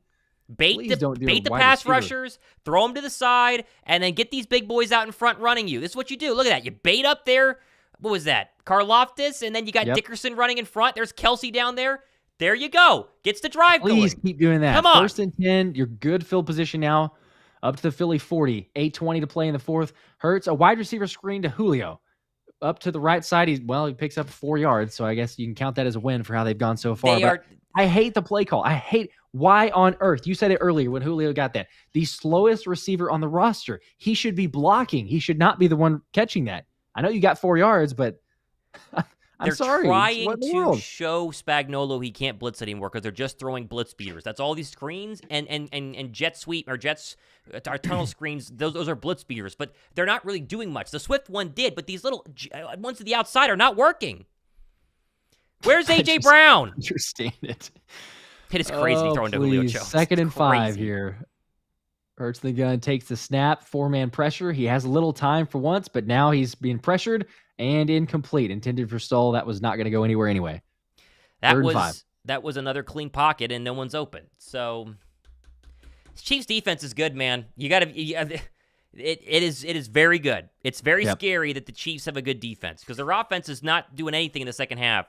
Bait the pass rushers, throw them to the side, and then get these big boys out in front running you. This is what you do. Look at that. You bait up there. What was that? Karlaftis, and then you got Dickerson running in front. There's Kelce down there. There you go. Gets the drive going. Please keep doing that. Come on. 1st and 10. You're good field position now. Up to the Philly 40. 8:20 to play in the fourth. Hurts a wide receiver screen to Julio. Up to the right side. He picks up 4 yards, so I guess you can count that as a win for how they've gone so far. I hate the play call. Why on earth? You said it earlier when Julio got that. The slowest receiver on the roster. He should be blocking. He should not be the one catching that. I know you got 4 yards, but I'm sorry. They're trying to show Spagnuolo he can't blitz anymore because they're just throwing blitz beaters. That's all these screens and jet sweep or jets, our tunnel screens. Those are blitz beaters, but they're not really doing much. The Swift one did, but these little ones to the outside are not working. Where's AJ Brown? Understand it. It is crazy throwing to Julio Jones. 2nd and 5 here. Hurts the gun, takes the snap, 4-man pressure. He has a little time for once, but now he's being pressured and incomplete. Intended for Stoll. That was not going to go anywhere anyway. That was another clean pocket, and no one's open. So, Chiefs defense is good, man. It is very good. It's very scary that the Chiefs have a good defense because their offense is not doing anything in the second half.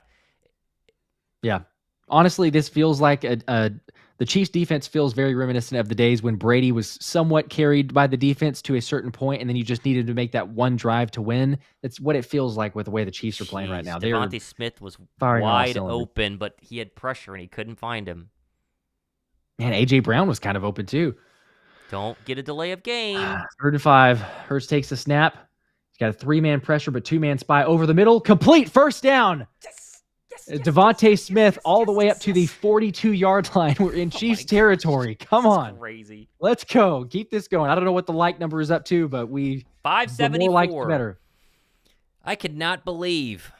Yeah. Honestly, this feels like the Chiefs defense feels very reminiscent of the days when Brady was somewhat carried by the defense to a certain point, and then you just needed to make that one drive to win. That's what it feels like with the way the Chiefs are playing right now. Devontae Smith was wide open, but he had pressure and he couldn't find him. Man, AJ Brown was kind of open too. Don't get a delay of game. 3rd and 5. Hurts takes the snap. He's got a 3-man pressure, but 2-man spy over the middle. Complete. First down. Devontae Smith all the way up to the 42-yard line. We're in Chiefs territory. Come on. Crazy. Let's go. Keep this going. I don't know what the like number is up to, but 574. The more likes, the better. I could not believe.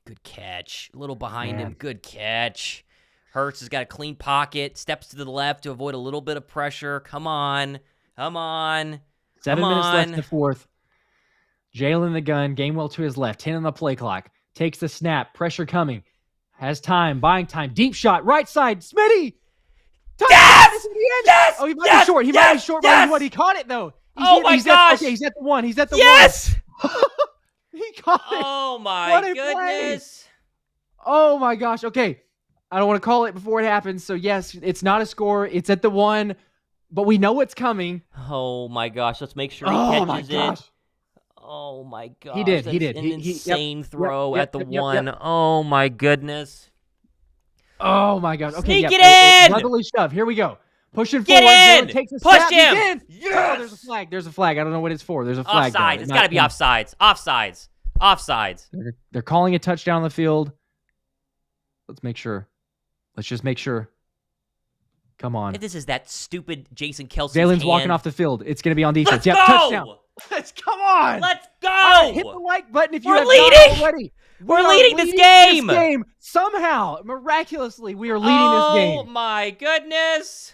Good catch. A little behind him. Good catch. Hurts has got a clean pocket. Steps to the left to avoid a little bit of pressure. Come on. 7 minutes left in the fourth. Jalen the gun, Gainwell to his left, 10 on the play clock. Takes the snap, pressure coming. Has time, buying time. Deep shot, right side, Smitty! Yes! Yes! Oh, he might be short. He might be short, but he caught it, though. He's gosh! He's at the one. He's at the yes! one. He caught it. Oh, my goodness. Oh, my gosh. Okay. I don't want to call it before it happens. So, yes, it's not a score. It's at the one, but we know what's coming. Oh, my gosh. Let's make sure he catches it. Oh, my God. He did. An insane throw at the one. Oh, my goodness. Oh, my God. Okay, Sneak it in! Brotherly shove. Here we go. Pushing Get forward. in! Takes a Push snap. him! He's in. Yes! Oh, there's a flag. There's a flag. I don't know what it's for. There's a flag. Offsides. It's got to be offsides. Offsides. They're calling a touchdown on the field. Let's make sure. Let's just make sure. Come on. If this is that stupid Jason Kelce. Jalen's walking off the field. It's going to be on defense. Let's go! Touchdown. Come on. Let's go. Right, hit the like button if you have leading. not already. We're leading this game. Somehow, miraculously, we are leading this game. Oh, my goodness.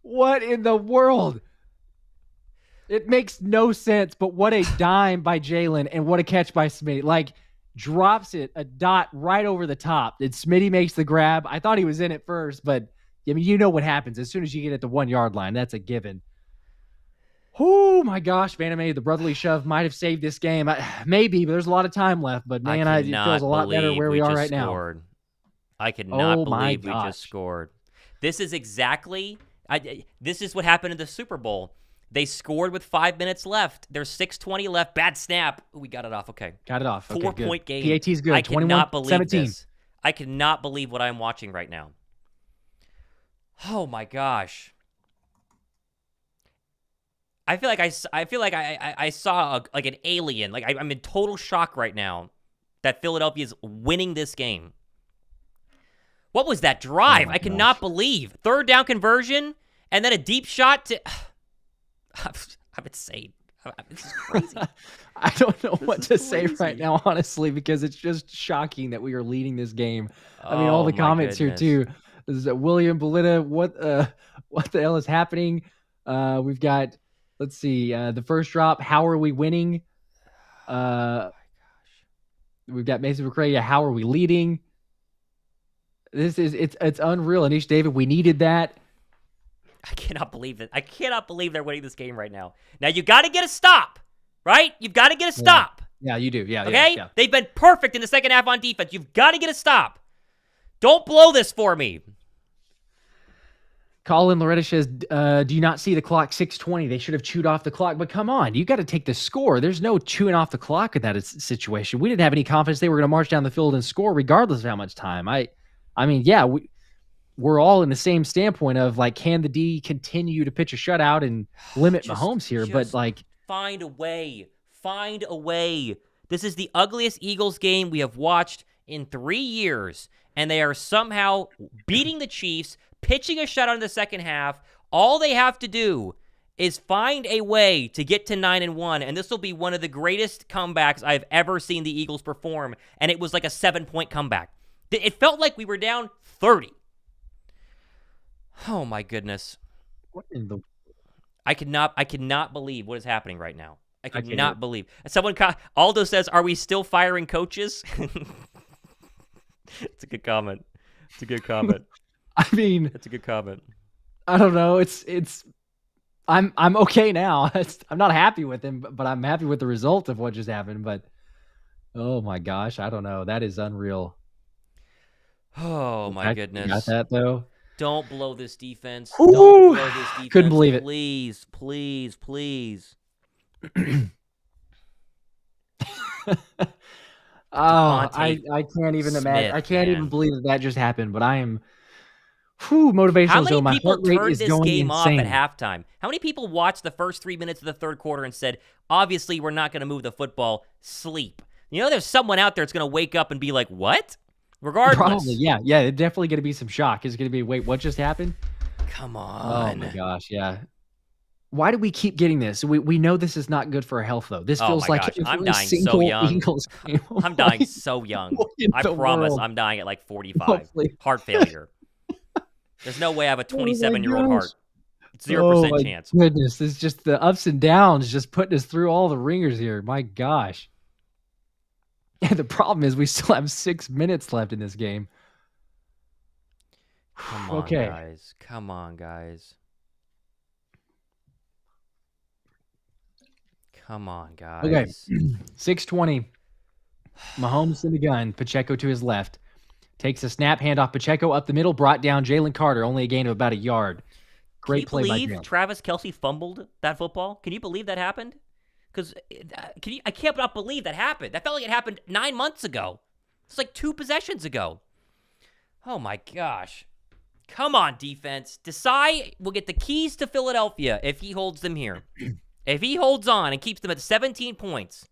What in the world? It makes no sense, but what a dime by Jalen and what a catch by Smitty. Like, drops it a dot right over the top. And Smitty makes the grab. I thought he was in it first, but I mean, you know what happens. As soon as you get at the 1 yard line, that's a given. Oh my gosh, Van May, the brotherly shove might have saved this game. Maybe, but there's a lot of time left. But man, it feels a lot better where we are right now. I could not believe we just scored. This is exactly. This is what happened in the Super Bowl. They scored with 5 minutes left. There's 6:20 left. Bad snap. We got it off. Okay. Got it off. 4-point game. PAT's good. I cannot believe 17. this. I cannot believe what I'm watching right now. Oh my gosh. I feel like I saw like an alien. Like I'm in total shock right now that Philadelphia's winning this game. What was that drive? I cannot believe. Third down conversion and then a deep shot to. I'm insane. This is crazy. I don't know what to say right now, honestly, because it's just shocking that we are leading this game. I mean, all the comments here too. This is William Belita. What the hell is happening? We've got, let's see, the first drop. How are we winning? We've got Mason McCray. Yeah, how are we leading? It's unreal. Anish David, we needed that. I cannot believe it. I cannot believe they're winning this game right now. Now you got to get a stop, right? You've got to get a stop. Yeah, you do. Yeah. Okay? Yeah. They've been perfect in the second half on defense. You've got to get a stop. Don't blow this for me. Colin Loretta says, do you not see the clock? 6:20. They should have chewed off the clock. But come on, you got to take the score. There's no chewing off the clock in that situation. We didn't have any confidence they were going to march down the field and score regardless of how much time. I mean, yeah, we're all in the same standpoint of like, can the D continue to pitch a shutout and limit Mahomes here? But like, find a way. Find a way. This is the ugliest Eagles game we have watched in 3 years, and they are somehow beating the Chiefs, pitching a shutout in the second half. All they have to do is find a way to get to 9-1, and this will be one of the greatest comebacks I've ever seen the Eagles perform, and it was like a 7-point comeback. It felt like we were down 30. Oh my goodness. What in the... I cannot believe what is happening right now. I cannot believe. Aldo says, "Are we still firing coaches?" It's a good comment. I mean, it's a good comment. I don't know. I'm okay now. I'm not happy with him, but I'm happy with the result of what just happened. But oh my gosh, I don't know. That is unreal. Oh my goodness. You got that though? Don't blow this defense. Ooh, don't blow this defense. Couldn't believe it. Please. I can't even imagine. I can't even believe that just happened. But I am motivational. How many my people heart rate turned is this going game insane. off at halftime? How many people watched the first 3 minutes of the third quarter and said, "Obviously, we're not going to move the football. Sleep." You know, there's someone out there that's going to wake up and be like, "What?" Regardless. Probably, yeah. It's definitely going to be some shock. It's going to be, wait, what just happened? Come on. Oh my gosh, yeah. Why do we keep getting this? We know this is not good for our health, though. This feels like I'm dying so young. Eagles game. I'm dying so young. I promise I'm dying at like 45. Hopefully. Heart failure. There's no way I have a 27-year-old heart. 0% chance. Goodness, it's just the ups and downs just putting us through all the ringers here. My gosh. And the problem is we still have 6 minutes left in this game. Come on, guys. Come on, guys. Come on, guys. Okay. 6:20. Mahomes in the gun. Pacheco to his left. Takes a snap, handoff Pacheco up the middle, brought down Jalen Carter, only a gain of about a yard. Great play by Jalen. Can you believe Travis Kelce fumbled that football? Can you believe that happened? Because I can't not believe that happened. That felt like it happened 9 months ago. It's like 2 possessions ago. Oh my gosh. Come on, defense. Desai will get the keys to Philadelphia if he holds them here. If he holds on and keeps them at 17 points.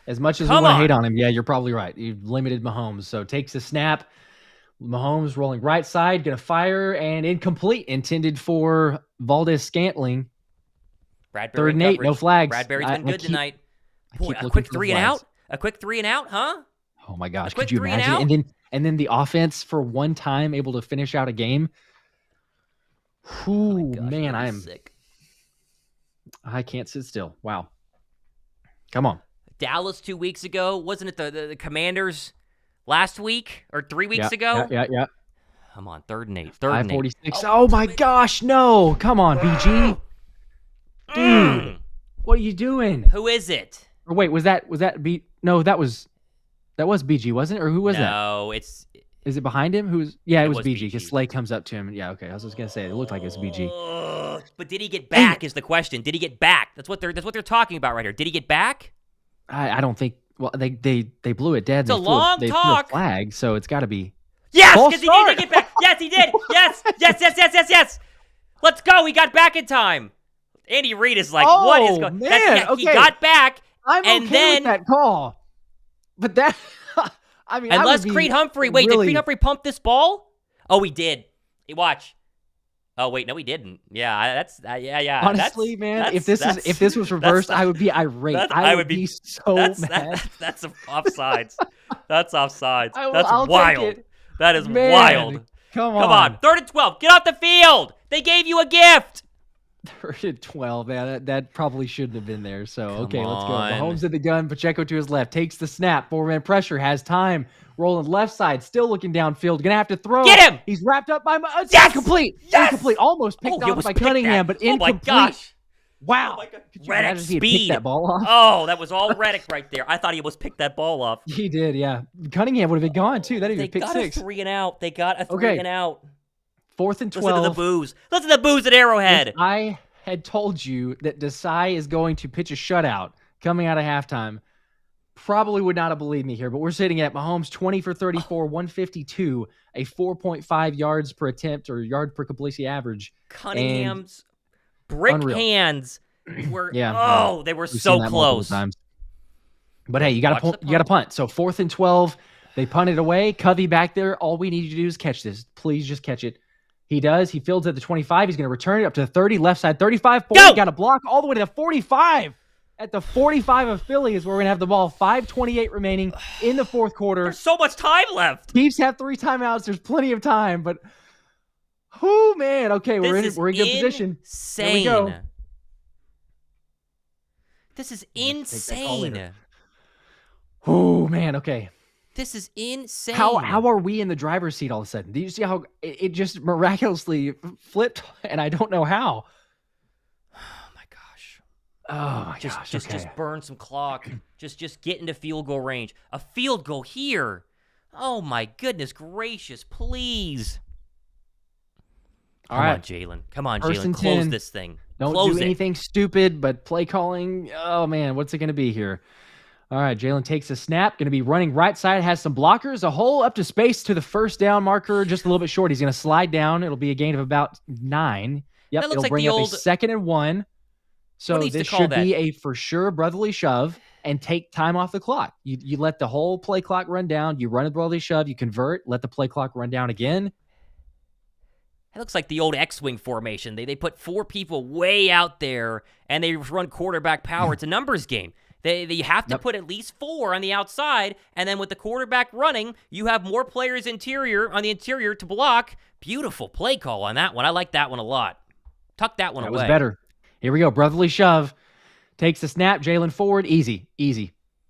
As much as we want to hate on him, yeah, you're probably right. You've limited Mahomes. So takes the snap. Mahomes rolling right side, going to fire, and incomplete. Intended for Valdez-Scantling. Bradbury 3rd and 8, no flags. Bradbury's been good tonight. Boy, a quick 3 and out? A quick 3 and out, huh? Oh my gosh, could you imagine? And then the offense for one time able to finish out a game. Ooh, man, I am sick. I can't sit still. Wow. Come on. Dallas 2 weeks ago. Wasn't it the Commanders last week or 3 weeks ago? Yeah. Come on, 3rd and 8. 3rd and 8. 5:46. Oh my gosh, no. Come on, BG. Dude, what are you doing? Who is it? Or wait, was that B? No, that was BG, wasn't it? Or who was that? No, is it behind him? It was BG because Slay comes up to him. Yeah, okay. I was just gonna say it looked like it was BG. But did he get back? Is the question? Did he get back? That's what they're talking about right here. Did he get back? I don't think. Well, they blew it dead. It's a long talk. Threw a flag, so it's got to be. Yes, because he did get back. Yes, he did. Yes. Let's go. He got back in time. Andy Reid is like, what is going on? Man, okay. He got back. I'm and okay then, with that call. But that, I mean, unless Creed Humphrey, wait, did Creed Humphrey pump this ball? Oh, he did. Watch. Oh wait, no, he didn't. Yeah, that's yeah. Honestly, man, if this was reversed, I would be irate. I would be so mad. That's offsides. That's offsides. I'll wild. Take it. That is Man, wild. Come on. 3rd and 12. Get off the field. They gave you a gift. 3rd and 12. Man, that probably shouldn't have been there. So Come let's go. on. Mahomes in the gun. Pacheco to his left. Takes the snap. 4-man pressure. Has time. Rolling left side. Still looking downfield. Gonna have to throw. Get him. He's wrapped up by. Yes. Incomplete. Yes. Incomplete. Almost picked off by Cunningham, but incomplete. Oh my gosh. Wow. Oh my God. Could you Reddick imagine if he had speed. picked that ball off? Oh, that was all Reddick right there. I thought he almost picked that ball off. He did, yeah. Cunningham would have been gone too. That even pick six. They got a 3 and out. They got a 3 and out. 4th and 12. Listen to the booze. Listen to the booze at Arrowhead. If I had told you that Desai is going to pitch a shutout coming out of halftime, probably would not have believed me here, but we're sitting at Mahomes 20 for 34, 152, a 4.5 yards per attempt or yard per completion average. Cunningham's brick unreal. Hands were they were We've so seen that close. Times. But hey, you got to punt. So 4th and 12, they punt it away. Covey back there. All we need you to do is catch this. Please just catch it. He does. He fields at the 25. He's going to return it up to the 30, left side 35. 40. Got a block all the way to the 45. At the 45 of Philly is where we're going to have the ball. 5:28 remaining in the 4th quarter. There's so much time left. Chiefs have 3 timeouts. There's plenty of time, but oh man, okay, we're in good position. There we go. This is insane. Oh man, okay. This is insane. How are we in the driver's seat all of a sudden? Do you see how it just miraculously flipped? And I don't know how. Oh my gosh. Just burn some clock. just get into field goal range. A field goal here. Oh my goodness gracious, please. Come on, Jalen. Come on, Jalen. Close this thing. Don't do anything stupid, but play calling. Oh man, what's it going to be here? All right, Jalen takes a snap. Going to be running right side. Has some blockers. A hole up to space to the 1st down marker. Just a little bit short. He's going to slide down. It'll be a gain of about 9. Yep, it'll bring up a 2nd and 1. So this should be a for sure brotherly shove and take time off the clock. You let the whole play clock run down. You run a brotherly shove. You convert. Let the play clock run down again. It looks like the old X-Wing formation. They put 4 people way out there, and they run quarterback power. It's a numbers game. They have to put at least 4 on the outside, and then with the quarterback running, you have more players on the interior to block. Beautiful play call on that one. I like that one a lot. Tuck that one away. That was better. Here we go. Brotherly shove. Takes the snap. Jalen forward. Easy.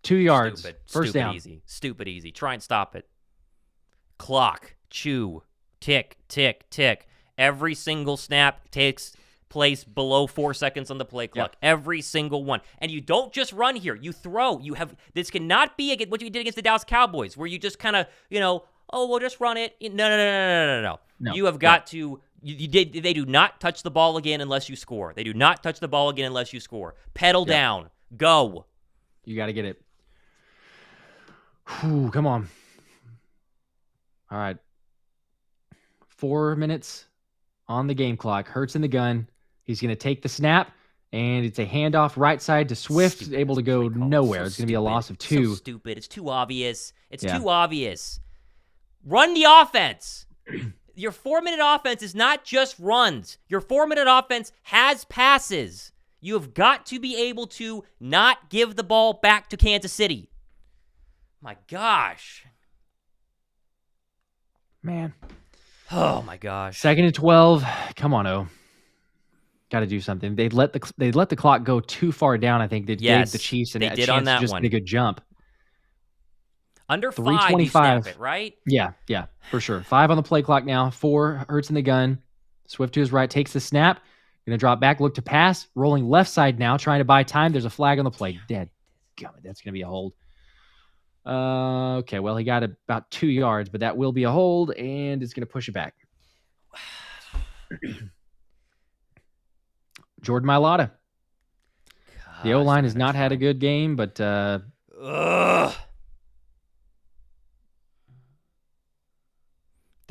2 yards. First down. Stupid easy. Try and stop it. Clock. Chew. Tick, tick, tick. Every single snap takes place below 4 seconds on the play clock. Yep. Every single one. And you don't just run here. You throw. This cannot be what you did against the Dallas Cowboys, where you just kind of, we'll just run it. No. You have got to. They do not touch the ball again unless you score. They do not touch the ball again unless you score. Pedal down. Go. You got to get it. Whew, come on. All right. 4 minutes on the game clock. Hurts in the gun. He's going to take the snap, and it's a handoff right side to Swift. Able to go nowhere. It's going to be a loss of 2. So stupid. It's too obvious. Too obvious. Run the offense. Your 4-minute offense is not just runs. Your 4-minute offense has passes. You have got to be able to not give the ball back to Kansas City. My gosh. Man. Oh, my gosh. 2nd and 12. Come on, O. Got to do something. They let the clock go too far down, I think. They gave the Chiefs a chance to just get a good jump. Under 5, you snap it, right? Yeah, for sure. 5 on the play clock now. 4, Hurts in the gun. Swift to his right, takes the snap. Going to drop back, look to pass. Rolling left side now, trying to buy time. There's a flag on the play. Dead. God, that's going to be a hold. Okay, well, he got about 2 yards, but that will be a hold, and it's going to push it back. Jordan Mailata. The O-line has not had a good game, but...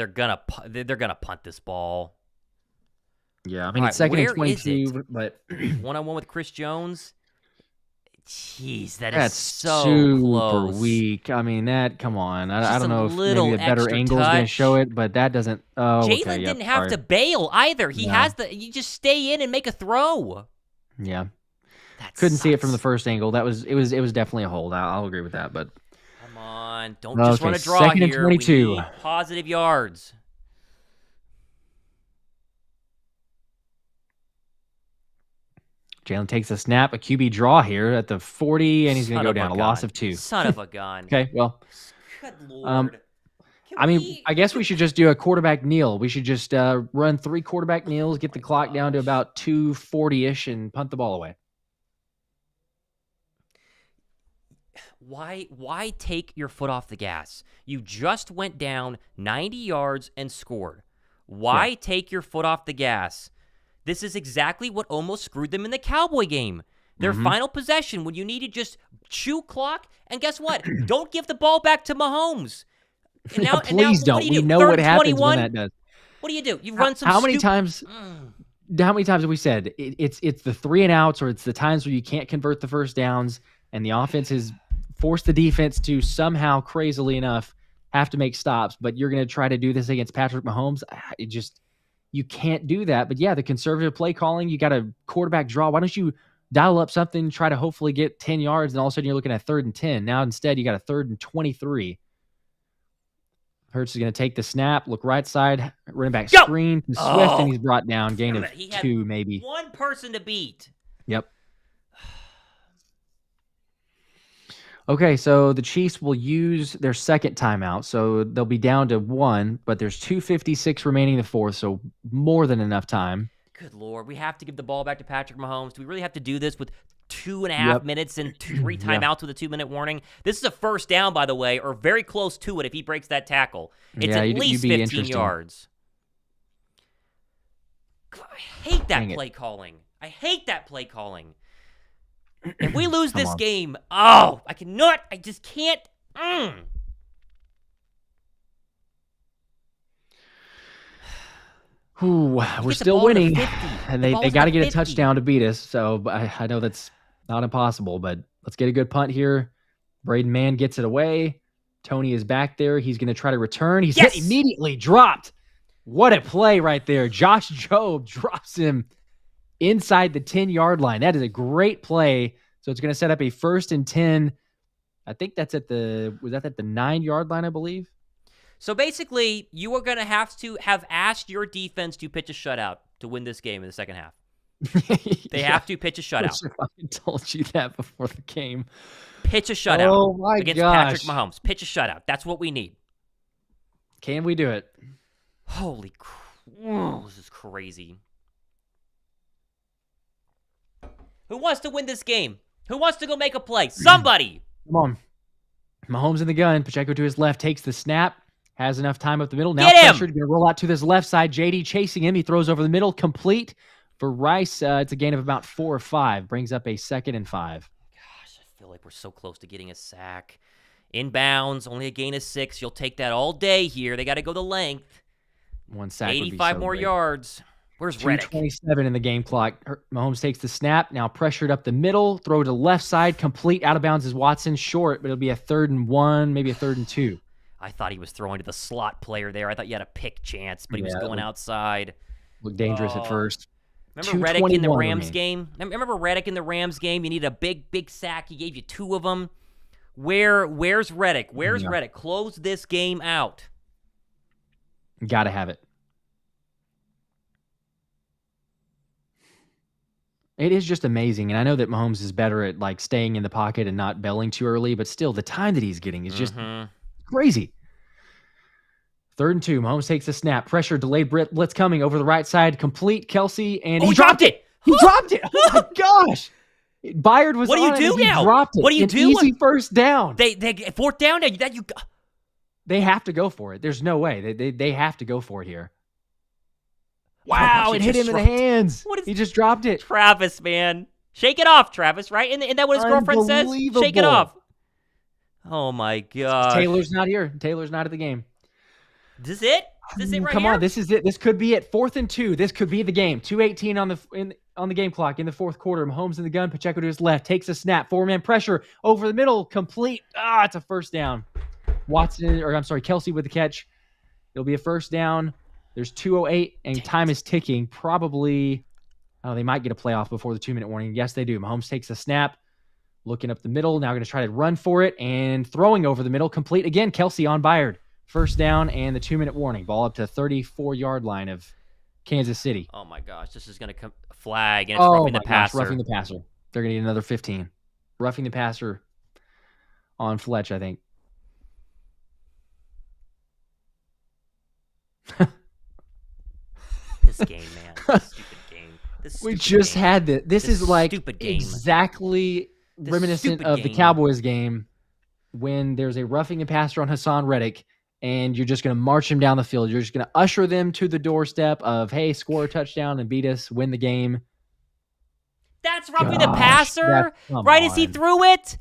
They're gonna punt this ball. Yeah, I mean, All it's right, second and where is 22, but one-on-one with Chris Jones. Jeez, that is that's so super close. weak. I mean, come on. I Just don't a know if little maybe a better extra angle is going to touch. show it, but that doesn't. Oh, Jalen okay. didn't Yep, have sorry. to bail either. He Yeah. has you just stay in and make a throw. Yeah. That Couldn't see it from the sucks. first angle. It was definitely a hold. I'll agree with that, but Come on, don't just run a draw second and here. 22. We need positive yards. Jalen takes a snap, a QB draw here at the 40, and he's going to go down. A loss of 2. Son of a gun. Okay, well. Good Lord. I guess we should just do a quarterback kneel. We should just run 3 quarterback kneels, get the clock down to about 2:40-ish, and punt the ball away. Why take your foot off the gas? You just went down 90 yards and scored. Why take your foot off the gas? This is exactly what almost screwed them in the Cowboy game. Their final possession when you need to just chew clock, and guess what? Don't give the ball back to Mahomes. And now, Please don't. We know what happens when that does. What do you do? You run some. How many times have we said it's the 3 and outs, or it's the times where you can't convert the first downs, and the offense has forced the defense to somehow, crazily enough, have to make stops. But you're going to try to do this against Patrick Mahomes. You can't do that. But yeah, the conservative play calling. You got a quarterback draw. Why don't you dial up something, try to hopefully get 10 yards, and all of a sudden you're looking at 3rd and 10. Now instead you got a 3rd and 23. Hurts is going to take the snap, look right side, running back screen to Swift, and he's brought down. Gain of 2, maybe. One person to beat. Yep. Okay, so the Chiefs will use their second timeout, so they'll be down to 1, but there's 2:56 remaining in the fourth, so more than enough time. Good Lord, we have to give the ball back to Patrick Mahomes. Do we really have to do this with 2.5 minutes and 3 timeouts with a 2-minute warning? This is a first down, by the way, or very close to it if he breaks that tackle. It's at least 15 yards. I hate that play calling. I hate that play calling. If we lose this game, I just can't. Ooh, we're still winning, and they got to get a touchdown to beat us. So I know that's not impossible, but let's get a good punt here. Braden Mann gets it away. Tony is back there. He's going to try to return. He's hit immediately, dropped. What a play right there. Josh Jobe drops him inside the 10-yard line. That is a great play. So it's going to set up a 1st and 10. I think that's at the 9-yard line, I believe. So basically, you are going to have asked your defense to pitch a shutout to win this game in the second half. They have to pitch a shutout. I told you that before the game. Pitch a shutout against Patrick Mahomes. Pitch a shutout. That's what we need. Can we do it? Holy crap. This is crazy. Who wants to win this game? Who wants to go make a play? Somebody! Come on. Mahomes in the gun. Pacheco to his left takes the snap. Has enough time up the middle. Now pressured. Going to roll out to this left side. JD chasing him. He throws over the middle. Complete for Rice. It's a gain of about 4 or 5. Brings up a 2nd and 5. Gosh, I feel like we're so close to getting a sack. Inbounds, only a gain of 6. You'll take that all day here. They got to go the length. 1 sack 85 more yards. Where's Reddick? 2:27 in the game clock. Mahomes takes the snap. Now pressured up the middle. Throw to the left side. Complete. Out of bounds is Watson. Short, but it'll be a 3rd and 1, maybe a 3rd and 2. I thought he was throwing to the slot player there. I thought you had a pick chance, but he was going outside. Looked dangerous at first. Remember Reddick in the Rams game? Remember Reddick in the Rams game? You need a big sack. He gave you 2 of them. Where's Reddick? Where's Reddick? Close this game out. Got to have it. It is just amazing, and I know that Mahomes is better at like staying in the pocket and not belling too early, but still, the time that he's getting is just crazy. 3rd and 2. Mahomes takes a snap. Pressure, delayed blitz coming over the right side. Complete. Kelce, and he dropped it. He dropped it. Oh my gosh! Bayard was. What do you do now? Dropped it. What do you do? Easy first down. They 4th down. They have to go for it. There's no way. They have to go for it here. Wow, it hit him in the hands. He just dropped it. Travis, man. Shake it off, Travis, right? Isn't that what his girlfriend says? Shake it off. Oh, my God. Taylor's not here. Taylor's not at the game. This is it? Is this it right Come here? on, this is it. This could be it. 4th and 2. This could be the game. 2:18 on the game clock in the fourth quarter. Mahomes in the gun. Pacheco to his left. Takes a snap. 4-man pressure over the middle. Complete. It's a first down. Kelce with the catch. It'll be a first down. There's 2:08 and time is ticking. Probably, they might get a playoff before the 2-minute warning. Yes, they do. Mahomes takes a snap. Looking up the middle. Now going to try to run for it and throwing over the middle. Complete again. Kelce on Byard. First down and the 2-minute warning. Ball up to 34-yard line of Kansas City. Oh my gosh, this is going to come flag, and it's roughing the passer. Roughing the passer. They're going to need another 15. Roughing the passer on Fletch, I think. This game, man. This stupid game. We just had this. This is like exactly reminiscent of the Cowboys game when there's a roughing the passer on Hassan Reddick, and you're just going to march him down the field. You're just going to usher them to the doorstep of, hey, score a touchdown and beat us, win the game. That's roughing the passer? Right as he threw it?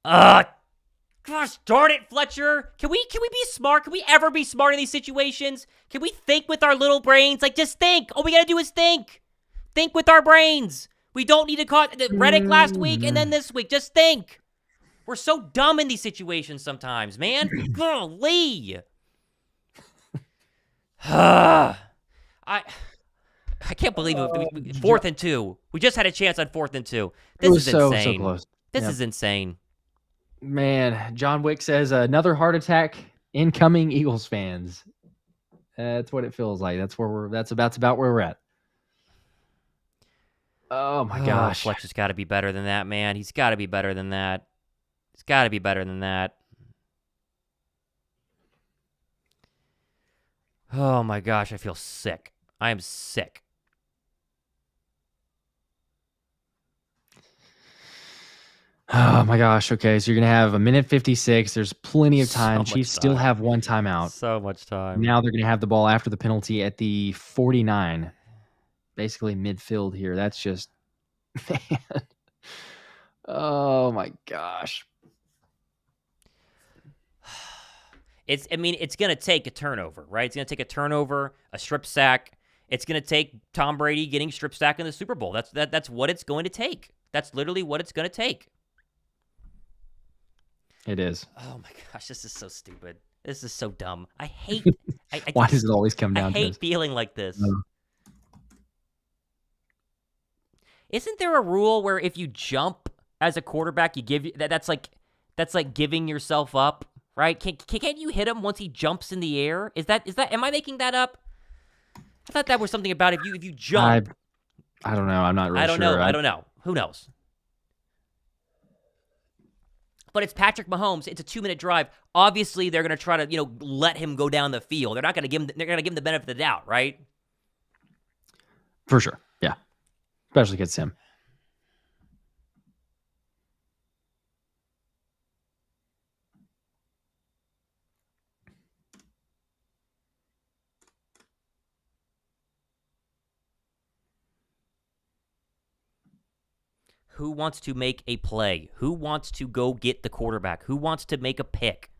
Gosh darn it, Fletcher. Can we be smart? Can we ever be smart in these situations? Can we think with our little brains? Like, just think. All we got to do is think. Think with our brains. We don't need to call Reddick last week and then this week. Just think. We're so dumb in these situations sometimes, man. Golly. I can't believe it. 4th and 2. We just had a chance on 4th and 2. This is insane. So close. This is insane. Man, John Wick says another heart attack incoming, Eagles fans. That's what it feels like. That's about where we're at. Oh my gosh. Fletcher's got to be better than that, man. He's got to be better than that. It's got to be better than that. Oh my gosh, I feel sick. I am sick. Oh my gosh. Okay, so you're going to have 1:56. There's plenty of time. Chiefs still have one timeout. So much time. Now they're going to have the ball after the penalty at the 49. Basically midfield here. That's just, man. Oh my gosh. It's going to take a turnover, right? It's going to take a turnover, a strip sack. It's going to take Tom Brady getting strip sack in the Super Bowl. That's what it's going to take. That's literally what it's going to take. It is. Oh my gosh, this is so stupid. This is so dumb. I hate. Why does it always come down to this? I hate feeling like this. Isn't there a rule where if you jump as a quarterback, you give that's like giving yourself up, right? Can't you hit him once he jumps in the air? Is that? Am I making that up? I thought that was something about if you jump. I don't know. I'm not really sure. I don't know. Who knows? But it's Patrick Mahomes. It's a 2-minute drive. Obviously, they're going to try to, let him go down the field. They're not going to give him. They're going to give him the benefit of the doubt, right? For sure. Yeah. Especially against him. Who wants to make a play? Who wants to go get the quarterback? Who wants to make a pick?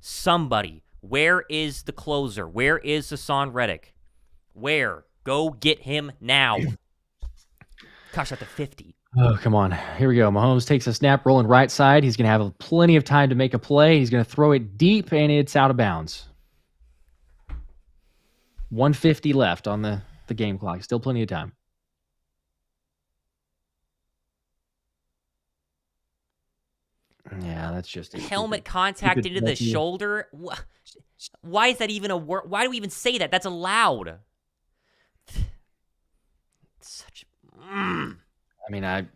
Somebody. Where is the closer? Where is Hassan Reddick? Where? Go get him now. Gosh, at the 50. Oh, come on. Here we go. Mahomes takes a snap, rolling right side. He's going to have plenty of time to make a play. He's going to throw it deep, and it's out of bounds. 1:50 left on the game clock. Still plenty of time. Yeah, that's just helmet contact into the shoulder. Why is that even a word? Why do we even say that? That's allowed. Such. I mean, I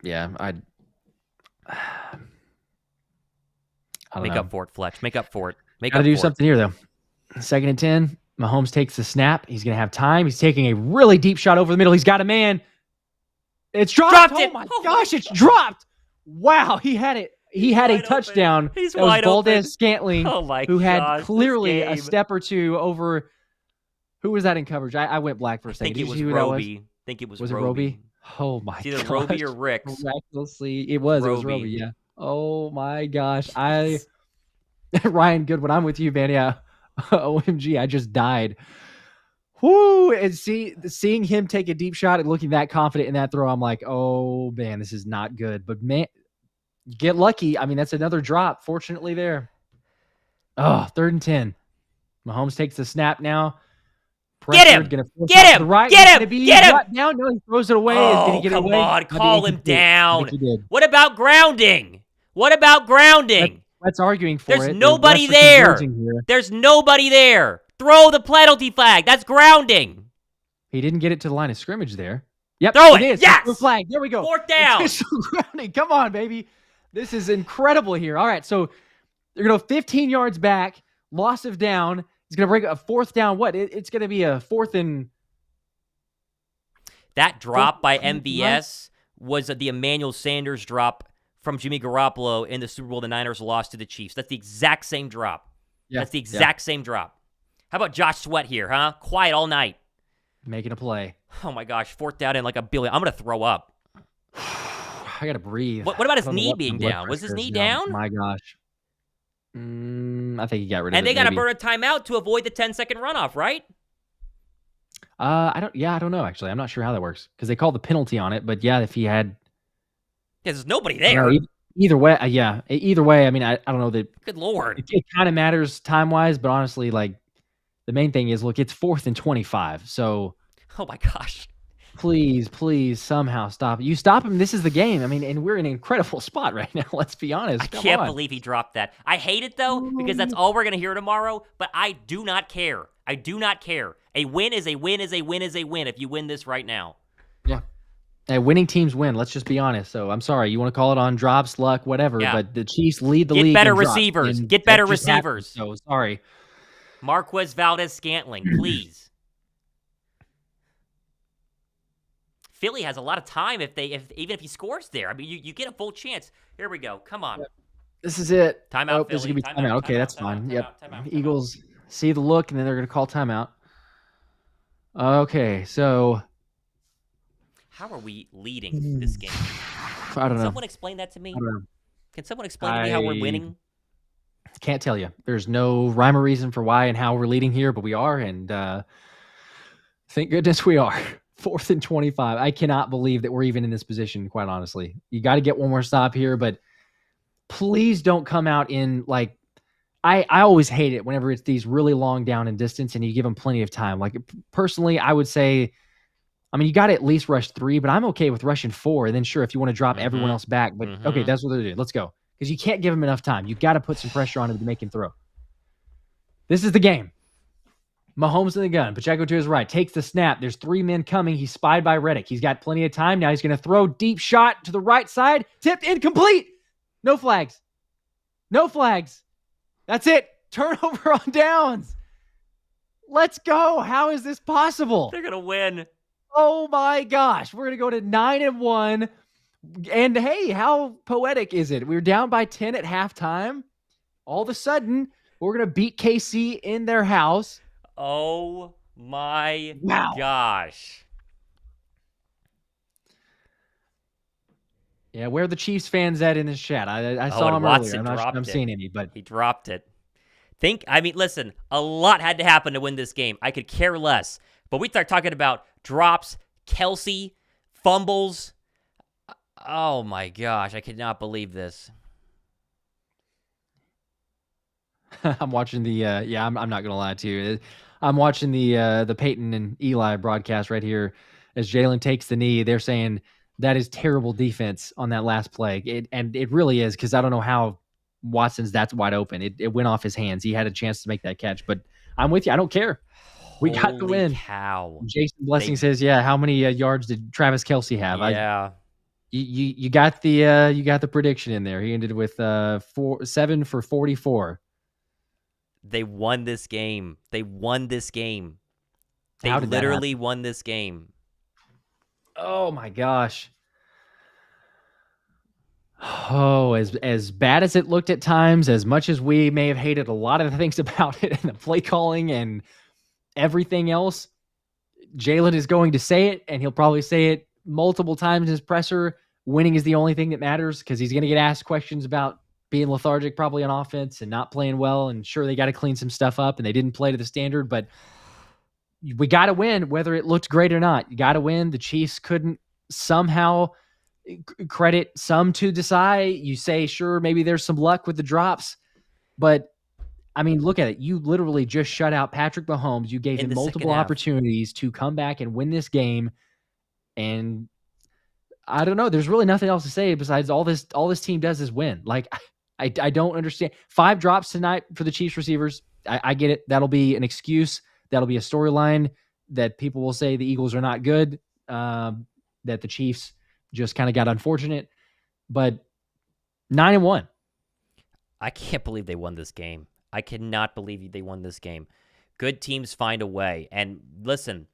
Make up for it, Fletch. Make up for it. Gotta do something here, though. 2nd and 10. Mahomes takes the snap. He's going to have time. He's taking a really deep shot over the middle. He's got a man. It's dropped. Oh my gosh, it's dropped. Wow, he had it. He had a touchdown. He's that was wide open. Scantling, who had clearly a step or two over. Who was that in coverage? I went black for a second. I think it was Roby. Was it Roby? Oh my gosh. It's either Roby or Ricks. Miraculously, it was Roby, yeah. Oh my gosh. Ryan Goodwin, I'm with you, man. Yeah. OMG, I just died. Whoo! And seeing him take a deep shot and looking that confident in that throw, I'm like, oh man, this is not good. But man, get lucky. I mean, that's another drop. Fortunately, there. Oh, 3rd and 10. Mahomes takes the snap now. Get him! Get him! Right. Get him! Get him! Down. No, he throws it away. Oh, come on. Call him down. What about grounding? What about grounding? That's arguing for it. There's nobody there. There's nobody there. Throw the penalty flag. That's grounding. He didn't get it to the line of scrimmage there. Yep. Throw it. Yes. The flag. There we go. 4th down. Grounding. Come on, baby. This is incredible here. All right. So they're going to 15 yards back. Loss of down. It's going to break a 4th down. What? It's going to be a 4th and... That drop by MVS was the Emmanuel Sanders drop from Jimmy Garoppolo in the Super Bowl the Niners lost to the Chiefs. That's the exact same drop. Yeah. That's the exact same drop. How about Josh Sweat here, huh? Quiet all night. Making a play. Oh, my gosh. 4th down and like a billion. I'm going to throw up. I got to breathe. What about his knee being down? Was his knee down? My gosh. I think he got rid of it. And they got to burn a timeout to avoid the 10-second runoff, right? I don't know, actually. I'm not sure how that works because they called the penalty on it. But yeah, if he had... There's nobody there. Either way, Either way, I mean, I don't know that... Good Lord. It kind of matters time-wise, but honestly, like, the main thing is, look, it's 4th and 25, so... Oh, my gosh. Please, somehow stop it. You stop him, this is the game. I mean, and we're in an incredible spot right now, let's be honest. I can't believe he dropped that. I hate it, though, because that's all we're going to hear tomorrow, but I do not care. I do not care. A win is a win is a win is a win if you win this right now. Yeah. Hey, winning teams win, let's just be honest. So, I'm sorry, you want to call it on drops, luck, whatever, but the Chiefs lead the league. Get better receivers. Get better receivers. So, sorry. Marquez Valdez-Scantling, please. Philly has a lot of time even if he scores there. I mean, you get a full chance. Here we go. Come on. This is it. Timeout, Philly. This is going to be timeout. Okay, that's fine. Yep. Eagles see the look, and then they're going to call timeout. Okay, so... How are we leading this game? I don't know. Can someone explain that to me? I don't know. Can someone explain to me how we're winning? Can't tell you. There's no rhyme or reason for why and how we're leading here, but we are, and thank goodness we are. 4th and 25. I cannot believe that we're even in this position, quite honestly. You got to get one more stop here, but please don't come out in, like, I always hate it whenever it's these really long down and distance and you give them plenty of time. Like, personally, I would say, I mean, you got to at least rush 3, but I'm okay with rushing 4, and then sure, if you want to drop everyone else back, but okay, that's what they're doing. Let's go. Because you can't give him enough time. You got to put some pressure on him to make him throw. This is the game. Mahomes in the gun. Pacheco to his right. Takes the snap. There's 3 men coming. He's spied by Reddick. He's got plenty of time. Now he's going to throw deep shot to the right side. Tipped incomplete. No flags. No flags. That's it. Turnover on downs. Let's go. How is this possible? They're going to win. Oh my gosh. We're going to go to 9-1. And hey, how poetic is it? We were down by 10 at halftime. All of a sudden, we're going to beat KC in their house. Oh my gosh. Yeah, where are the Chiefs fans at in this chat? I saw him earlier. I'm not sure I'm seeing any, but he dropped it. Listen, a lot had to happen to win this game. I could care less. But we start talking about drops, Kelce, fumbles. Oh my gosh, I could not believe this. I'm watching the I'm not gonna lie to you. I'm watching the Peyton and Eli broadcast right here as Jalen takes the knee. They're saying that is terrible defense on that last play. It really is, because I don't know how Watson's that's wide open. It went off his hands. He had a chance to make that catch, but I'm with you. I don't care. We got the win. Cow. Jason Blessing says, "Yeah, how many yards did Travis Kelce have?" Yeah. You got the prediction in there. He ended with 7 for 44. They won this game. They literally won this game. Oh my gosh. Oh, as bad as it looked at times, as much as we may have hated a lot of the things about it and the play calling and everything else, Jalen is going to say it, and he'll probably say it multiple times in his presser. Winning is the only thing that matters, because he's going to get asked questions about being lethargic probably on offense and not playing well. And sure, they got to clean some stuff up and they didn't play to the standard, but we got to win, whether it looked great or not. You got to win. The Chiefs couldn't somehow credit some to Desai. You say, sure, maybe there's some luck with the drops, but I mean, look at it. You literally just shut out Patrick Mahomes. You gave him multiple opportunities to come back and win this game. And I don't know. There's really nothing else to say besides all this team does is win. Like, I don't understand. 5 drops tonight for the Chiefs receivers. I get it. That'll be an excuse. That'll be a storyline that people will say the Eagles are not good, that the Chiefs just kind of got unfortunate. But 9-1. I can't believe they won this game. I cannot believe they won this game. Good teams find a way. And listen,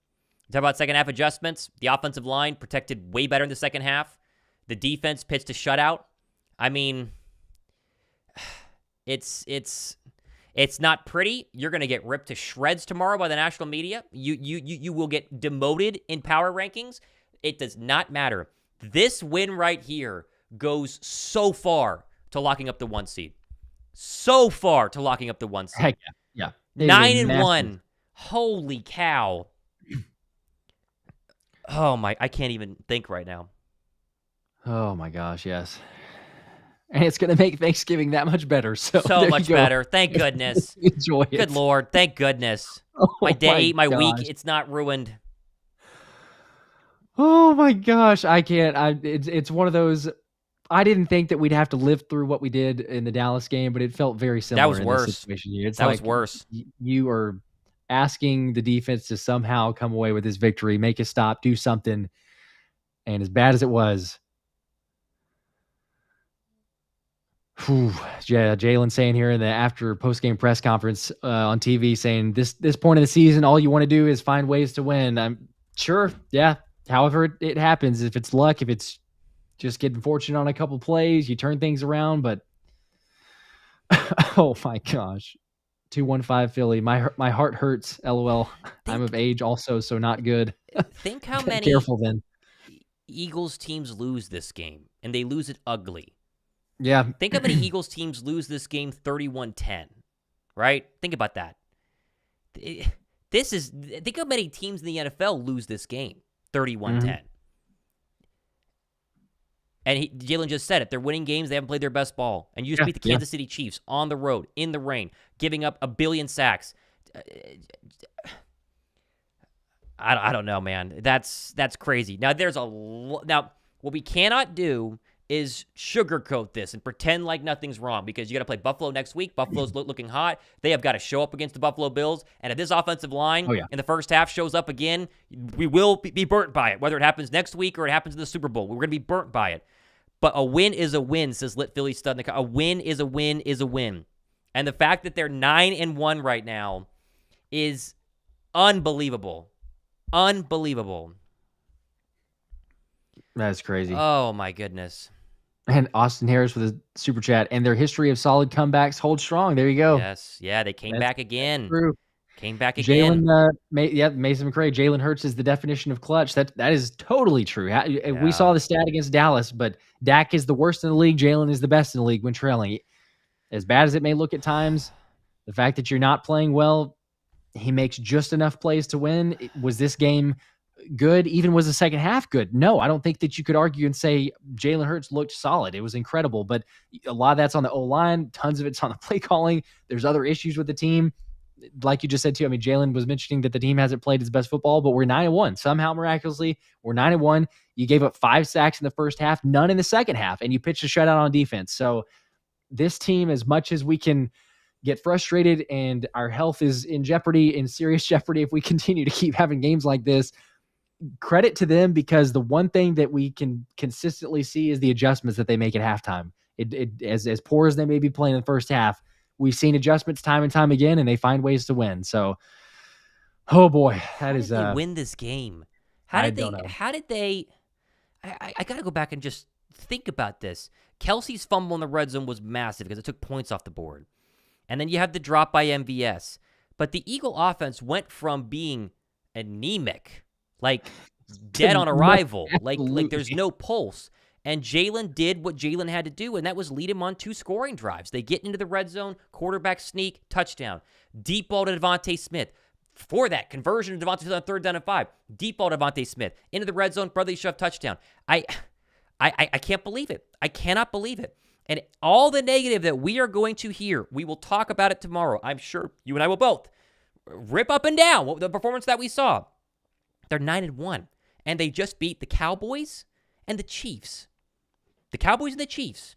talk about second half adjustments. The offensive line protected way better in the second half. The defense pitched a shutout. I mean, it's not pretty. You're going to get ripped to shreds tomorrow by the national media. You will get demoted in power rankings. It does not matter. This win right here goes so far to locking up the 1 seed. So far to locking up the 1 seed. Heck yeah. 9-1. Holy cow. Oh my, I can't even think right now. Oh my gosh, yes. And it's going to make Thanksgiving that much better. So much better. Thank goodness. Enjoy it. Good Lord. Thank goodness. My day, my week, it's not ruined. Oh my gosh. I can't. It's one of those. I didn't think that we'd have to live through what we did in the Dallas game, but it felt very similar. That was worse. This situation here. That was worse. You are asking the defense to somehow come away with this victory, make a stop, do something. And as bad as it was, yeah, Jalen saying here in the after post-game press conference on TV saying this point of the season, all you want to do is find ways to win. I'm sure, yeah. However it happens, if it's luck, if it's just getting fortunate on a couple plays, you turn things around. But oh my gosh, 215 Philly, my heart hurts. LOL. I'm of age also, so not good. Think how many careful then. Eagles teams lose this game, and they lose it ugly. Yeah. Think how many Eagles teams lose this game 31-10, right? Think about that. Think how many teams in the NFL lose this game 31-10. Mm-hmm. And Jalen just said it. They're winning games. They haven't played their best ball. And you just beat the Kansas City Chiefs on the road, in the rain, giving up 1 billion sacks. I don't know, man. That's crazy. Now, now what we cannot do is sugarcoat this and pretend like nothing's wrong, because you got to play Buffalo next week. Buffalo's looking hot. They have got to show up against the Buffalo Bills. And if this offensive line in the first half shows up again, we will be burnt by it, whether it happens next week or it happens in the Super Bowl. We're going to be burnt by it. But a win is a win, says Lit Philly Stud. A win is a win is a win. And the fact that they're 9-1 right now is unbelievable. Unbelievable. That's crazy. Oh, my goodness. And Austin Harris with a super chat. And their history of solid comebacks holds strong. There you go. Yes. Yeah, they came back again. True. Came back again. Mason McCray. Jalen Hurts is the definition of clutch. That is totally true. We saw the stat against Dallas, but Dak is the worst in the league. Jalen is the best in the league when trailing. As bad as it may look at times, the fact that you're not playing well, he makes just enough plays to win. Was this game good? Even was the second half good? No, I don't think that you could argue and say Jalen Hurts looked solid. It was incredible, but a lot of that's on the O-line. Tons of it's on the play calling. There's other issues with the team. Like you just said too, I mean, Jalen was mentioning that the team hasn't played his best football, but we're 9-1. Somehow, miraculously, we're 9-1. You gave up 5 sacks in the first half, none in the second half, and you pitched a shutout on defense. So this team, as much as we can get frustrated and our health is in jeopardy, in serious jeopardy, if we continue to keep having games like this, credit to them, because the one thing that we can consistently see is the adjustments that they make at halftime. As poor as they may be playing in the first half, we've seen adjustments time and time again, and they find ways to win. So, oh boy, how did they win this game? How did they? I got to go back and just think about this. Kelce's fumble in the red zone was massive because it took points off the board, and then you have the drop by MVS. But the Eagle offense went from being anemic, like dead on arrival, like there's no pulse, And Jalen did what Jalen had to do, and that was lead him on 2 scoring drives. They get into the red zone, quarterback sneak, touchdown. Deep ball to Devontae Smith. For that, conversion to Devontae Smith on 3rd down and 5. Deep ball to Devontae Smith. Into the red zone, brotherly shove, touchdown. I can't believe it. I cannot believe it. And all the negative that we are going to hear, we will talk about it tomorrow. I'm sure you and I will both rip up and down the performance that we saw. They're 9-1, and they just beat the Cowboys and the Chiefs. The Cowboys and the Chiefs.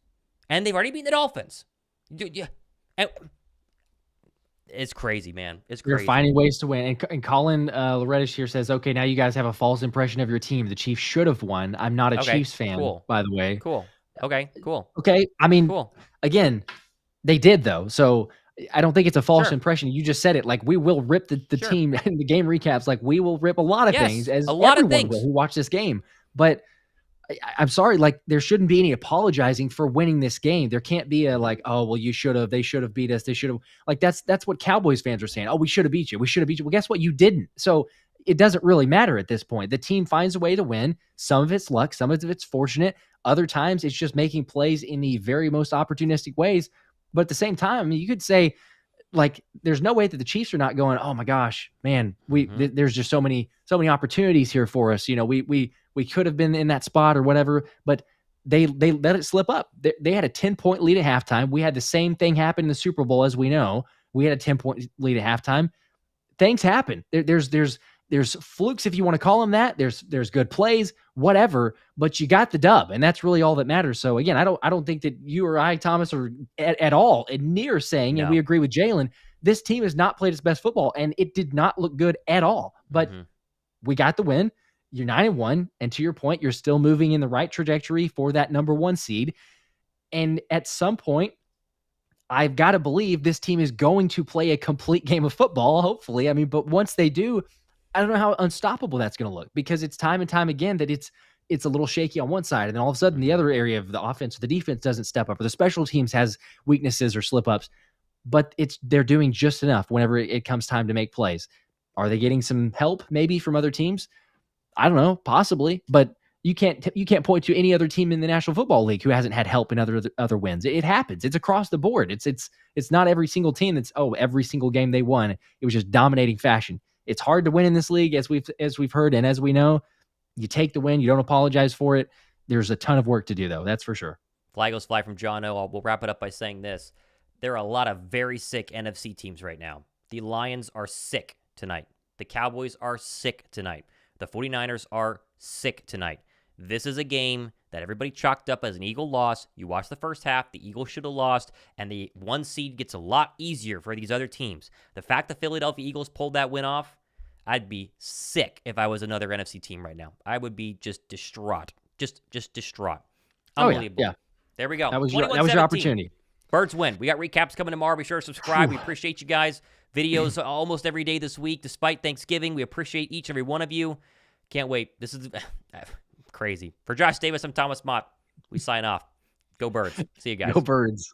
And they've already beaten the Dolphins. It's crazy, man. It's crazy. You're finding ways to win. And Colin Lorettish here says, okay, now you guys have a false impression of your team. The Chiefs should have won. I'm not a Chiefs fan, by the way. Cool. Okay, cool. Okay, I mean, again, they did, though. So I don't think it's a false impression. You just said it. Like, we will rip the team in the game recaps. Like, we will rip a lot of things, as a lot of things will who watch this game. But I'm sorry, like, there shouldn't be any apologizing for winning this game. There can't be a like, oh, well, you should have, they should have beat us. They should have, like, that's what Cowboys fans are saying. Oh, we should have beat you. We should have beat you. Well, guess what? You didn't. So it doesn't really matter at this point. The team finds a way to win. Some of it's luck. Some of it's fortunate. Other times it's just making plays in the very most opportunistic ways. But at the same time, I mean, you could say, like, there's no way that the Chiefs are not going, oh my gosh, man, there's just so many opportunities here for us. You know, we could have been in that spot or whatever, but they let it slip up. They had a 10-point lead at halftime. We had the same thing happen in the Super Bowl, as we know. We had a 10-point lead at halftime. Things happen. There's flukes, if you want to call them that. There's good plays, whatever, but you got the dub, and that's really all that matters. So again, I don't think that you or I, Thomas, are at all near saying, and we agree with Jalen, this team has not played its best football, and it did not look good at all. But we got the win. You're 9-1, and to your point, you're still moving in the right trajectory for that number 1 seed. And at some point, I've got to believe this team is going to play a complete game of football, hopefully. I mean, but once they do, I don't know how unstoppable that's going to look, because it's time and time again that it's a little shaky on one side, and then all of a sudden the other area of the offense or the defense doesn't step up, or the special teams has weaknesses or slip-ups, but they're doing just enough whenever it comes time to make plays. Are they getting some help maybe from other teams? I don't know, possibly, but you can't point to any other team in the National Football League who hasn't had help in other wins. It happens. It's across the board. It's not every single team that's every single game they won, it was just dominating fashion. It's hard to win in this league, as we've heard, and as we know. You take the win, you don't apologize for it. There's a ton of work to do, though. That's for sure. Fly goes fly from John O. We'll wrap it up by saying this. There are a lot of very sick NFC teams right now. The Lions are sick tonight. The Cowboys are sick tonight. The 49ers are sick tonight. This is a game that everybody chalked up as an Eagle loss. You watch the first half, the Eagles should have lost, and the 1 seed gets a lot easier for these other teams. The fact the Philadelphia Eagles pulled that win off, I'd be sick if I was another NFC team right now. I would be just distraught. Just distraught. Unbelievable. Yeah. There we go. That was your opportunity. Birds win. We got recaps coming tomorrow. Be sure to subscribe. We appreciate you guys. Videos almost every day this week, despite Thanksgiving. We appreciate each and every one of you. Can't wait. This is crazy. For Josh Davis, I'm Thomas Mott. We sign off. Go Birds. See you guys. Go Birds.